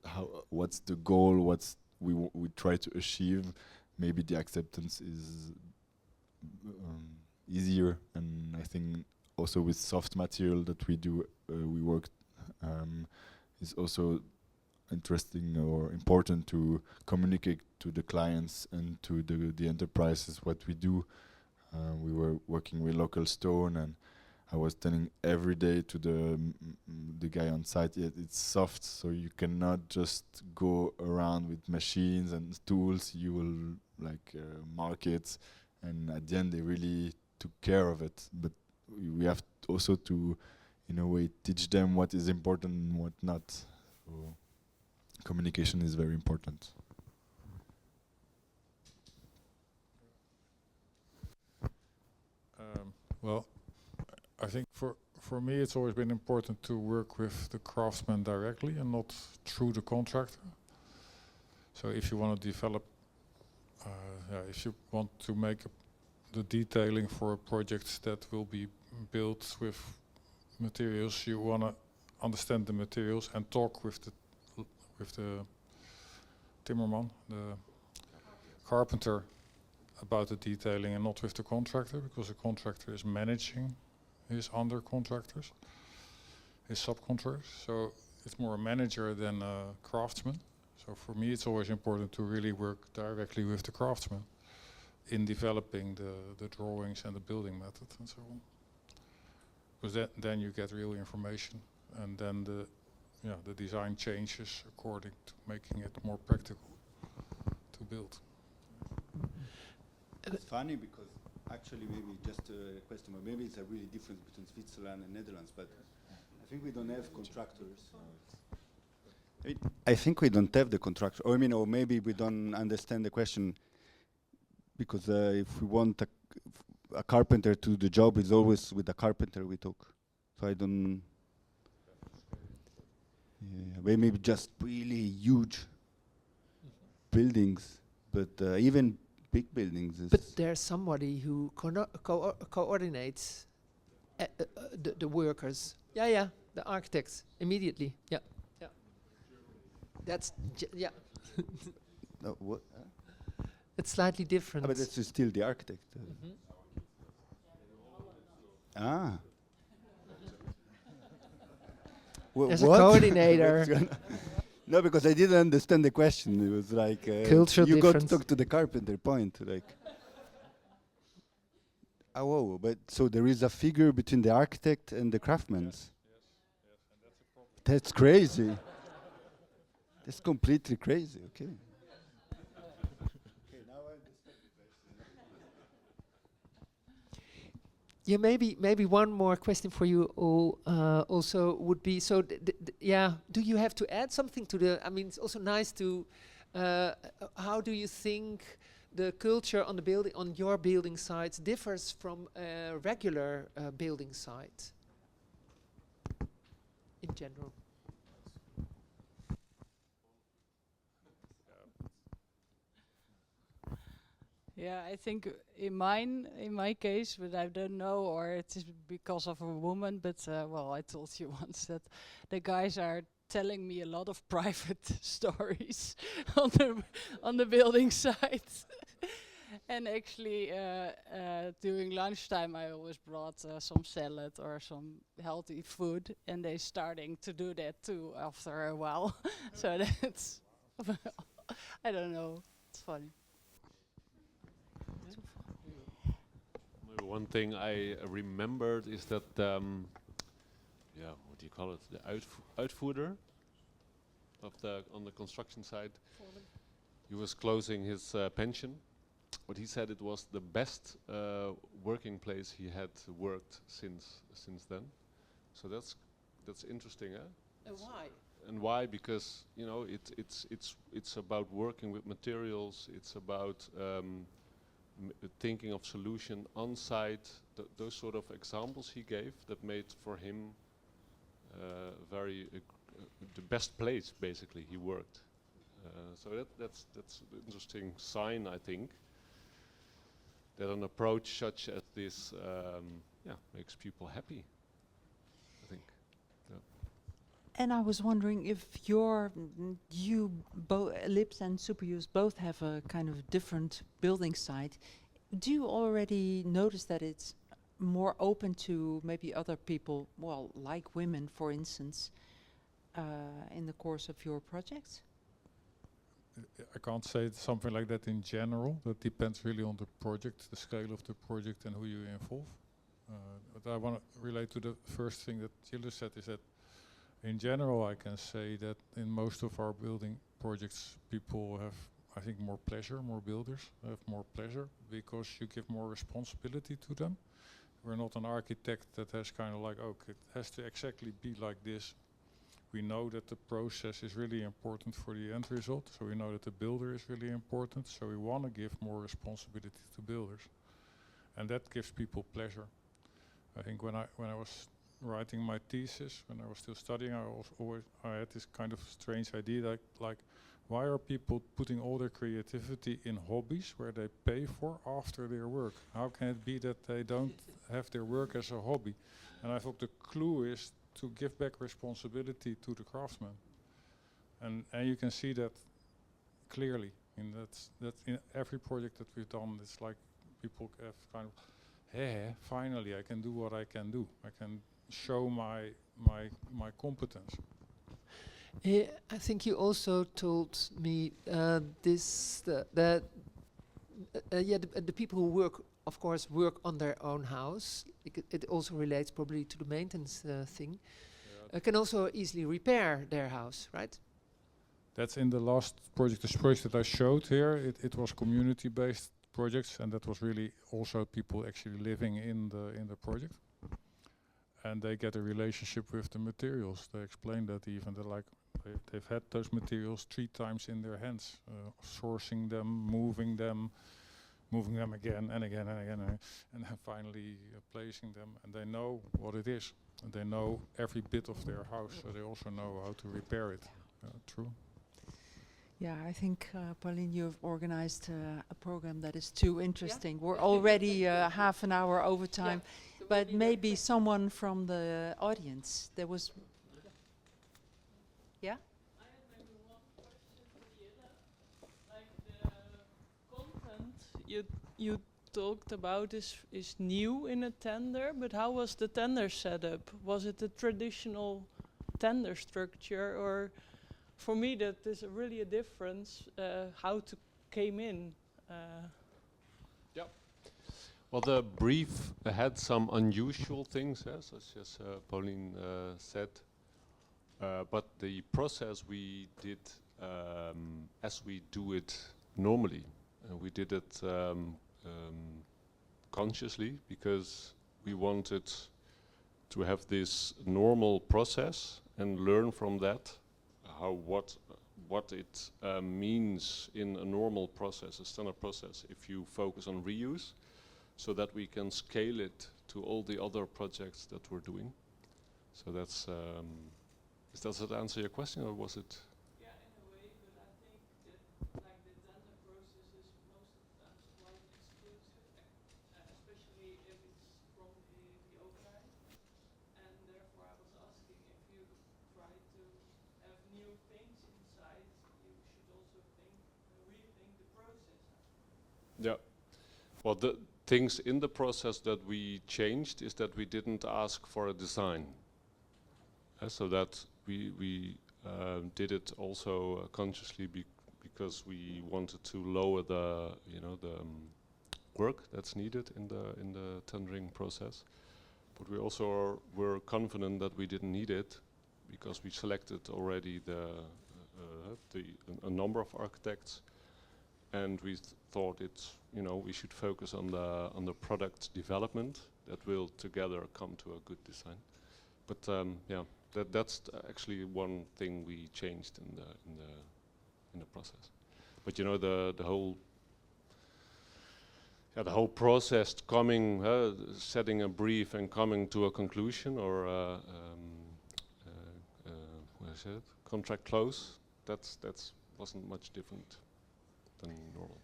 what's the goal, what's we try to achieve, maybe the acceptance is easier. And I think also with soft material that we do, we work, is also interesting or important to communicate to the clients and to the enterprises what we do. We were working with local stone, and I was telling every day to the guy on site, it's soft, so you cannot just go around with machines and tools. You will mark it, and at the end they really took care of it. But we have also to, in a way, teach them what is important and what not. So communication is very important. Well, I think for me it's always been important to work with the craftsman directly and not through the contractor. So if you want to develop, if you want to make the detailing for a project that will be built with materials, you want to understand the materials and talk with the timmerman, the carpenter, about the detailing, and not with the contractor, because the contractor is managing his under contractors, his subcontractors. So it's more a manager than a craftsman. So for me it's always important to really work directly with the craftsman in developing the drawings and the building method and so on. Because then you get real information, and then the design changes according to making it more practical to build. It's funny because actually maybe just a question, but maybe it's a really difference between Switzerland and Netherlands, but I think we don't have contractors. I think we don't have the contractor, or maybe we don't understand the question, because if we want a carpenter to do the job, it's always with the carpenter we talk. So I don't. Yeah, maybe just really huge buildings, but even big buildings. But there's somebody who coordinates the workers. Yeah, the architects immediately. Yeah. That's No, what? it's slightly different. But that's still the architect. There's a coordinator. No, because I didn't understand the question. It was like cultural you difference. got to talk to the carpenter. Point. Like, whoa! But so there is a figure between the architect and the craftsman. Yes, and that's a problem. That's crazy. That's completely crazy. Okay. Okay, now I understand the question. Yeah, maybe one more question for you all also would be, so do you have to add something to the, I mean, it's also nice to, how do you think the culture on the building, on your building sites differs from a regular building site in general? Yeah, I think in my case, but I don't know, or it is because of a woman. But well, I told you once that the guys are telling me a lot of private stories on the building site. And actually, during lunchtime, I always brought some salad or some healthy food, and they starting to do that too after a while. So that's, I don't know, it's funny. Maybe one thing I remembered is that, yeah, what do you call it? The uitvoerder of on the construction site. He was closing his pension, but he said it was the best working place he had worked since then. So that's interesting, eh? And why? And why? Because you know it's about working with materials. It's about thinking of solution on site. Those sort of examples he gave that made for him the best place basically he worked. So that's an interesting sign, I think, that an approach such as this makes people happy, I think. Yeah. And I was wondering if Ellipse and Superuse both have a kind of different building site. Do you already notice that it's more open to maybe other people, well, like women, for instance, in the course of your projects? I can't say something like that in general. That depends really on the project, the scale of the project, and who you involve. But I want to relate to the first thing that Jille said, is that in general I can say that in most of our building projects people have, I think, more pleasure, more builders have more pleasure because you give more responsibility to them. We're not an architect that has kind of like, okay, it has to exactly be like this. We know that the process is really important for the end result, so we know that the builder is really important, so we want to give more responsibility to builders. And that gives people pleasure. I think when I was writing my thesis, when I was still studying, I had this kind of strange idea, like why are people putting all their creativity in hobbies where they pay for after their work? How can it be that they don't have their work as a hobby? And I thought the clue is to give back responsibility to the craftsman. And you can see that clearly. That's in every project that we've done. It's like people have kind of, hey, finally I can do what I can do. I can show my competence. I think you also told me the people who work, of course, work on their own house. It also relates probably to the maintenance thing. Can also easily repair their house, right? That's in the last project, the project that I showed here. It was community-based projects, and that was really also people actually living in the project. And they get a relationship with the materials. They explain that even they've had those materials 3 times in their hands, sourcing them, moving them again and again and again, and then finally placing them. And they know what it is. And they know every bit of their house, so they also know how to repair it. True. Yeah, I think, Pauline, you've organized a program that is too interesting. We're already half an hour over time, but maybe someone from the audience. There was... Yeah? I had maybe one question for Jille. Like the content you talked about is new in a tender, but how was the tender set up? Was it a traditional tender structure, or for me that is really a difference how to came in? Yeah. Well, the brief had some unusual things, such as Pauline said, but the process we did as we do it normally. We did it consciously because we wanted to have this normal process and learn from that what it means in a normal process, a standard process, if you focus on reuse, so that we can scale it to all the other projects that we're doing. So that's does that answer your question, or was it? Yeah, in a way, but I think that like the tender process is most of the times quite Yeah. Well, the things in the process that we changed is that we didn't ask for a design. So that we did it also consciously because we wanted to lower the work that's needed in the tendering process. But we also were confident that we didn't need it because we selected already a number of architects, and we thought we should focus on the product development that will together come to a good design. But that's actually one thing we changed in the process. But the whole process coming, setting a brief and coming to a conclusion or contract close, that's wasn't much different than normal.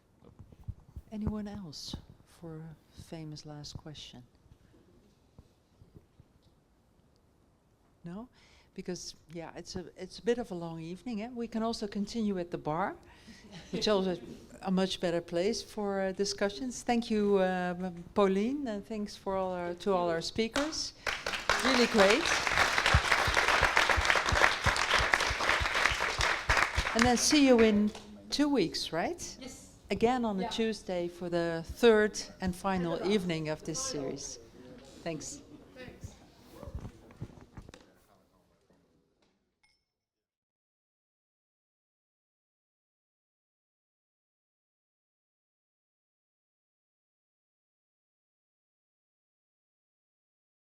Anyone else for a famous last question? No? Because it's a bit of a long evening. We can also continue at the bar, which also a much better place for discussions. Thank you, Pauline, and thanks for to all our speakers. Really great. And then see you in 2 weeks, right? Yes. Again on a Tuesday for the third and final evening of this series. Thanks.